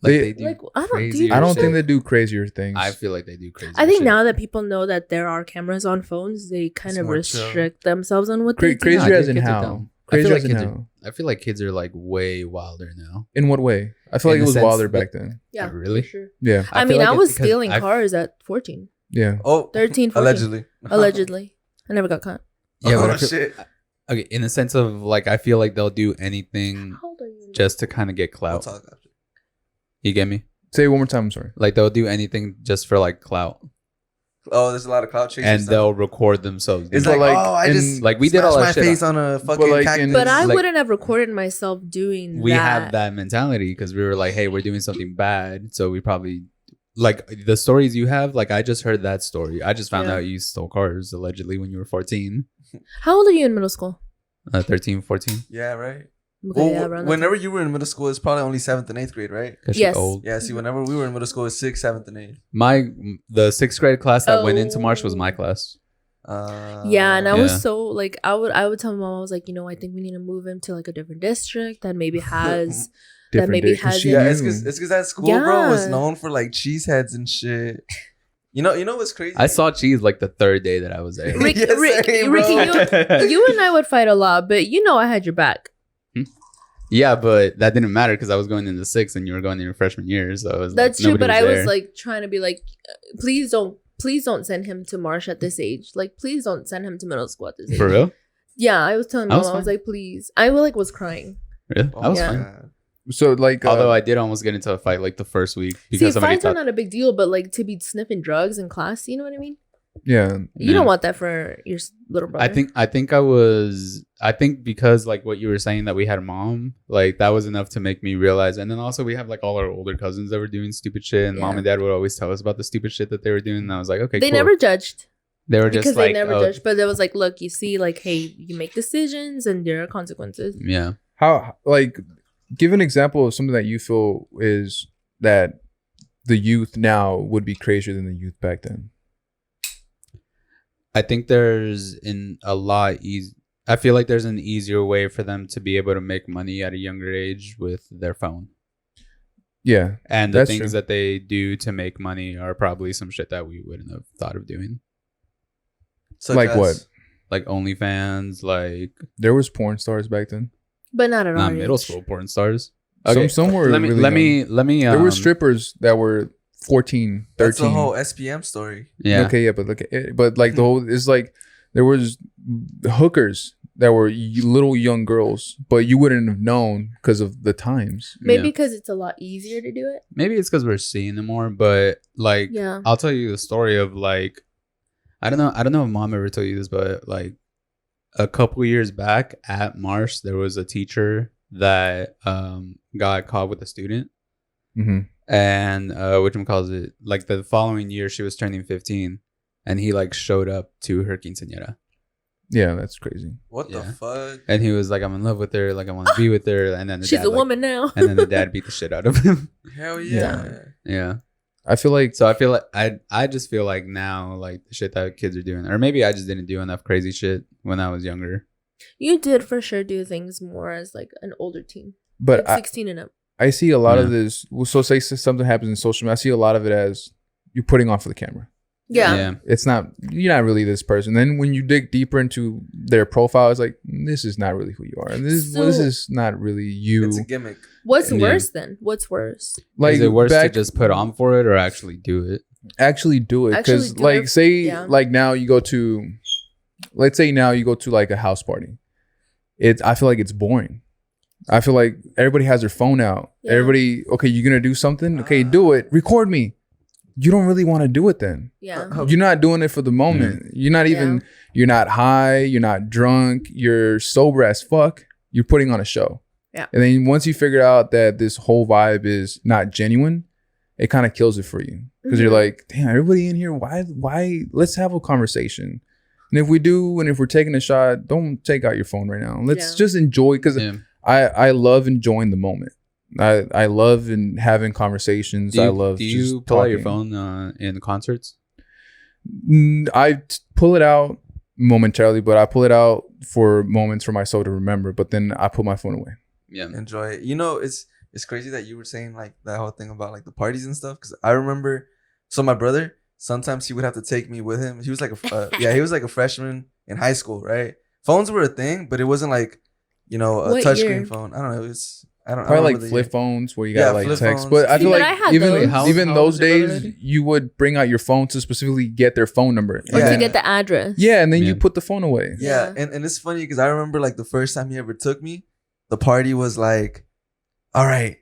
They- do Like, I don't- do you crazier I don't shit. think they do crazier things. I feel like they do crazy. I think now that people know that there are cameras on phones, they kind It's of more chill. restrict themselves on what they do. Crazier dude, as in kids are how? dumb. I feel Crazier like as in kids how? I feel like kids are like way wilder now. In what way? I feel In like it the was sense wilder that- back then. Yeah, Really? for sure. Yeah, I feel mean, like I it's was because stealing I've- cars at 14, yeah. Oh, 13, 14. allegedly. Allegedly. I never got caught. Yeah, but oh I feel- shit. Okay, in the sense of like, I feel like they'll do anything How old are you? just to kind of get We'll clout. talk after. You get me? Say it one more time. I'm sorry. Like they'll do anything just for like clout, Oh, there's a lot of cloud chasers. and now. they'll record themselves. It's But like, like, oh, I in- just like we did all smashed that my shit. face on a fucking like, cactus. But I like- wouldn't have recorded myself doing We that. have that mentality because we were like, hey, we're doing something bad, so we probably like the stories you have. Like I just heard that story. I just found Yeah. out you stole cars allegedly when you were 14, How old are you in middle school? 13, 14. Yeah, right. Okay, Well, yeah, around that whenever you were in middle school, it's probably only 7th and 8th grade, right? Because Yes. you're old. Yeah. See, whenever we were in middle school, it's 6th, 7th, and 8th. The 6th grade class that went into March was my Oh. class. Yeah, and I Yeah. was so like I would tell my mom, I was like, I think we need to move him to like a different district that maybe has that maybe day, 'cause has she it. Yeah, knew. it's because that school, bro, was Yeah. known for like cheeseheads and shit. You know what's crazy? I saw cheese like the 3rd day that I was there. Rick, Yes, same, bro. Ricky, you and I would fight a lot, but I had your back. Yeah, but that didn't matter because I was going into 6th and you were going in your freshman year. So it was That's like, true, nobody but I was there. like trying to be like, please don't send him to Marsh at this age. Like, please don't send him to middle school at this age. For real? Yeah, I was telling I mom, was I was fine. like, please. I was crying. Really? I was Yeah. fine. So like, Although I did almost get into a fight like the first week because See, somebody fights are thought not a big deal, but like to be sniffing drugs in class, you know what I mean? yeah, You don't want that for your little brother. I think because like what you were saying that we had a mom, like that was enough to make me realize. And then also we have like all our older cousins that were doing stupid shit, and mom Yeah. and dad would always tell us about the stupid shit that they were doing. And I was like, okay, they cool. never judged They were just because like, they never oh, judged. But it was like, look, you see, like, hey, you make decisions and there are consequences. yeah. how like give an example of something that you feel is that the youth now would be crazier than the youth back then. I think there's I feel like there's an easier way for them to be able to make money at a younger age with their phone. Yeah, And the That's things true. that they do to make money are probably some shit that we wouldn't have thought of doing. Such like as- what? Like OnlyFans, like There was porn stars back then. But not at not our middle age. school porn stars. Some were let me really let young. me There were strippers that were 14, 13. That's the whole SPM story. yeah. Okay, yeah, but look, but like the whole it's like there was hookers that were little young girls, but you wouldn't have known because of the times. Maybe Yeah. because it's a lot easier to do it. Maybe it's because we're seeing them more, but like Yeah. I'll tell you the story of like I don't know if mom ever told you this, but like a couple years back at Marsh, there was a teacher that got caught with a student, Mm-hmm. and whatchamacallit, like the following year she was turning 15, and he like showed up to her quinceañera, Yeah, that's crazy. What the Yeah. fuck? and he was like, I'm in love with her, like I want to be with her, and then the She's dad, a like- woman now. and then the dad beat the shit out of him. Hell yeah. Yeah. I feel like So I feel like I just feel like now, like the shit that kids are doing, or maybe I just didn't do enough crazy shit when I was younger. You did for sure do things more as like an older teen. but Like 16 and up. I see a lot of Yeah. this. Well, so say something happens in social media. I see a lot of it as you're putting on for the camera. Yeah. It's not, you're not really this person. Then when you dig deeper into their profile, it's like, this is not really who you are. This So- is not really you. It's a gimmick. What's Yeah. worse then? What's worse? Like, Is it worse to back- just put on for it or actually do it? actually do it? Actually Because, do like, it. say, Yeah. like now you go to, let's say now you go to like a house party. I feel like it's boring. I feel like everybody has their phone out. Yeah. Everybody, okay, you're going to do something? Okay, do it. Record me. You don't really want to do it then. Yeah. You're not doing it for the moment. You're not even, you're not high, you're not drunk, you're sober as fuck. You're putting on a show. Yeah. And then once you figure out that this whole vibe is not genuine it kind of kills it for you because you're like, damn, everybody in here, why? Let's have a conversation. And if we're taking a shot, don't take out your phone right now. Let's just enjoy, because I love enjoying the moment. I love having conversations. Do you pull out your phone in concerts? I pull it out momentarily, but I pull it out for moments for myself to remember. But then I put my phone away. Yeah, enjoy it. You know, it's crazy that you were saying like that whole thing about like the parties and stuff. Because I remember, so my brother, sometimes he would have to take me with him. He was like he was like a freshman in high school, right? Phones were a thing, but it wasn't like, you know, a touchscreen phone. I don't know. It was. Probably like flip phones where you got like text. Phones. But I feel like even those days, you would bring out your phone to specifically get their phone number. Or to get the address. Yeah, and then you put the phone away. Yeah, and it's funny because I remember like the first time he ever took me, the party was like, all right,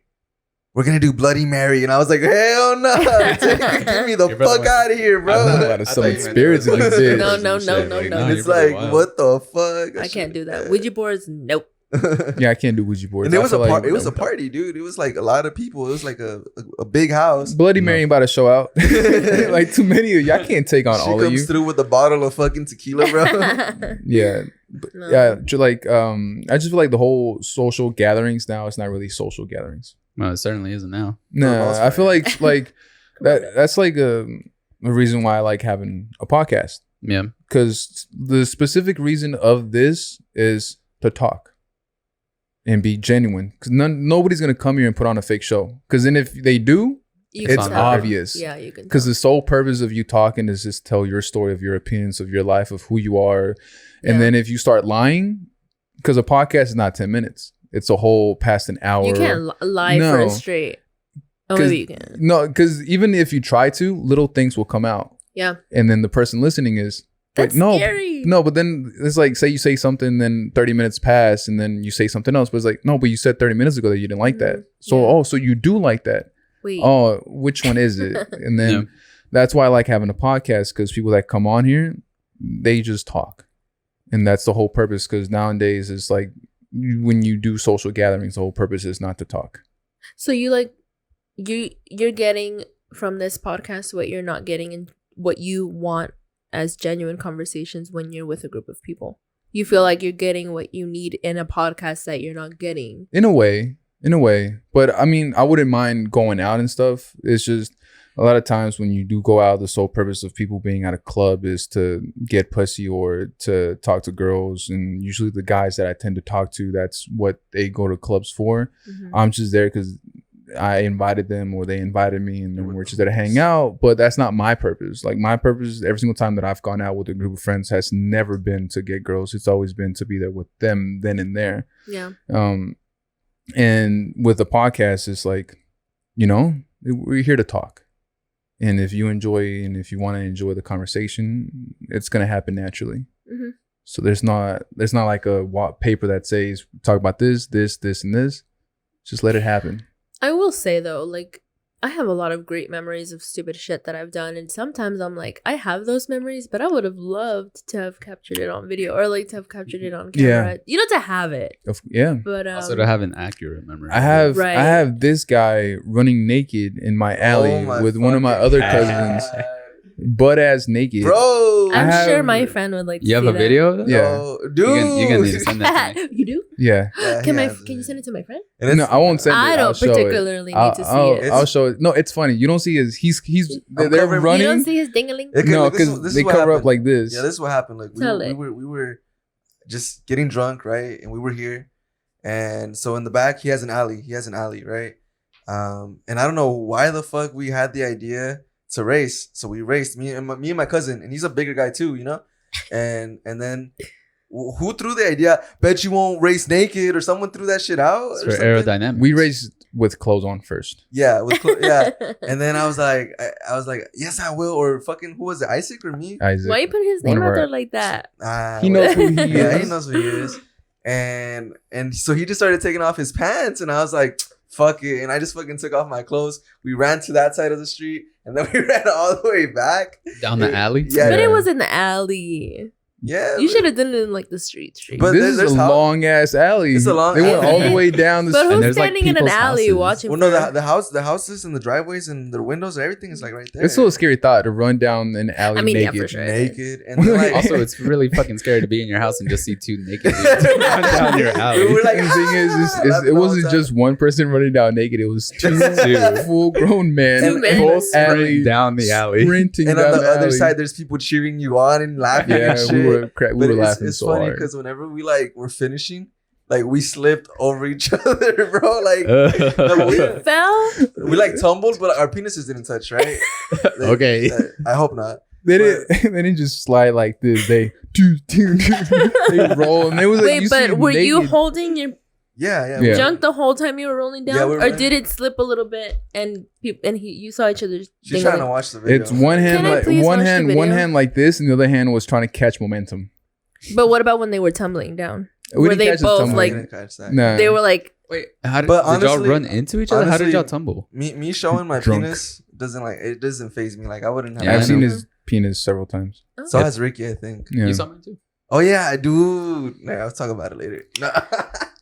we're going to do Bloody Mary. And I was like, hell no. Get me the fuck out of here, bro. I know some spirits in this bitch. No. It's like, what the fuck? I can't do that. Ouija boards, nope. Yeah, I can't do Ouija boards. And it was a party, dude. It was like a lot of people. It was like a big house. Bloody Mary ain't about to show out. Like too many of you. I can't take on all of you. She comes through with a bottle of fucking tequila, bro. Yeah. Yeah, like I just feel like the whole social gatherings now, it's not really social gatherings. Well, it certainly isn't now. No, I feel like that's like a reason why I like having a podcast. Yeah. Because the specific reason of this is to talk and be genuine. Because nobody's gonna come here and put on a fake show. Because then if they do, it's obvious. Yeah, you can. Because the sole purpose of you talking is just tell your story of your opinions of your life, of who you are. And then if you start lying, because a podcast is not 10 minutes. It's a whole past an hour. You can't lie for a straight. Oh, maybe you can. No, because even if you try to, little things will come out. Yeah. And then the person listening is, that's scary. No, but then it's like, say you say something, then 30 minutes pass, and then you say something else. But it's like, no, but you said 30 minutes ago that you didn't like that. So, so you do like that. Wait. Oh, which one is it? And then that's why I like having a podcast, because people that come on here, they just talk. And that's the whole purpose, because nowadays it's like when you do social gatherings, the whole purpose is not to talk. So you're getting from this podcast what you're not getting and what you want as genuine conversations when you're with a group of people. You feel like you're getting what you need in a podcast that you're not getting. In a way. But I mean, I wouldn't mind going out and stuff. It's just a lot of times when you do go out, the sole purpose of people being at a club is to get pussy or to talk to girls. And usually the guys that I tend to talk to, that's what they go to clubs for. Mm-hmm. I'm just there because I invited them or they invited me, and then we're just there to hang out. But that's not my purpose. Like, my purpose every single time that I've gone out with a group of friends has never been to get girls. It's always been to be there with them then and there. Yeah. And with the podcast, it's like, you know, we're here to talk. And if you enjoy and if you want to enjoy the conversation, it's going to happen naturally. Mm-hmm. So there's not like a paper that says talk about this, and this. Just let it happen. I will say though, like, I have a lot of great memories of stupid shit that I've done, and sometimes I'm like, I have those memories, but I would have loved to have captured it on video or like to have captured it on camera. You know, to have it. Yeah. But also to have an accurate memory. I have this guy running naked in my alley with one of my other cousins. Butt ass naked, bro. I'm sure my friend would like to you have see a video that. Yeah, dude, you're gonna need to send that to me. You do? Yeah. Can you send it to my friend? No, I won't send it. I don't particularly need to see it. I'll show it. No, it's funny. You don't see his. They're running. You don't see his dingaling. No, because they cover up like this. Yeah, this is what happened. Like we were just getting drunk, right? And we were here, and so in the back he has an alley, right? And I don't know why the fuck we had the idea to race. So we raced, me and my cousin, and he's a bigger guy too, you know? And then who threw the idea? Bet you won't race naked, or someone threw that shit out. It's for aerodynamics. We raced with clothes on first. Yeah, And then I was like, yes, I will. Or fucking, who was it? Isaac or me? Isaac. Why you put his name out there like that? He knows who he is. Yeah, he knows who he is. And so he just started taking off his pants, and I was like, fuck it. And I just fucking took off my clothes. We ran to that side of the street, and then we ran all the way back down the alley. Yeah, but it was in the alley. Yeah, You should have done it in like the street. But this is there's a how- long ass alley. It's a long They went alley. all the way down the But street. who's there's, like, standing in an people's alley houses. watching? Well, no, for- the houses and the driveways and the windows, everything is like right there. It's still a scary thought to run down an alley I mean, yeah, naked. for sure. naked, and then, like, Also, it's really fucking scary to be in your house and just see two naked dudes run down your alley. We were like, And the thing is, it wasn't just one person running down naked. It was two full grown men. Two men. Full Sprinting alley down the alley. sprinting and down on the other alley. side, there's people cheering you on and laughing. Yeah, and shit. we were But laughing it's so funny hard. because whenever we like were finishing, like we slipped over each other, bro. Like You fell? we like tumbled, but our penises didn't touch, right? Okay. I hope not. They didn't just slide like this. They they roll and they was like, Wait, you but see were you naked- holding your Yeah. junk the whole time you were rolling down, Yeah, we were or running. did it slip a little bit and you saw each other's? She's thing trying on to it? watch the video. It's one hand Can I like please one watch the hand video? like this, and the other hand was trying to catch momentum. But what about when they were tumbling down? We Were didn't they catch the both, tumbling. I like- didn't catch that. Nah. They were like, Wait, how did, But did y'all honestly- run into each other? How did honestly, y'all tumble? Me showing my Drunk. penis doesn't phase me. Like I wouldn't have. Yeah, I've I seen know. his penis several times. oh. So has Ricky, I think. Yeah. You saw mine too. Oh yeah, I do. Nah, I'll talk about it later. No.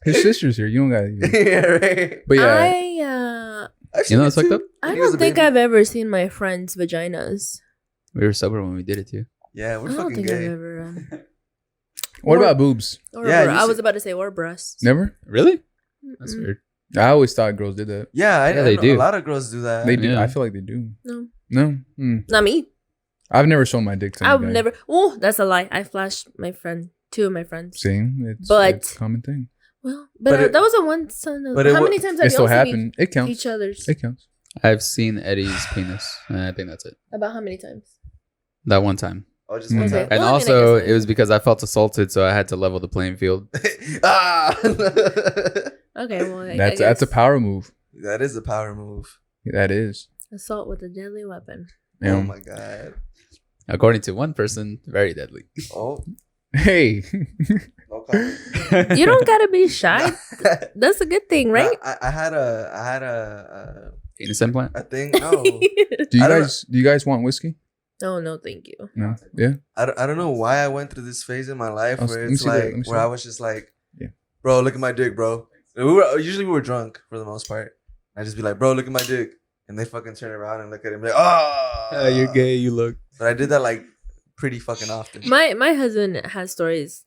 His sister's here. You don't got it. yeah, right. But yeah, I've You know seen what's it fucked too. up? I When he was don't a think baby. I've ever seen my friends' vaginas. We were sober when we did it too. Yeah, we're I don't fucking think I've gay. ever. what Or- about boobs? Or Yeah, bra- you I said- was about to say or breasts. Never. Really? That's Mm-mm. weird. I always thought girls did that. Yeah, I Yeah, they know do. A lot of girls do that. They do. Yeah. I feel like they do. No, No. not me. I've never shown my dick to I've anybody. never. Oh, that's a lie. I flashed two of my friends. See, it's But- it's a common thing. Well, But but it- that was a one son. but it How wa- many times It have still you all seen happened. It counts. each other's? It counts. I've seen Eddie's penis, and I think that's it. About how many times? That one time. Oh, just one Okay. time. And Well, I mean, I also, guess it was because I felt assaulted, so I had to level the playing field. ah, Okay, well, I That's a guess power move. that is a power move. That is. assault with a deadly weapon. Yeah. Oh my god. According to one person, very deadly. Oh, Hey. no comment. You don't gotta be shy. That's a good thing, right? I had a Penis implant? I think no. Do you I don't guys want whiskey? No, no, thank you. No. Yeah. I don't know why I went through this phase in my life Oh, where let me it's see that, like let me see where I that. was just like, Yeah. bro, look at my dick, bro. We were drunk for the most part. I just be like, bro, look at my dick, and they fucking turn around and look at him like, oh, You're gay, you look. But I did that like pretty fucking often. My husband has stories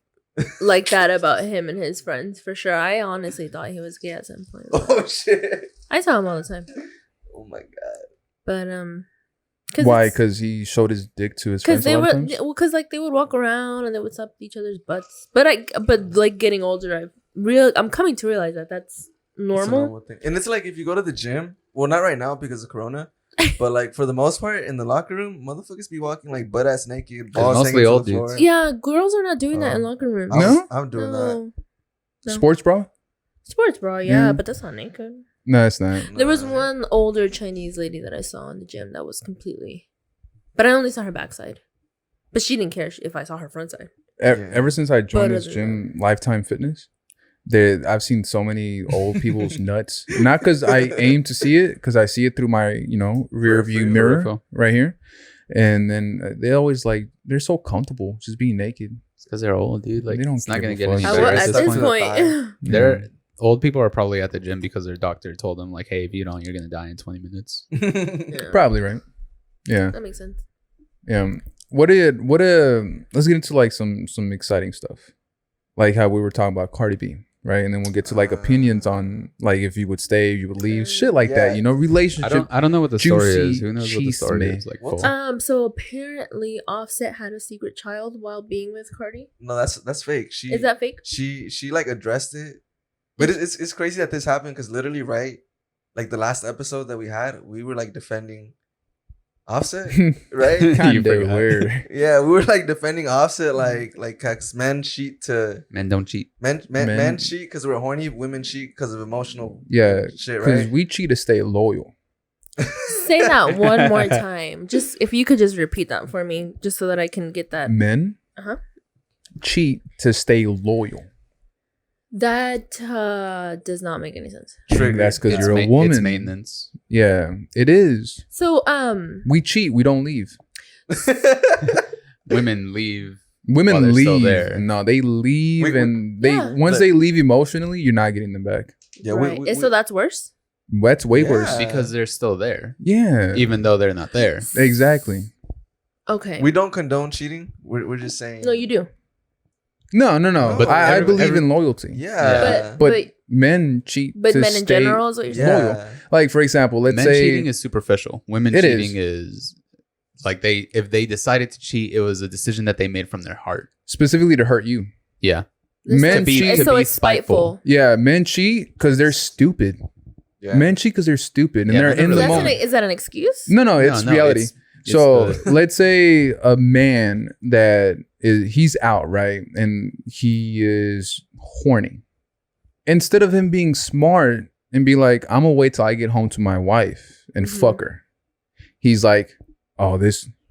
like that about him and his friends for sure. I honestly thought he was gay at some point. Oh shit! I saw him all the time, Oh my god! but Why? it's- Because he showed his dick to his Because friends a they lot were, of times? because like they would walk around and they would suck each other's butts. But like getting older, I'm coming to realize that that's It's a normal. thing. And it's like if you go to the gym, well, not right now because of Corona, but like for the most part in the locker room, motherfuckers be walking like butt ass naked, balls mostly hanging to old the floor. dudes. Yeah, girls are not doing that in locker rooms. No? I'm doing that. No. Sports bra? Sports bra, yeah, but that's not naked. No, it's not. There was Nah. one older Chinese lady that I saw in the gym that was completely, but I only saw her backside. But she didn't care if I saw her front side. Ever since I joined But this other gym, Lifetime Fitness, I've seen so many old people's nuts. Not because I aim to see it, because I see it through my, rear view mirror Peripheral. right here. And then they always they're so comfortable just being naked. It's because they're old, dude. Like, They don't it's not give going a to get any fuck. I Better wa- better at at this this point. point, They're old people are probably at the gym because their doctor told them, like, hey, if you don't, you're going to die in 20 minutes. yeah, Probably right. Yeah. that makes sense. Yeah. Let's get into some exciting stuff. Like how we were talking about Cardi B, right? And then we'll get to opinions on if you would stay, if you would leave, shit like that, Yeah. relationship. I don't know what the story Juicy is. Who knows what the story chisme. is? Like, What's full. So apparently Offset had a secret child while being with Cardi. No, that's fake. Is that fake? She addressed it, but it's crazy that this happened because literally right, like the last episode that we had, we were like defending Offset, right? You Kind of forgot. weird. Yeah, we were like defending Offset, like 'cause men cheat to Men don't cheat. men Men- cheat because we're horny, women cheat because of emotional Yeah, shit, because right? we cheat to stay loyal. Say that one more time. Just if you could just repeat that for me, just so that I can get that. Men cheat to stay loyal. That does not make any sense. Trigger. That's because It's you're a It's woman. maintenance. Yeah, it is. So We cheat. We don't leave. Women leave Women while they're still leave. there. No, they leave, and they Yeah. once they leave emotionally, you're not getting them back. Yeah, right. And so that's worse. That's way worse. Yeah. because they're still there, Yeah, even though they're not there. exactly. Okay. we don't condone cheating. We're just saying. No, you do. No. But But I every- believe every- in loyalty. Yeah. But men cheat. but to men in stay general is what you're saying. loyal. Yeah. Like for example, let's Men say cheating is superficial. Women It cheating is like if they decided to cheat, it was a decision that they made from their heart. specifically to hurt you. Yeah. Men So- cheat so to be it's spiteful. Yeah, men cheat because they're stupid. Yeah. Men cheat because they're stupid and Yeah, they're men in are the really moment. Is that an excuse? No, it's reality. it's So the- let's say a man that he's out, right? And he is horny. Instead of him being smart and be like, I'm gonna wait till I get home to my wife and Mhm. fuck her. He's like, oh,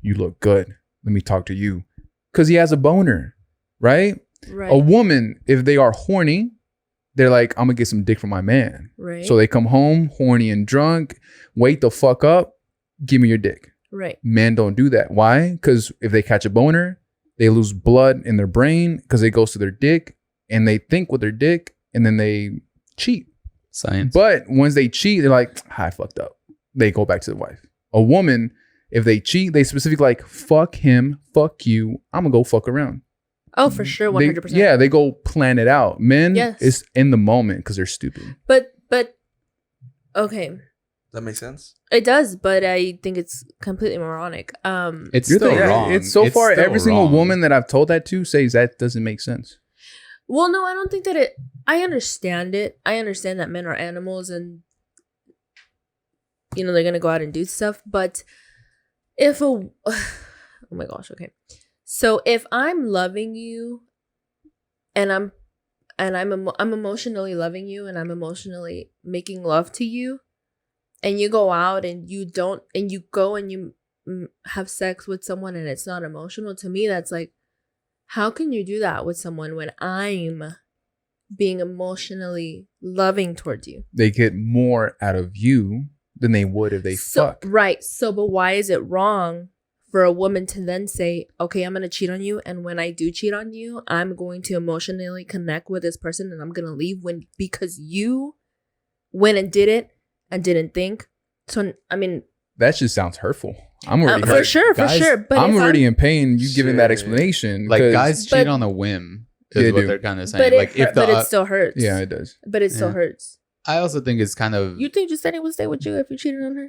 you look good. Let me talk to you. Cause he has a boner, right? Right. A woman, if they are horny, they're like, I'm gonna get some dick from my man. Right. So they come home horny and drunk, wake the fuck up, give me your dick. right. Men don't do that. Why? Because if they catch a boner, they lose blood in their brain because it goes to their dick and they think with their dick and then they cheat. science. But once they cheat, they're like, I fucked up. They go back to the wife. A woman, if they cheat, they specifically like, fuck him, fuck you. I'm going to go fuck around. Oh, for sure, They- 100%. yeah, they go plan it out. Men Yes. is in the moment because they're stupid. But okay, That makes sense. it does. But I think it's completely moronic. It's You're still thinking- wrong. It's so far, still every single wrong. woman that I've told that to says that doesn't make sense. Well, no, I don't think that it. I understand it. I understand that men are animals, and they're gonna go out and do stuff. But if oh my gosh, okay. So if I'm loving you, and I'm emotionally loving you, and I'm emotionally making love to you, and you go out and you don't, and you go and you have sex with someone, and it's not emotional to me, that's like, how can you do that with someone when I'm being emotionally loving towards you? They get more out of you than they would if they fuck. Right. So, but why is it wrong for a woman to then say, okay, I'm going to cheat on you. And when I do cheat on you, I'm going to emotionally connect with this person and I'm going to leave because you went and did it and didn't think. So, I mean, That just sounds hurtful. I'm already for hurt. sure. But I'm if already in pain. You giving that Shit. explanation. Like 'cause- guys But- cheat on a whim is They what do. they're kind of saying. But, Like but it still hurts. Yeah, it does. But it still Yeah. hurts. I also think it's kind of You think Justine would stay with you if you cheated on her?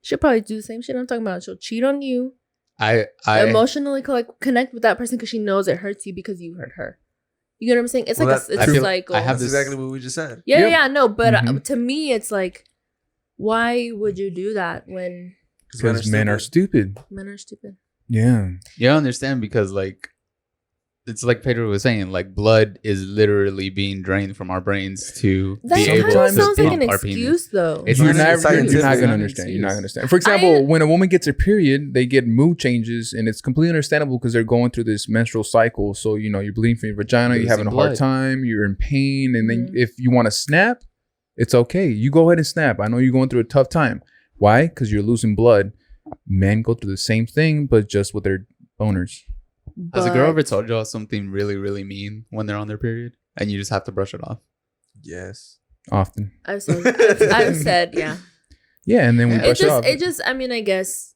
She'll probably do the same shit I'm talking about. She'll cheat on you, I emotionally connect with that person because she knows it hurts you because you hurt her. You know what I'm saying? It's Well, like that- it's I a feel- cycle. I have That's this- exactly what we just said. yeah, Yep. no, but Mhm. to me, it's like, why would you do that when Because men are stupid. men are stupid? Yeah. you don't understand because like it's like Pedro was saying, like blood is literally being drained from our brains to That be kind able of sometimes to sounds like pump an our penis. excuse, though. It's You're not not, even scientific. you're not It's gonna not understand. You're not gonna excuse. understand. For example, when a woman gets her period, they get mood changes, and it's completely understandable because they're going through this menstrual cycle. So you're bleeding from your vagina, you're Losing having a hard blood. time, you're in pain, and then Mhm. if you want to snap, it's okay. You go ahead and snap. I know you're going through a tough time. Why? Because you're losing blood. Men go through the same thing, but just with their boners. Has a girl ever But- told y'all something really, really mean when they're on their period and you just have to brush it off? Yes. Often. I've said, yeah. Yeah, and then we It brush it off. I mean, I guess.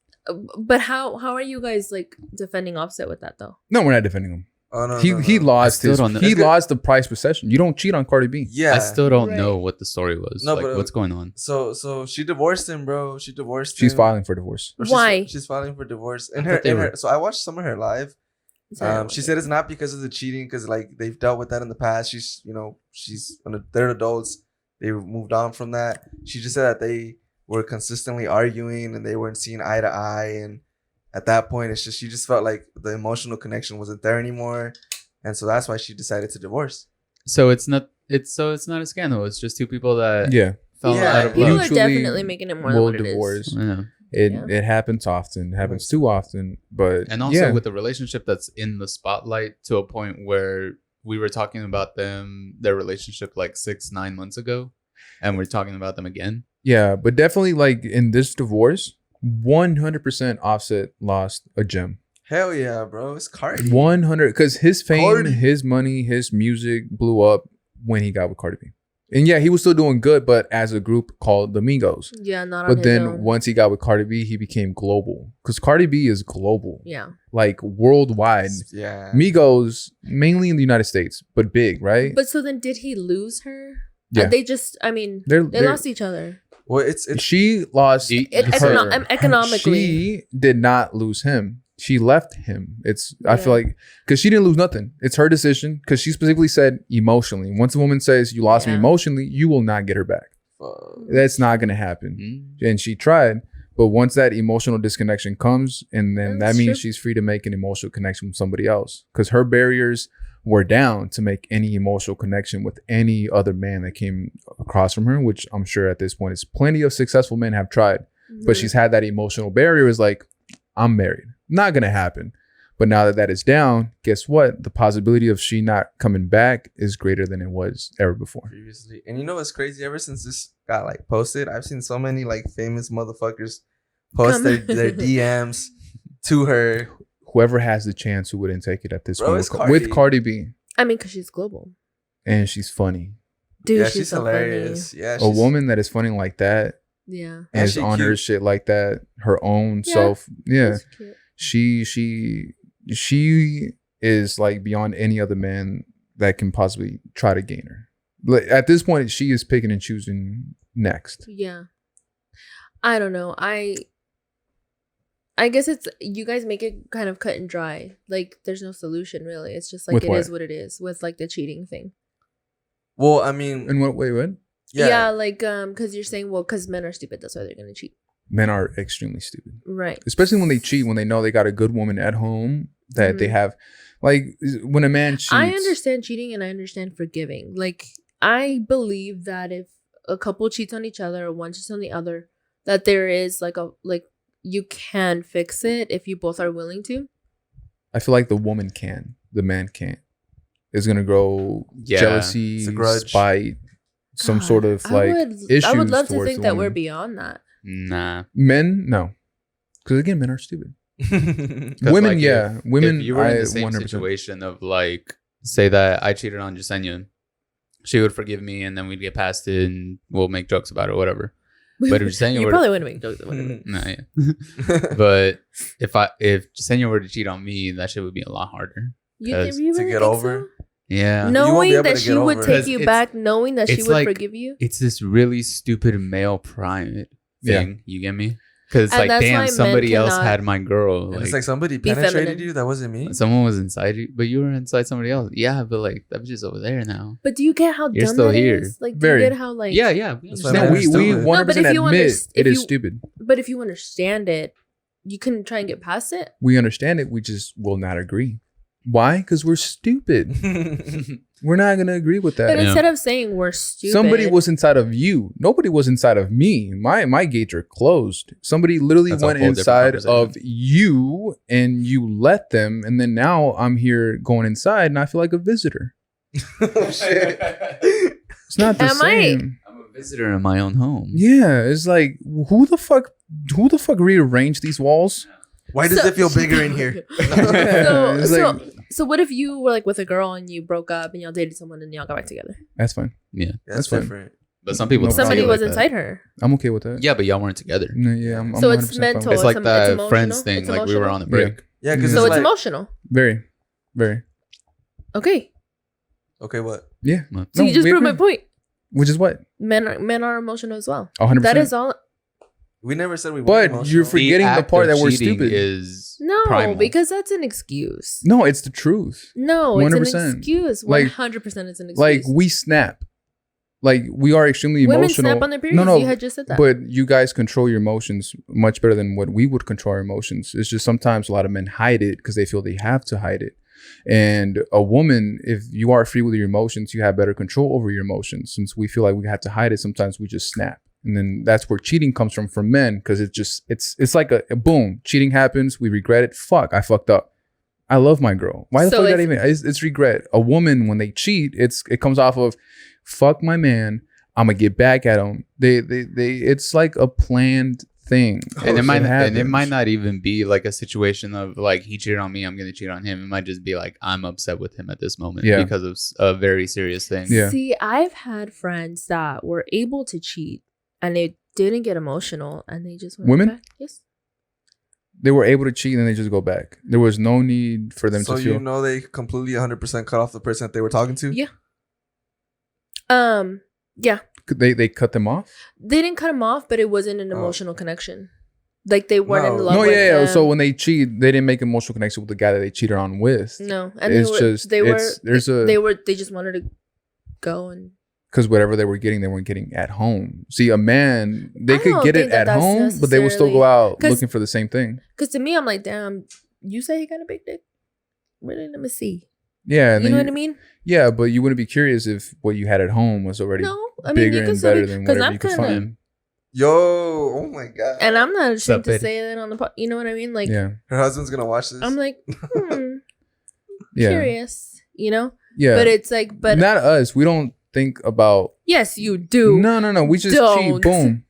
But how are you guys like defending Offset with that though? No, we're not defending him. Oh no. He no, no. he lost still his. don't know. He It's good. lost the prize possession. You don't cheat on Cardi B. Yeah. I still don't Right. know what the story was. No, like, but, what's going on? So she divorced him, bro. She divorced She's him. filing for divorce. Or Why? She's filing for divorce. And I thought they were- so I watched some of her live. Sorry. She said it's not because of the cheating, because like they've dealt with that in the past. They're adults. They moved on from that. She just said that they were consistently arguing and they weren't seeing eye to eye. And at that point, she just felt like the emotional connection wasn't there anymore, and so that's why she decided to divorce. So it's not a scandal. It's just two people that Yeah, fell Yeah. out of People love. are Mutually definitely making it more than will what it is. divorce. Yeah. Yeah. It happens often. It happens too often. But And also yeah. with a relationship that's in the spotlight to a point where we were talking about their relationship like 6-9 months ago, and we're talking about them again. Yeah, but definitely like in this divorce, 100% Offset lost a gem. Hell yeah, bro. It's Cardi. 100, because his fame, Cardi. his money, his music blew up when he got with Cardi B. And yeah, he was still doing good, but as a group called the Migos. Yeah, not on But his then own. once he got with Cardi B, he became global. Because Cardi B is global. Yeah. Like worldwide. Yeah. Migos, mainly in the United States, but big, right? But so then did he lose her? Yeah. They just, I mean, They're- they they're- lost each other. Well, it's She lost her. Economically. She did not lose him. She left him. I feel like, because she didn't lose nothing. It's her decision. Because she specifically said emotionally. Once a woman says you lost me emotionally, you will not get her back. That's not going to happen. And she tried. But once that emotional disconnection comes, and then that means she's free to make an emotional connection with somebody else. Because her barriers were down to make any emotional connection with any other man that came across from her, which I'm sure at this point is plenty of successful men have tried. But she's had that emotional barrier is like, I'm married. Not going to happen. But now that that is down, guess what? The possibility of she not coming back is greater than it was ever before. Previously. And you know what's crazy? Ever since this got like posted, I've seen so many like famous motherfuckers post their DMs to her. Whoever has the chance, who wouldn't take it at this point it's with Cardi B. I mean, because she's global. And she's funny. Dude, Yeah, she's so hilarious. funny. Yeah, A woman that is funny like that Yeah. and is she on her cute. shit like that, her own self. Yeah. She's cute. She is like beyond any other man that can possibly try to gain her. Like, at this point, she is picking and choosing next. Yeah. I don't know. I guess it's, you guys make it kind of cut and dry. Like there's no solution really. It's just like With it what? is what it is with like the cheating thing. Well, I mean, And what? Yeah, like because you're saying, well, because men are stupid, that's why they're gonna cheat. Men are extremely stupid. Right. Especially when they cheat, when they know they got a good woman at home that they have. Like when a man cheats. I understand cheating and I understand forgiving. Like I believe that if a couple cheats on each other or one cheats on the other, that there is like you can fix it if you both are willing to. I feel like the woman can, the man can't. It's gonna grow jealousy, It's a grudge. spite, some God, sort of like issues. I would love to towards think the that we're woman. beyond that. Nah. Men, no, because again, men are stupid. 'Cause, Women, like, yeah, women. If you were in I the same 100%. situation of like, say that I cheated on Jasenia, she would forgive me, and then we'd get past it, and we'll make jokes about it, or whatever. But if Jasenia you were, probably wouldn't make jokes about it. nah, yeah. But if Jasenia were to cheat on me, that shit would be a lot harder. You Because really to get think over? so? Yeah, No. won't be Knowing able that to she get would over it. take 'Cause you it's- back, knowing that she it's would like- forgive you. it's this really stupid male pride Yeah. thing. You get me? Because And like, that's why damn, men somebody else cannot had my girl. And Like, it's like somebody be penetrated feminine. you. That wasn't me. someone was inside you, but you were inside somebody else. Yeah, but like that bitch is over there now. But do you get how You're dumb still that here. is? Like, do Very. you get how like Yeah, yeah. We That's why No, men understand. are we stupid. 100% No, but if you admit underst- it if is you- stupid. But if you understand it, you can try and get past it. We understand it. We just will not agree. Why? Because we're stupid. We're not gonna agree with But that. Yeah. instead of saying we're stupid, Somebody was inside of you. Nobody was inside of me. My gates are closed. Somebody literally That's a went whole different inside conversation. of you, and you let them. And then now I'm here going inside, and I feel like a visitor. Oh, shit. It's not the Am I? same. I'm a visitor in my own home. Yeah, it's like who the fuck rearranged these walls? Why does it feel bigger in here? It's like- So what if you were like with a girl and you broke up and y'all dated someone and y'all got back together? That's fine. Yeah, That's fine. different. but some people No don't see Somebody it was like inside that. her. I'm okay with that. Yeah, but y'all weren't together. No, yeah, I'm So it's 100% fine mental. with It's that. like it's that emotional. friends thing. It's Like we were emotional. on the break. Yeah, because So it's it's like, emotional. Very, very. Okay. okay, what? Yeah. Well, So you just we proved my agree. point. Which is what? Men are emotional as well. 100%. That is all. We never said we. But weren't emotional. you're forgetting the act part of that we're cheating stupid. Is No, primal. because that's an excuse. No, it's the truth. No, it's an 100%. excuse. Like- 100% it's an excuse. Like we snap. Like we are extremely Women emotional. snap on their periods. You had just said that. But you guys control your emotions much better than what we would control our emotions. It's just sometimes a lot of men hide it because they feel they have to hide it. And a woman, if you are free with your emotions, you have better control over your emotions. Since we feel like we have to hide it, sometimes we just snap. And then that's where cheating comes from for men, because it's like a boom. Cheating happens, we regret it. Fuck, I fucked up. I love my girl. Why the So fuck if- that even? It's regret. A woman, when they cheat, it comes off of fuck my man. I'm gonna get back at him. They it's like a planned thing. And it might happens. not even be like a situation of like he cheated on me, I'm gonna cheat on him. It might just be like I'm upset with him at this moment because of a very serious thing. Yeah. See, I've had friends that were able to cheat and they didn't get emotional and they just went Women? back. Yes. They were able to cheat and they just go back. There was no need for them So to feel. you know they completely 100% cut off the person that they were talking to? Yeah. Yeah. They cut them off? They didn't cut them off, but it wasn't an emotional connection. Like they weren't in love No, with yeah. them. So when they cheat, they didn't make emotional connection with the guy that they cheated on with. No. And It's they just just wanted to go and because whatever they were getting, they weren't getting at home. See, a man, they I could don't get it think that at that's home, but they will still go out 'cause- looking for the same thing. because to me, I'm like, damn, you say he got a big dick? Really? Let me see. Yeah, and You then know what I mean? Yeah, but you wouldn't be curious if what you had at home was already No, I mean, bigger you can and still better be, than because whatever I'm you could kind of, find. Yo, oh my God. and I'm not ashamed to Eddy? say that on the pod. You know what I mean? Like, Yeah, Her husband's going to watch this. I'm like, yeah, curious, you know? yeah. But it's like, but not us. We don't think about. yes, you do. No. We just Don't. cheat. Boom.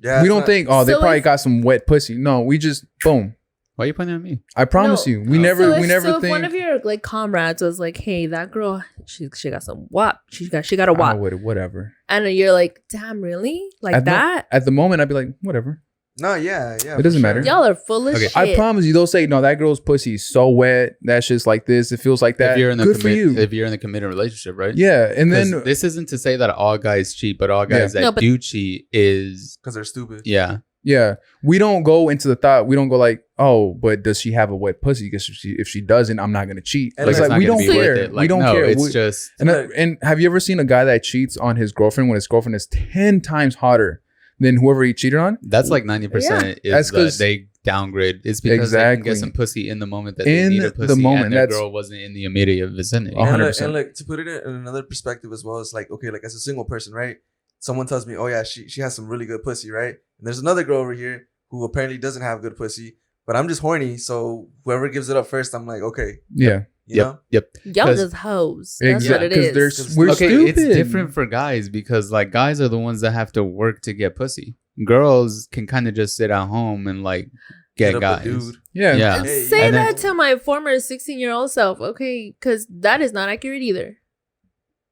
yeah, We it's don't not- think. Oh, they So probably if- got some wet pussy. No, we just boom. Why are you pointing at me? I promise No. you. We Oh. never. So we never if think. one of your like comrades was like, hey, that girl, she got some wop. She got a wop. Whatever. And you're like, damn, really? Like At the- that? At the moment, I'd be like, whatever. No, yeah. It doesn't for matter. sure. Y'all are full of Okay. shit. I promise you, they'll say, no, that girl's pussy is so wet. That shit's like this. It feels like that. If you're in a Good for you. if you're in a committed relationship, right? Yeah, and 'Cause then this isn't to say that all guys cheat, but all guys Yeah. No, that but- do cheat is Because they're stupid. yeah. yeah, we don't go into the thought. We don't go like, oh, but does she have a wet pussy? Because if she doesn't, I'm not gonna cheat. And It's it's like not we gonna don't be worth care. it. Like, We don't no, care. It's We- just and have you ever seen a guy that cheats on his girlfriend when his girlfriend is 10 times hotter than whoever he cheated on? that's like 90% That's is 'cause- that they downgrade. It's because they can Exactly. get some pussy in the moment that In they need a the pussy moment, and their that's- girl wasn't in the immediate vicinity. 100%. And like to put it in another perspective as well, it's like, okay, like as a single person, right? Someone tells me, oh yeah, she has some really good pussy, right? And there's another girl over here who apparently doesn't have good pussy, but I'm just horny, so whoever gives it up first, I'm like, okay, Yeah, you know? Yep. Y'all 'Cause- just hoes. That's what it Because is. we're okay, stupid. it's different for guys because like guys are the ones that have to work to get pussy. Girls can kind of just sit at home and like get Hit up guys. a dude. Yeah, Yeah. Hey, Say and then- that to my former 16-year-old self, okay? Because that is not accurate either.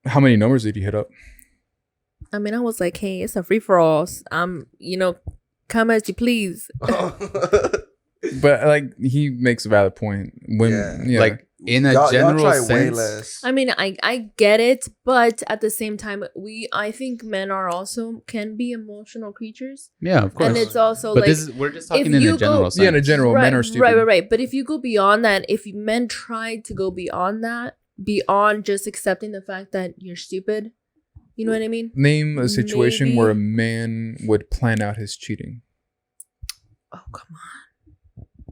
How many numbers did you hit up? I mean, I was like, hey, it's a free for all. Come as you please. But like he makes a valid point. When Yeah. Like in a y'all general try way sense, less. I mean, I get it, but at the same time, I think men are also can be emotional creatures, yeah, of course. and it's also but like this is we're just talking if in you a general go- sense. yeah, in a general, men are stupid. Right. But if you go beyond that, if men try to go beyond that, beyond just accepting the fact that you're stupid, you know what I mean? Name a situation where a Maybe- man would plan out his cheating. Oh come on!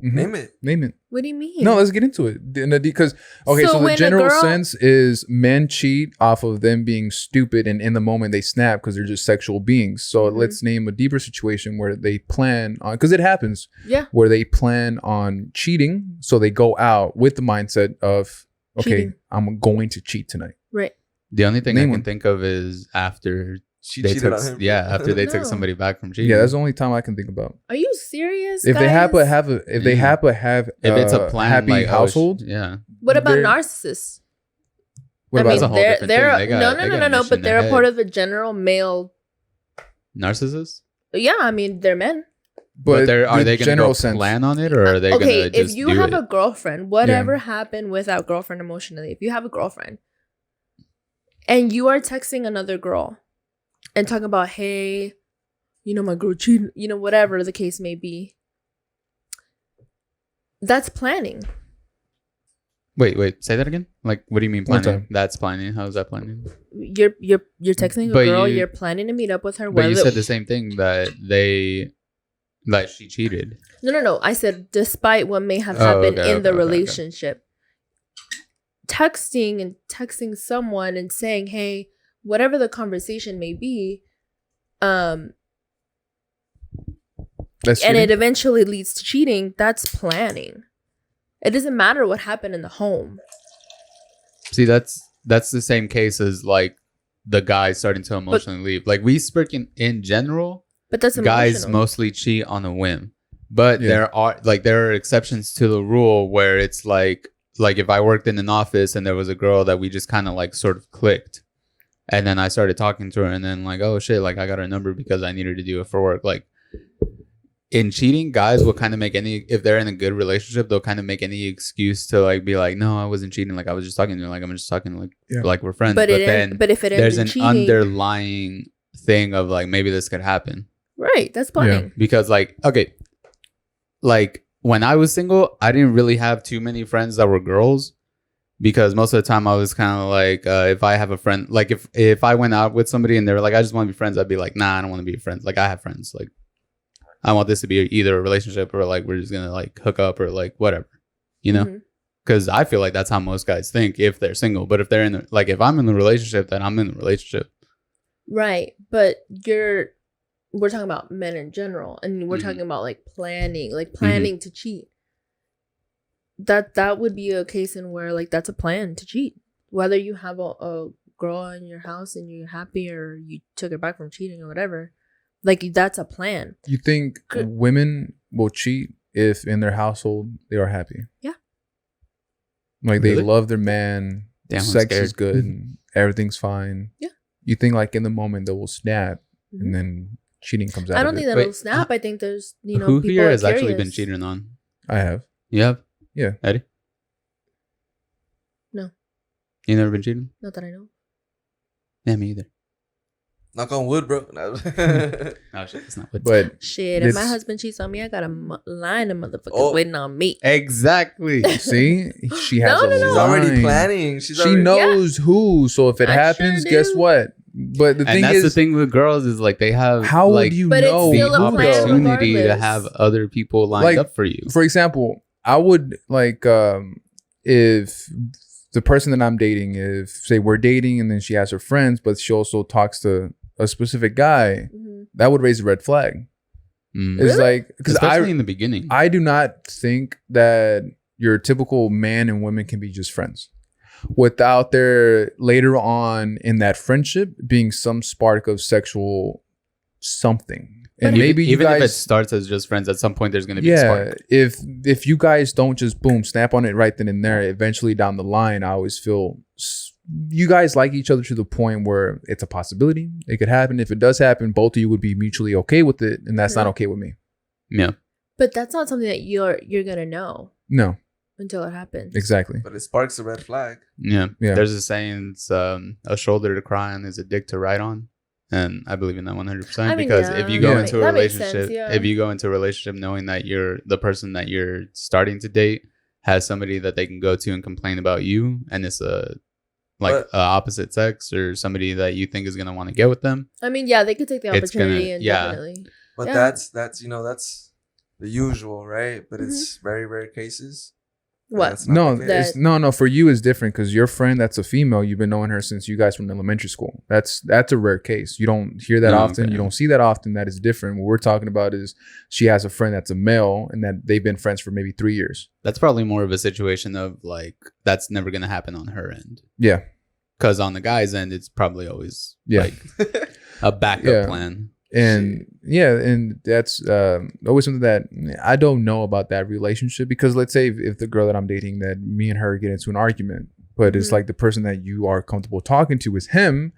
Mhm. Name it. Name it. What do you mean? No, let's get into it. Because okay, So so the when a general girl- sense is men cheat off of them being stupid, and in the moment they snap because they're just sexual beings. So Mhm. let's name a deeper situation where they plan on, because it happens, Yeah. where they plan on cheating. So they go out with the mindset of, okay, Cheating. I'm going to cheat tonight. Right. The only thing Name I can one. think of is after She they cheated took on him. after they No. took somebody back from cheating. Yeah, that's the only time I can think about. Are you serious? If they happen to guys? have if they Yeah. happen to have if it's a plan happy like, household, yeah. What about they're- narcissists? what I about mean, That's a whole they're different they're thing. They got- no they got a mission but in they're their a part head. of the general male. Narcissists? Yeah, I mean they're men. But they're, are the they going to general go sense. plan on it, or are they Okay, going to just if you do have it? a girlfriend, whatever happened with that girlfriend emotionally, if you have a girlfriend and you are texting another girl and talking about, hey, my girl cheated, whatever the case may be, that's planning. Wait, say that again. Like, what do you mean One planning? time. That's planning. How is that planning? You're texting a But girl, you- you're planning to meet up with her. But you whether- said the same thing that she cheated. No. I said despite what may have Oh, happened okay, in the okay. relationship. Texting someone and saying, hey, whatever the conversation may be, That's and cheating? it eventually leads to cheating, that's planning. It doesn't matter what happened in the home. See, that's the same case as like the guy starting to emotionally leave. Like we speaking in general, But that's guys emotional. mostly cheat on a whim. But Yeah. there are exceptions to the rule where it's like if I worked in an office and there was a girl that we just kind of like sort of clicked, and then I started talking to her, and then like, oh shit, like I got her number because I needed to do it for work. Like in cheating, guys will kind of make if they're in a good relationship, they'll kind of make any excuse to like be like, no, I wasn't cheating. Like I was just talking to her. Like I'm just talking like we're friends. But if it ends there's in an cheating, underlying thing of like maybe this could happen. right? That's planning. Because like, okay, like when I was single, I didn't really have too many friends that were girls, because most of the time I was kind of like, if I have a friend, like if I went out with somebody and they were like, I just want to be friends, I'd be like, nah, I don't want to be friends. Like I have friends. Like I want this to be either a relationship or like we're just gonna like hook up or like whatever, you know? Because I feel like that's how most guys think if they're single. But if they're in like if I'm in the relationship, then I'm in the relationship. Right, but we're talking about men in general, and we're talking about like planning to cheat. That would be a case in where like that's a plan to cheat. Whether you have a girl in your house and you're happy, or you took her back from cheating or whatever, like that's a plan. You think women will cheat if in their household they are happy? Yeah. Like Really? they love their man, Damn, I'm sex scared. is good, and everything's fine. Yeah. You think like in the moment they will snap, and then cheating comes out. I don't of think it. that Wait, it'll snap. I think there's Who people here are has actually been curious. cheated on? I have. You have? Yeah. Eddy? No. You never been cheated? Not that I know. Yeah, me either. Knock on wood, bro. No. Oh shit, it's not good. But Shit, if my This- husband cheats on me, I got a line of motherfuckers waiting on me. Exactly. see, she has No, a no, no. She's already line. planning. She knows who. So if it I happens, sure guess do. what? But the And thing that's is, the thing with girls is like they have how like would you But it's know? the still a who, plan though? opportunity to regardless. have other people lined Like, up for you. For example, I would like if the person that I'm dating, if say we're dating and then she has her friends, but she also talks to a specific guy, that would raise a red flag. It's like because especially in the beginning. I do not think that your typical man and women can be just friends without there later on in that friendship being some spark of sexual something. And maybe even you guys, if it starts as just friends, at some point there's going to be a yeah, spark. if you guys don't just boom snap on it right then and there, eventually down the line, I always feel you guys like each other to the point where it's a possibility. It could happen. If it does happen, both of you would be mutually okay with it, and that's not okay with me. Yeah. But that's not something that you're gonna know No, until it happens. exactly. But it sparks a red flag. Yeah. Yeah. There's a saying, it's a shoulder to cry on is a dick to ride on. And I believe in that 100%. I mean, because yeah. if you go Yeah. into a That makes relationship, sense, yeah. if you go into a relationship knowing that the person that you're starting to date has somebody that they can go to and complain about you, and it's opposite sex or somebody that you think is going to want to get with them. I mean, yeah, they could take the It's gonna- opportunity and yeah. definitely. But Yeah. that's that's the usual, right? But it's very rare cases. What? That's not No, the case. it's no. For you, it's different because your friend that's a female. You've been knowing her since you guys from elementary school. That's a rare case. You don't hear that Oh, often. okay. You don't see that often. That is different. What we're talking about is she has a friend that's a male, and that they've been friends for maybe 3 years. That's probably more of a situation of like, that's never going to happen on her end. Yeah, Because on the guy's end, it's probably always Yeah. like a backup Yeah. plan. and and that's always something that I don't know about that relationship, because let's say if the girl that I'm dating, that me and her get into an argument, but it's Mhm. like the person that you are comfortable talking to is him.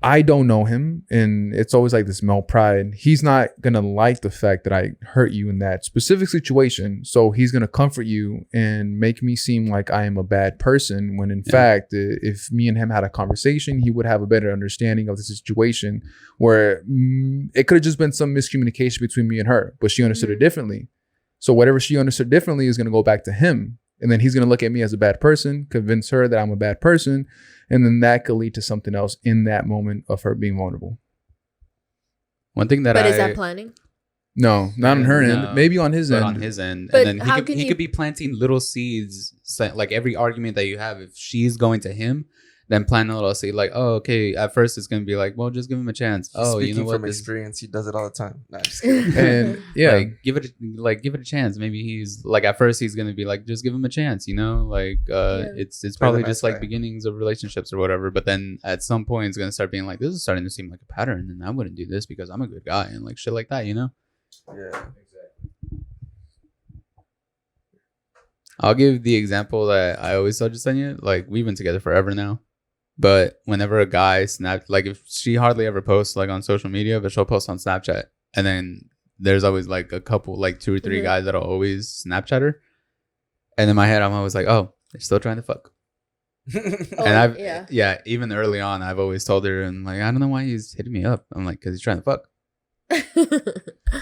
I don't know him, and it's always like this male pride. He's not gonna like the fact that I hurt you in that specific situation, so he's gonna comfort you and make me seem like I am a bad person, when in Yeah. fact, if me and him had a conversation, he would have a better understanding of the situation, where it could have just been some miscommunication between me and her, but she understood it Mhm. differently. So whatever she understood differently is gonna go back to him, and then he's gonna look at me as a bad person, convince her that I'm a bad person. And then that could lead to something else in that moment of her being vulnerable. One thing that But I is that planning? No, not on her No, end. Maybe on his but end. on his end, But and then how he can could you- he could be planting little seeds, like every argument that you have, if she's going to him, then plant a little seed. Like, oh, okay. At first, it's gonna be like, well, just give him a chance. Oh, Speaking you know what? from experience, he does it all the time. Nah, just kidding. And yeah, give it a chance. Maybe he's like, at first he's gonna be like, just give him a chance, you know, like it's probably just like beginnings of relationships or whatever. But then at some point it's gonna start being like, this is starting to seem like a pattern, and I wouldn't do this because I'm a good guy and like shit like that, you know. Yeah. I'll give the example that I always tell Jasenia. Like, we've been together forever now, but whenever a guy snapped, like, if she hardly ever posts like on social media, but she'll post on Snapchat, and then there's always like a couple, like 2 or 3 guys that'll always Snapchat her, and in my head I'm always like, oh, they're still trying to fuck. And even early on I've always told her, and like, I don't know why he's hitting me up. I'm like, because he's trying to fuck.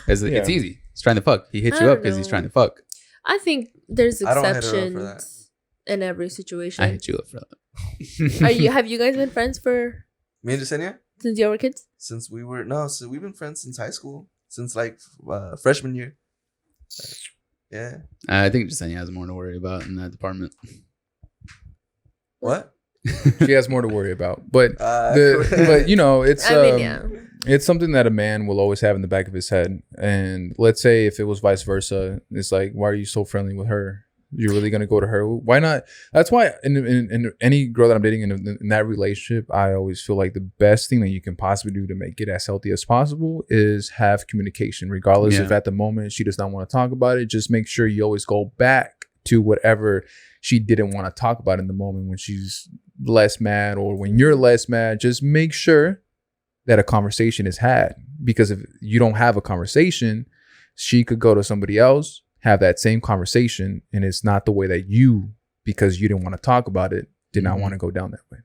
It's easy. He's trying to fuck. He hits you up because he's trying to fuck. I think there's I don't hit her up for that. exceptions in every situation. I hit you up for that. Have you guys been friends for Me and Jasenia? since you were kids? Since we've been friends since high school, since like freshman year. Yeah. I think Jasenia has more to worry about in that department. What? she has more to worry about. But but you know, it's it's something that a man will always have in the back of his head. And let's say if it was vice versa, it's like, why are you so friendly with her? You're really gonna go to her? Why not? That's why in any girl that I'm dating in that relationship, I always feel like the best thing that you can possibly do to make it as healthy as possible is have communication, regardless if at the moment she does not want to talk about it. Just make sure you always go back to whatever she didn't want to talk about in the moment when she's less mad or when you're less mad. Just make sure that a conversation is had, because if you don't have a conversation, she could go to somebody else, have that same conversation, and it's not the way that you, because you didn't want to talk about it, did not want to go down that way.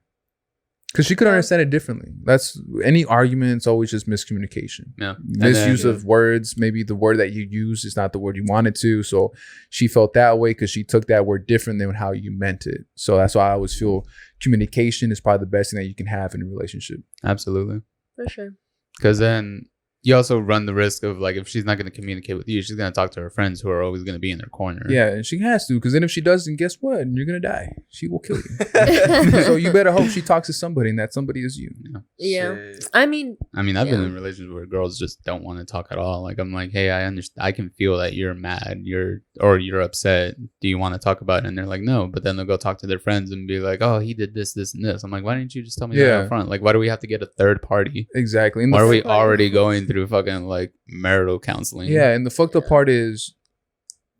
Because she could understand it differently. That's any argument. It's always just miscommunication. Yeah. Misuse of words. Maybe the word that you use is not the word you wanted to. So she felt that way because she took that word different than how you meant it. So that's why I always feel communication is probably the best thing that you can have in a relationship. Absolutely. For sure. Because then you also run the risk of, like, if she's not going to communicate with you, she's going to talk to her friends who are always going to be in their corner. Yeah, and she has to, because then if she doesn't, guess what? You're going to die. She will kill you. So you better hope she talks to somebody, and that somebody is you. Yeah. I mean, I've been in relationships where girls just don't want to talk at all. Like, I'm like, hey, I understand. I can feel that you're mad, you're upset. Do you want to talk about it? And they're like, no. But then they'll go talk to their friends and be like, oh, he did this, this, and this. I'm like, why didn't you just tell me that up front? Like, why do we have to get a third party? Exactly. And why are we already going through fucking, like, marital counseling? Yeah, and the fucked up part is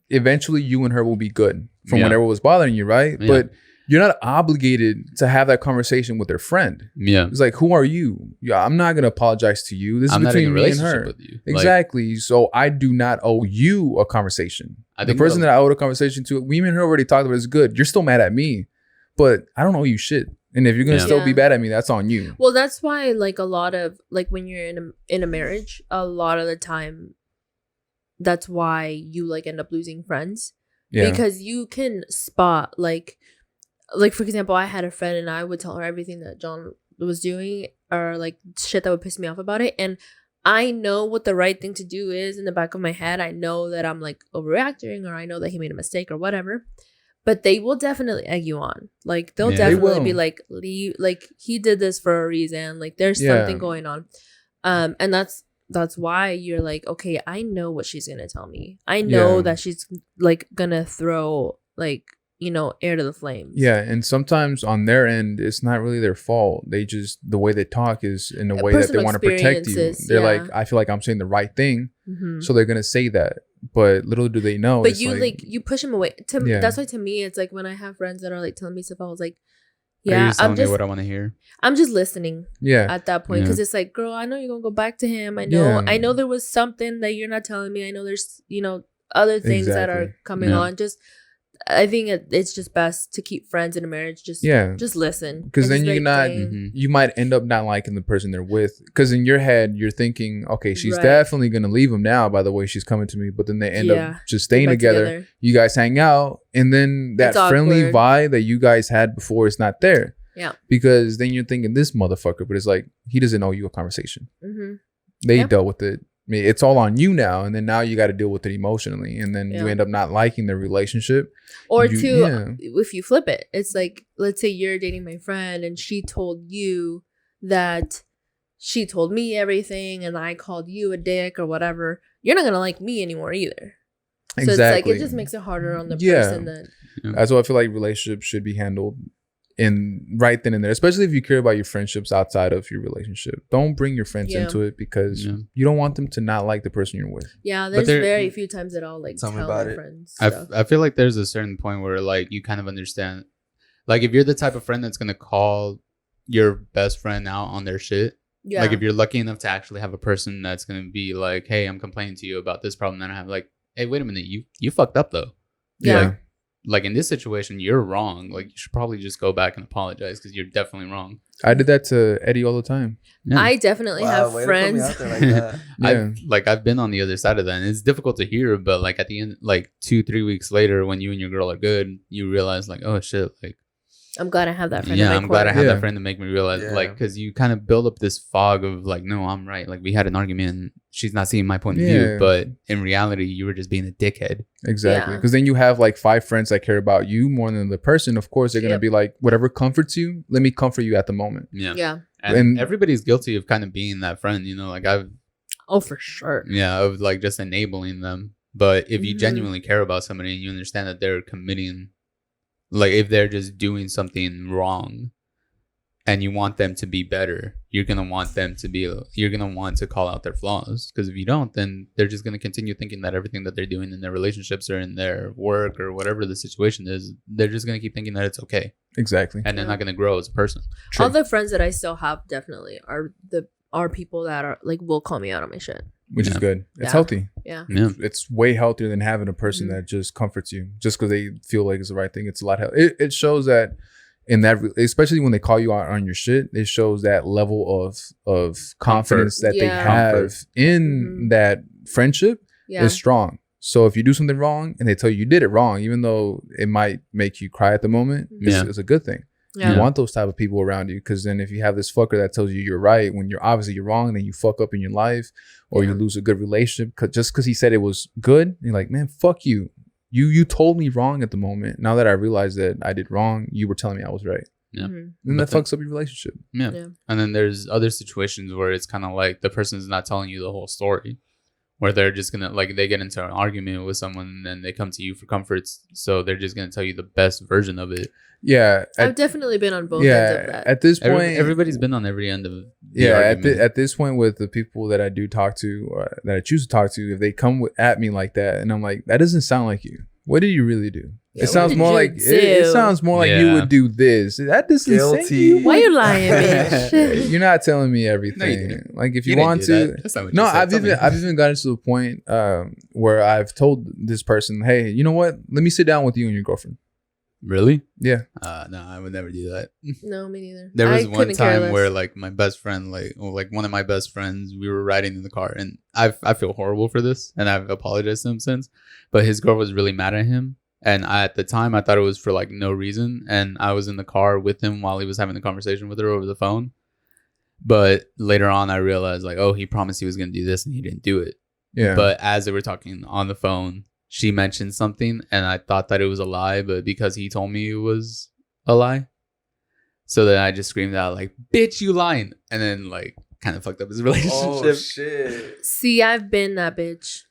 eventually you and her will be good from whatever was bothering you, right? Yeah. But you're not obligated to have that conversation with their friend. Yeah. It's like, who are you? Yeah, I'm not gonna apologize to you. This is between me and her. With you. Exactly. Like, so I do not owe you a conversation. The person that I owed a conversation to, we and her already talked about it, is good. You're still mad at me, but I don't owe you shit. And if you're gonna still be bad at me, that's on you. Well, that's why, like, a lot of, like, when you're in a marriage, a lot of the time, that's why you, like, end up losing friends. Yeah. Because you can spot, like for example, I had a friend and I would tell her everything that John was doing, or like shit that would piss me off about it, and I know what the right thing to do is in the back of my head. I know that I'm, like, overreacting, or I know that he made a mistake or whatever. But they will definitely egg you on. Like, they'll definitely be like, he did this for a reason. Like, there's something going on. And that's why you're like, okay, I know what she's going to tell me. I know that she's, like, going to throw, like, you know, air to the flames. Yeah. And sometimes on their end, it's not really their fault. They just, the way they talk is in a way that they want to protect you. They're like, I feel like I'm saying the right thing. Mm-hmm. So they're going to say that. But little do they know. But you, like, you push them away. That's why, to me, it's like when I have friends that are, like, telling me stuff, I was like, yeah, I'm just, what I want to hear. I'm just listening. Yeah. At that point, because it's like, girl, I know you're gonna go back to him. I know there was something that you're not telling me. I know there's, you know, other things that are coming on. Just, I think it's just best to keep friends in a marriage. Just listen. Because then you might end up not liking the person they're with. Because in your head, you're thinking, okay, she's definitely going to leave him now by the way she's coming to me. But then they end up just staying together. You guys hang out. And then that friendly vibe that you guys had before is not there. Yeah. Because then you're thinking, this motherfucker. But it's like, he doesn't owe you a conversation. Mm-hmm. They dealt with it it's all on you now, and then now you got to deal with it emotionally, and then you end up not liking the relationship. Or if you flip it, it's like, let's say you're dating my friend and she told you that she told me everything and I called you a dick or whatever. You're not gonna like me anymore either. So it's like it just makes it harder on the person. That's why I feel like relationships should be handled right then and there, especially if you care about your friendships outside of your relationship. Don't bring your friends into it because you don't want them to not like the person you're with. Yeah, there's very few times that I'll like tell my friends stuff. I feel like there's a certain point where like you kind of understand, like if you're the type of friend that's gonna call your best friend out on their shit. Yeah. Like if you're lucky enough to actually have a person that's gonna be like, hey, I'm complaining to you about this problem that I have. Like, hey, wait a minute, you fucked up though. Yeah. Like in this situation, you're wrong. Like you should probably just go back and apologize because you're definitely wrong. I did that to Eddy all the time. Yeah. I definitely have friends. I've been on the other side of that, and it's difficult to hear. But like at the end, like 2-3 weeks later, when you and your girl are good, you realize like, oh shit, like I'm glad I have that friend. Yeah, I'm glad I have that friend to make me realize, like, because you kind of build up this fog of like, no, I'm right. Like we had an argument, and she's not seeing my point of view, but in reality, you were just being a dickhead. Exactly, because then you have like 5 friends that care about you more than the person. Of course, they're gonna be like, whatever comforts you, let me comfort you at the moment. Yeah. And everybody's guilty of kind of being that friend, you know. Like for sure. Yeah, of like just enabling them. But if you genuinely care about somebody and you understand that they're committing. Like if they're just doing something wrong and you want them to be better, you're going to want to call out their flaws. Because if you don't, then they're just going to continue thinking that everything that they're doing in their relationships or in their work or whatever the situation is, they're just going to keep thinking that it's okay. Exactly. And they're not going to grow as a person. True. All the friends that I still have definitely are people that are like, will call me out on my shit. Which is good. It's healthy. Yeah. It's way healthier than having a person that just comforts you just because they feel like it's the right thing. It's a lot healthier. It shows that in that, especially when they call you out on your shit, it shows that level of confidence that they have in that friendship is strong. So if you do something wrong and they tell you did it wrong, even though it might make you cry at the moment, it's a good thing. Yeah. You want those type of people around you, because then if you have this fucker that tells you you're right when you're wrong, then you fuck up in your life or you lose a good relationship just because he said it was good. You're like, man, fuck you. You told me wrong at the moment. Now that I realize that I did wrong, you were telling me I was right. Yeah. And that fucks up your relationship. Yeah. And then there's other situations where it's kind of like the person's not telling you the whole story, where they're just gonna, like, they get into an argument with someone and then they come to you for comforts, so they're just gonna tell you the best version of it. Yeah, I've definitely been on both ends of that. At this point, everybody's been on every end of the argument. At this point, with the people that I do talk to or that I choose to talk to, if they come at me like that and I'm like, that doesn't sound like you, what did you really do? It sounds more like it sounds more like you would do this. That doesn't say you. Why you lying, bitch? You're not telling me everything. No, like if you want to. No, I've even gotten to the point where I've told this person, hey, you know what? Let me sit down with you and your girlfriend. Really? Yeah. No, I would never do that. No, me neither. There was one time where like my best friend, like one of my best friends, we were riding in the car, and I feel horrible for this, and I've apologized to him since. But his girl was really mad at him. And at the time, I thought it was for like no reason. And I was in the car with him while he was having the conversation with her over the phone. But later on, I realized like, oh, he promised he was going to do this and he didn't do it. Yeah. But as they were talking on the phone, she mentioned something and I thought that it was a lie. But because he told me it was a lie. So then I just screamed out like, bitch, you lying. And then like kind of fucked up his relationship. Oh, shit. See, I've been that bitch.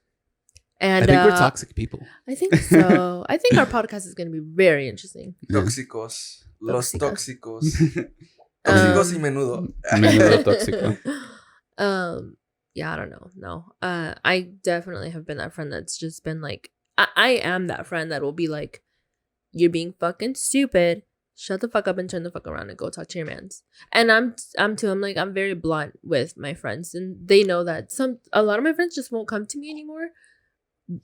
And I think we're toxic people. I think so. I think our podcast is going to be very interesting. Tóxicos. Los tóxicos. Tóxicos y menudo. Menudo tóxico. Yeah, I don't know. No. I definitely have been that friend that's just been like, I am that friend that will be like, you're being fucking stupid. Shut the fuck up and turn the fuck around and go talk to your mans. And I'm very blunt with my friends, and they know that a lot of my friends just won't come to me anymore.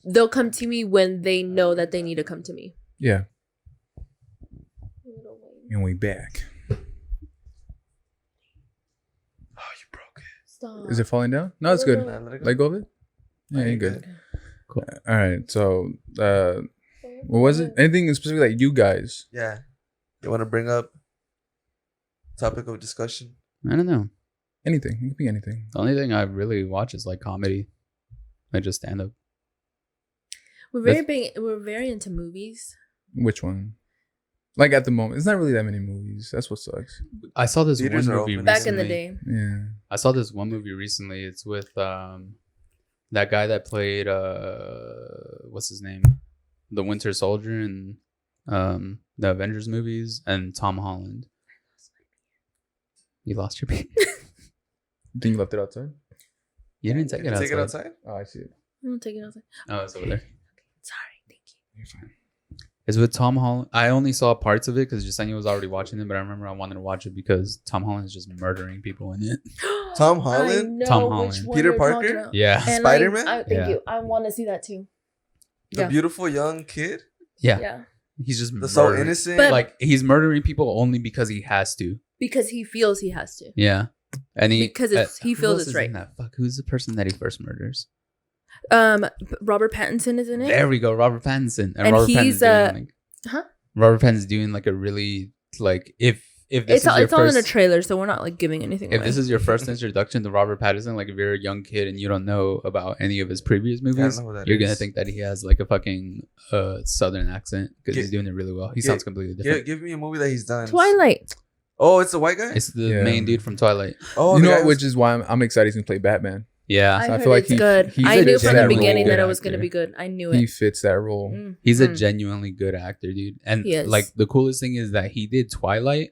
They'll come to me when they know that they need to come to me. Yeah. And we back. Oh, you broke it. Stop. Is it falling down? No, it's good. Let go of it? Yeah, you're good. Cool. All right. So, what was it? Anything specific like you guys? Yeah. You want to bring up topic of discussion? I don't know. Anything. It could be anything. The only thing I really watch is like comedy. like just stand up. We're very into movies. Which one? Like at the moment, it's not really that many movies. That's what sucks. I saw this Theaters one are movie open. Back in the recently. day. Yeah. I saw this one movie recently. It's with that guy that played what's his name, the Winter Soldier in the Avengers movies, and Tom Holland. You lost your beat. You think you left it outside? You didn't take it outside. Take it outside. Oh, I see it. I'm gonna take it outside. Oh, it's over there. Sorry, thank you. You're fine. It's with Tom Holland. I only saw parts of it because Jasenia was already watching it, but I remember I wanted to watch it because Tom Holland is just murdering people in it. Tom Holland? I know Tom which Holland. one Peter you're Parker? talking about. Yeah. And Spider-Man? Thank Yeah. you. I want to see that too. The Yeah. beautiful young kid? Yeah. Yeah. He's just The so murdering. innocent? But- Like he's murdering people only because he has to. Because he feels he has to. Yeah. And he Because he who feels else it's is right. in that? Fuck, who's the person that he first murders? Robert Pattinson is in it. There we go, Robert Pattinson. And Robert he's, Pattinson's doing huh? Robert Pattinson's doing like a really like if this It's is your all in the first trailer, so we're not like giving anything if away. this is your first introduction to Robert Pattinson, like if you're a young kid and you don't know about any of his previous movies, know who that you're gonna is. think that he has like a fucking southern accent because Gi- he's doing it really well. He gi- sounds completely different. Give me a movie that he's done. Twilight. Oh, it's the white guy? It's the Yeah. main dude from Twilight. Oh, You the know, guy what, which is why I'm excited he's gonna play Batman. Yeah, I So I heard feel like it's good. he's I a knew from the genuine beginning that it good was going to actor. be good. I knew He it. fits that role. he's a Mhm. genuinely good actor, dude. And He is. like the coolest thing is that he did Twilight,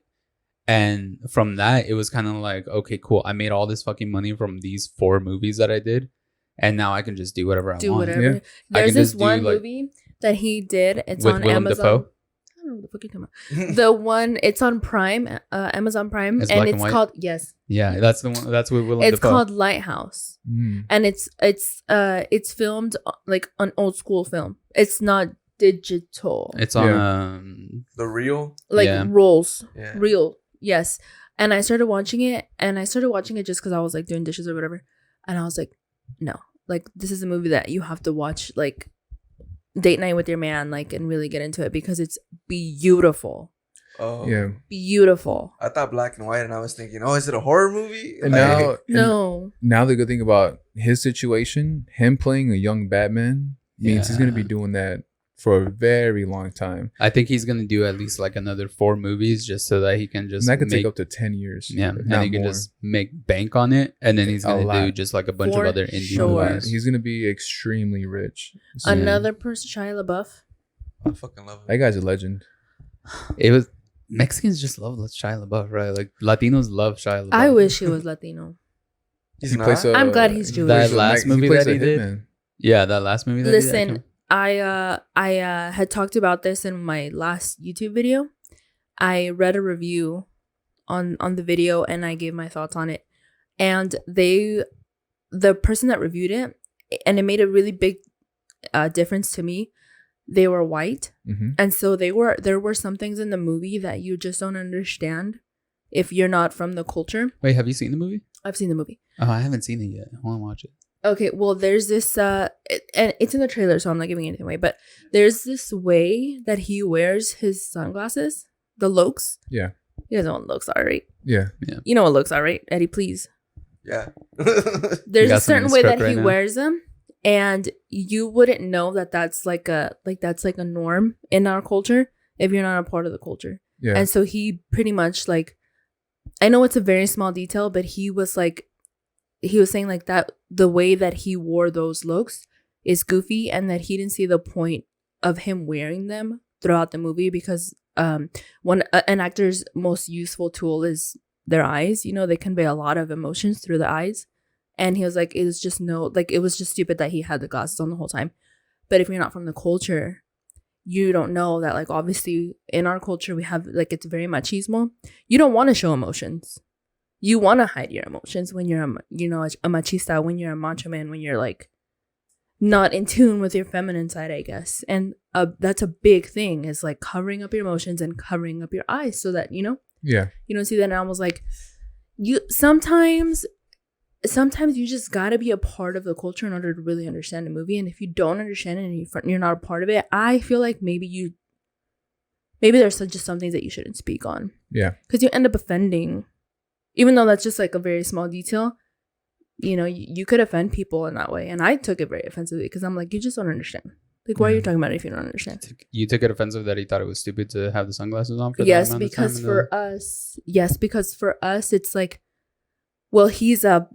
and from that it was kind of like, okay, cool. I made all this fucking money from these 4 movies that I did, and now I can just do whatever I Do want. whatever. Yeah. I There's can this just do, one like- movie that he did. It's With on Willem Amazon. Dafoe? I don't know what the fuck you're talking about. The one, it's on Prime, Amazon Prime, It's and black and it's white? called, yes, Yeah, that's the one. That's with Willem it's Dafoe. called Lighthouse. Mm. And it's filmed like an old school film. It's not digital. It's on The real? Like yeah. rolls. Yeah. Real. Yes. And I started watching it just because I was like doing dishes or whatever. And I was like, no. Like this is a movie that you have to watch like date night with your man, like, and really get into it because it's beautiful. Oh. Yeah. Beautiful. I thought black and white, and I was thinking, oh, is it a horror movie? And Like, No. now the good thing about his situation, him playing a young Batman, means he's gonna be Yeah. doing that for a very long time. I think he's gonna do at least like another 4 movies just so that he can And just that could make, take up to 10 years. yeah, if and not he can more. just make bank on it, and then he's A gonna do lot. just like a bunch For of other indie sure. movies. He's gonna be extremely rich. So Another person, Shia LaBeouf. I fucking love that it. guy's a legend. It was Mexicans just love Shia LaBeouf, right? Like Latinos love Shia LaBeouf. I wish he was Latino. He's He not? plays a- I'm glad he's he Jewish. plays That a last he movie plays that a he did? hitman. Yeah, that last movie. That Listen, I had talked about this in my last YouTube video. I read a review on the video and I gave my thoughts on it. And the person that reviewed it, and it made a really big difference to me. They were white, Mhm. and so there were some things in the movie that you just don't understand if you're not from the culture. Wait, have you seen the movie? I've seen the movie. Oh, I haven't seen it yet. I want to watch it. Okay, well, there's this, and it's in the trailer, so I'm not giving anything away, but there's this way that he wears his sunglasses, the Lokes. Yeah. You guys know what Lokes are, right? Yeah. You know what Lokes are, right? Eddie, please. Yeah. There's got a some in certain his way truck that right he now. wears them, and you wouldn't know that that's like a norm in our culture if you're not a part of the culture. Yeah. And so he pretty much like, I know it's a very small detail, but he was saying like that the way that he wore those looks is goofy, and that he didn't see the point of him wearing them throughout the movie because an actor's most useful tool is their eyes. You know, they convey a lot of emotions through the eyes. And he was like, it was just stupid that he had the glasses on the whole time. But if you're not from the culture, you don't know that, like, obviously in our culture we have, like, it's very machismo. You don't want to show emotions. You want to hide your emotions when you're a machista, when you're a macho man, when you're like not in tune with your feminine side, I guess. And that's a big thing, is like covering up your emotions and covering up your eyes so that, you don't see that. And I was like, sometimes you just gotta be a part of the culture in order to really understand the movie. And if you don't understand it and you're not a part of it, I feel like maybe there's just some things that you shouldn't speak on. Yeah. Because you end up offending, even though that's just like a very small detail. you know, you could offend people in that way. And I took it very offensively because I'm like, you just don't understand. Like, why are you talking about it if you don't understand? You took it offensive that he thought it was stupid to have the sunglasses on for Yes, that amount because of time because for us, it's like, well, he's a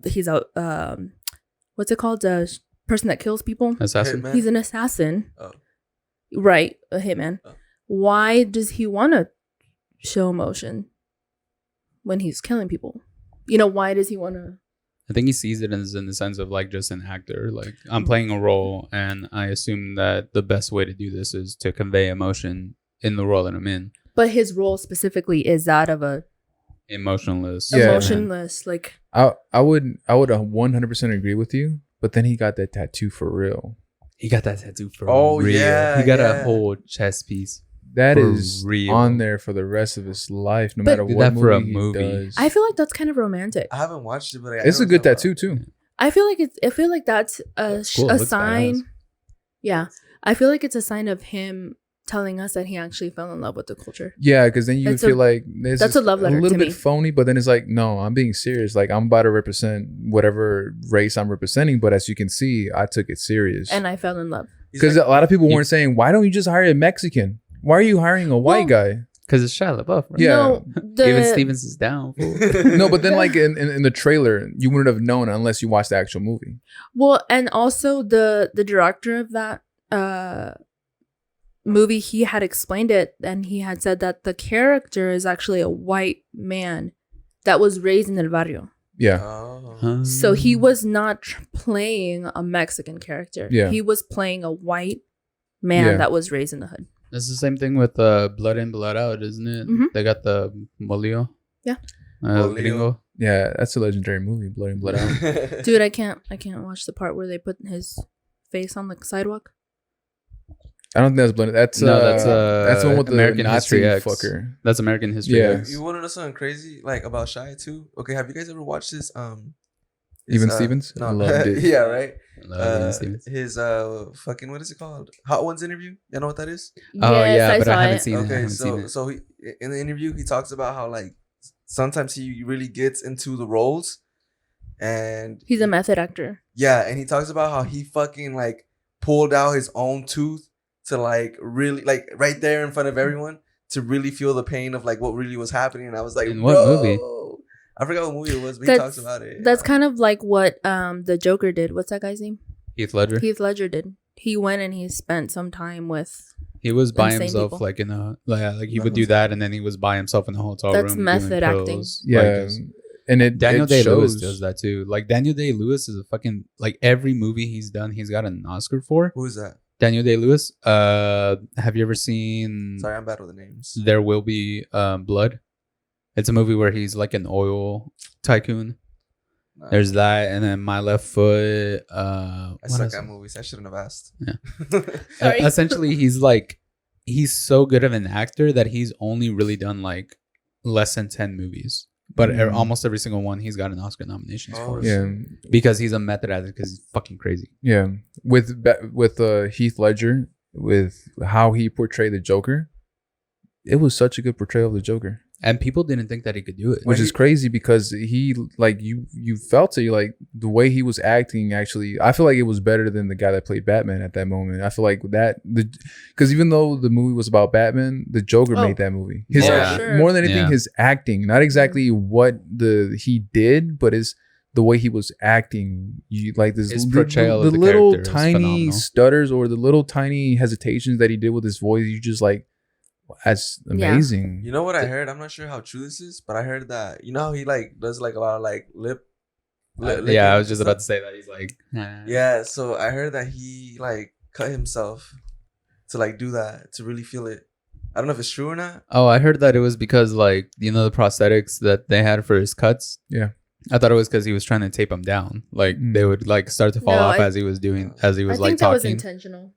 what's it called? A person that kills people. assassin. Hitman? He's an assassin. Oh. Right, a hitman. Oh. Why does he want to show emotion when he's killing people? You know, why does he want to? I think he sees it as in the sense of like just an actor. Like I'm playing a role, and I assume that the best way to do this is to convey emotion in the role that I'm in. But his role specifically is that of a Emotionless. Yeah. emotionless, like I would 100% agree with you, but then he got that tattoo for real. He got that tattoo for Oh, real. yeah, He got yeah. a whole chest piece. That For is real. on there for the rest of his life, no But- matter Did what that for a movie he movie. does. I feel like that's kind of romantic. I haven't watched it, but It's a good tattoo too. I feel like that's a Cool, it a looks sign. badass. Yeah, I feel like it's a sign of him telling us that he actually fell in love with the culture. Yeah, because then you That's feel a- like this that's is a love letter a little to bit me. phony, but then it's like, no, I'm being serious. Like I'm about to represent whatever race I'm representing, but as you can see, I took it serious. And I fell in love. Because a lot of people weren't saying, why don't you just hire a Mexican? Why are you hiring a white guy? Because it's Shia LaBeouf. Right? Yeah. No, Even Stevens is down. fool. No, but then like in the trailer, you wouldn't have known unless you watched the actual movie. Well, and also the director of that movie, he had explained it, and he had said that the character is actually a white man that was raised in El Barrio. Yeah. Oh. So he was not playing a Mexican character. Yeah. He was playing a white man Yeah. that was raised in the hood. That's the same thing with Blood In, Blood Out, isn't it? Mhm. They got the Molio. Yeah. Molio. Gringo. Yeah, that's a legendary movie, Blood In, Blood Out. Dude, I can't watch the part where they put his face on the sidewalk. I don't think that's Blood. That's that's the one with American the Nazi History X. fucker. That's American History Yeah. X. You want to know something crazy like about Shia too? Okay, have you guys ever watched this? Even his, Stevens? No, I loved it. yeah, right. Even Stevens. His fucking what is it called? Hot Ones interview. You know what that is? Oh Yes, yeah, but I saw haven't it. seen it. I Okay, haven't seen it. so he, in the interview he talks about how like sometimes he really gets into the roles, and He's a method actor. yeah, and he talks about how he fucking like pulled out his own tooth to like really like right there in front of everyone to really feel the pain of like what really was happening. And I was like, In what "Bro." movie? I forgot what movie it was, but he talks about it. That's kind of like what the Joker did. What's that guy's name? Heath Ledger. Heath Ledger did. He went and he spent some time with. He was by Insane himself, people. like in a like he would do that, and then he was by himself in the hotel room. That's doing method acting. pills. Yeah. Like, And it Daniel it Day Lewis shows- does that too. Like Daniel Day Lewis is a fucking like every movie he's done, he's got an Oscar for. Who is that? Daniel Day Lewis. Have you ever seen Sorry, I'm bad with the names. There Will Be Blood? It's a movie where he's like an oil tycoon. Nah. There's that, and then My Left Foot. I what suck else? at movies. I shouldn't have asked. Yeah. Sorry. Essentially, he's so good of an actor that he's only really done like less than 10 movies. But almost every single one, he's got an Oscar nominations Oh, for. Yeah. Because he's a method actor, because he's fucking crazy. Yeah. With Heath Ledger, with how he portrayed the Joker, it was such a good portrayal of the Joker. And people didn't think that he could do it. Which is crazy because he like you felt it, like the way he was acting. Actually, I feel like it was better than the guy that played Batman at that moment. I feel like because even though the movie was about Batman, the Joker made that movie. His Yeah. Sure. more than anything, Yeah. his acting, not exactly what he did, but is the way he was acting. You like this His portrayal the of the little character is tiny phenomenal. stutters or the little tiny hesitations that he did with his voice. You just like, that's amazing. You know what I heard? I'm not sure how true this is, but I heard that you know how he like does like a lot of like lip. licking yeah, I was and just stuff? about to say that. He's like, nah. Yeah, so I heard that he like cut himself to like do that to really feel it. I don't know if it's true or not. Oh, I heard that it was because like, you know, the prosthetics that they had for his cuts. Yeah. I thought it was because he was trying to tape them down. Like they would like start to fall No, off I as he was I like I think that was talking. intentional.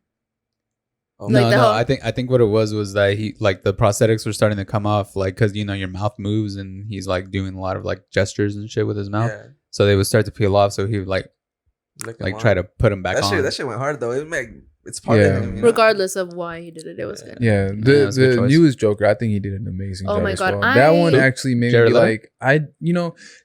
Oh, Like No, the no. whole- I think what it was that he like the prosthetics were starting to come off, like because you know your mouth moves and he's like doing a lot of like gestures and shit with his mouth, yeah. so they would start to peel off. So he would like Licking try them to put them back off. on. That shit went hard though. It it's part Yeah. of him. You know? Regardless of why he did it, it was good. Yeah, Yeah, it was a good the choice. newest Joker, I think he did an amazing Oh job. my as God, well. That one I- actually made Jared me Leto? like,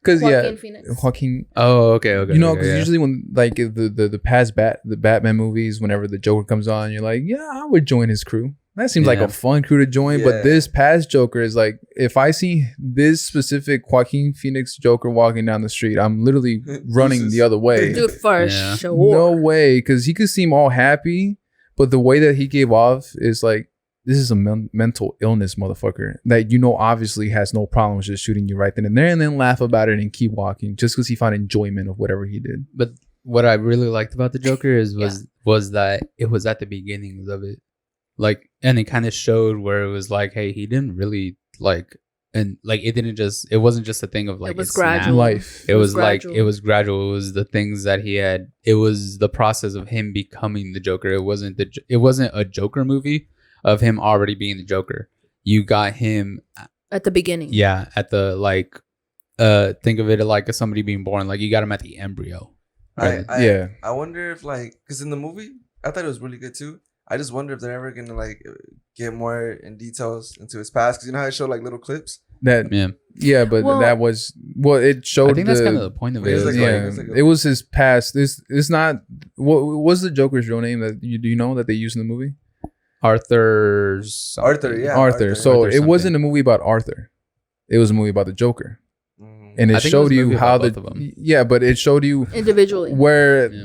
because Joaquin Phoenix. Joaquin. Oh, okay. Because usually when like the past the Batman movies, whenever the Joker comes on, you're like, yeah, I would join his crew. That seems like Yeah. a fun crew to join. Yeah. But this past Joker is like, if I see this specific Joaquin Phoenix Joker walking down the street, I'm literally running the other way. Dude, for Yeah. sure. No way, because he could seem all happy, but the way that he gave off is like, this is a mental illness motherfucker that obviously has no problem with just shooting you right then and there, and then laugh about it and keep walking just because he found enjoyment of whatever he did. But what I really liked about the Joker was that it was at the beginnings of it, like, and it kind of showed where it was like, hey, he didn't really like, and like it wasn't just a thing of like It was it snapped. gradual. Life. It was like gradual. it was gradual. It was the things that he had. It was the process of him becoming the Joker. It wasn't a Joker movie of him already being the Joker. You got him, At the beginning. yeah, at the like, think of it like as somebody being born. Like you got him at the embryo. Right? I wonder if like, because in the movie, I thought it was really good too. I just wonder if they're ever gonna like get more in details into his past, because you know how it showed like little clips. But Well- that was it showed. I think that's kind of the point of It it. was like- yeah, it's like a- it was his past. It's not. What was the Joker's real name that do you know that they used in the movie? Arthur. Yeah, Arthur. So Arthur it wasn't something. a movie about Arthur. It was a movie about the Joker, Mhm. and I it think it showed was a movie you how about both of them. but it showed you Individually. where Yeah.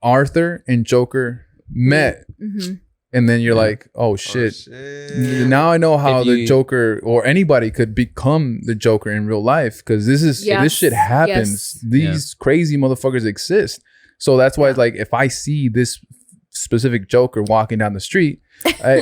Arthur and Joker met, Mm-hmm. and then you're Yeah. like, oh Oh, shit. shit. Now I know how If the you- Joker or anybody could become the Joker in real life, because this Yes. shit happens. Yes. These crazy motherfuckers exist. So that's why it's like, if I see this specific Joker walking down the street,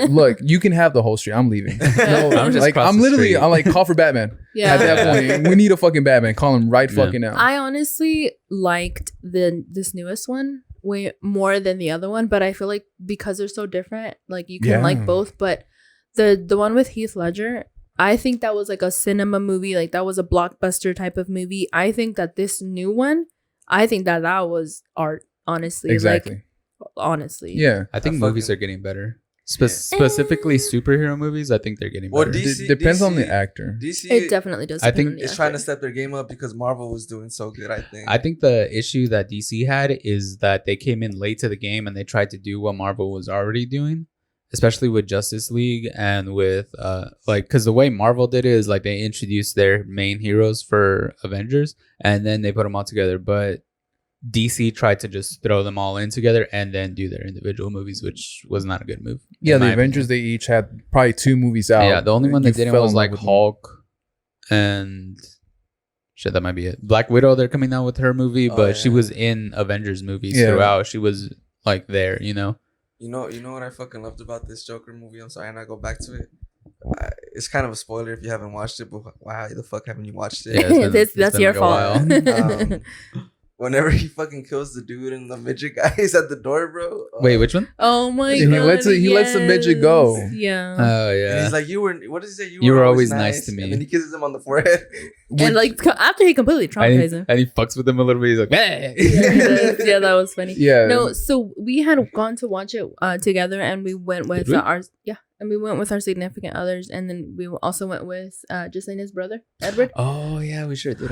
look, you can have the whole street. I'm leaving. No, I'm just like across I'm the literally, street. I'm like, call for Batman. Yeah. At that point, we need a fucking Batman. Call him right Yeah. fucking now. I honestly liked this newest one way more than the other one, but I feel like because they're so different, like you can Yeah. like both. But the one with Heath Ledger, I think that was like a cinema movie, like that was a blockbuster type of movie. I think that this new one, I think that was art. Honestly, Exactly. Like, honestly, Yeah. I think I movies fucking- are getting better. Specifically superhero movies, I think they're getting Well, better. DC Depends on the actor. DC It definitely does. I depend think on the is trying to actor. step their game up because Marvel was doing so good. I think the issue that DC had is that they came in late to the game and they tried to do what Marvel was already doing, especially with Justice League and with because the way Marvel did it is like they introduced their main heroes for Avengers and then they put them all together, but DC tried to just throw them all in together and then do their individual movies, which was not a good move. Yeah, in the my Avengers, they each had probably 2 movies out. Yeah, the only one You that didn't fell was in love like with them. Hulk and shit, that might be it. Black Widow, they're coming out with her movie, Oh, but she yeah. was in Avengers movies Yeah. throughout. She was like there, you know? You know what I fucking loved about this Joker movie? I'm sorry, and I go back to it. It's kind of a spoiler if you haven't watched it, but why the fuck haven't you watched it? Yeah, it's been- That's it's been your like a fault. while. Whenever he fucking kills the dude and the midget guy is at the door, bro. Wait, which one? Oh my He god! lets the midget go. Yeah. Oh, And yeah. he's like, what does he say? You were always nice to me. And then he kisses him on the forehead. And like after he completely traumatized him. And he fucks with him a little bit. He's like, "Meh." Yeah, he does. Yeah, that was funny. Yeah. No, so we had gone to watch it together, and we went with Did we? our significant others, and then we also went with Justina's brother Edward. Oh, yeah, we sure did.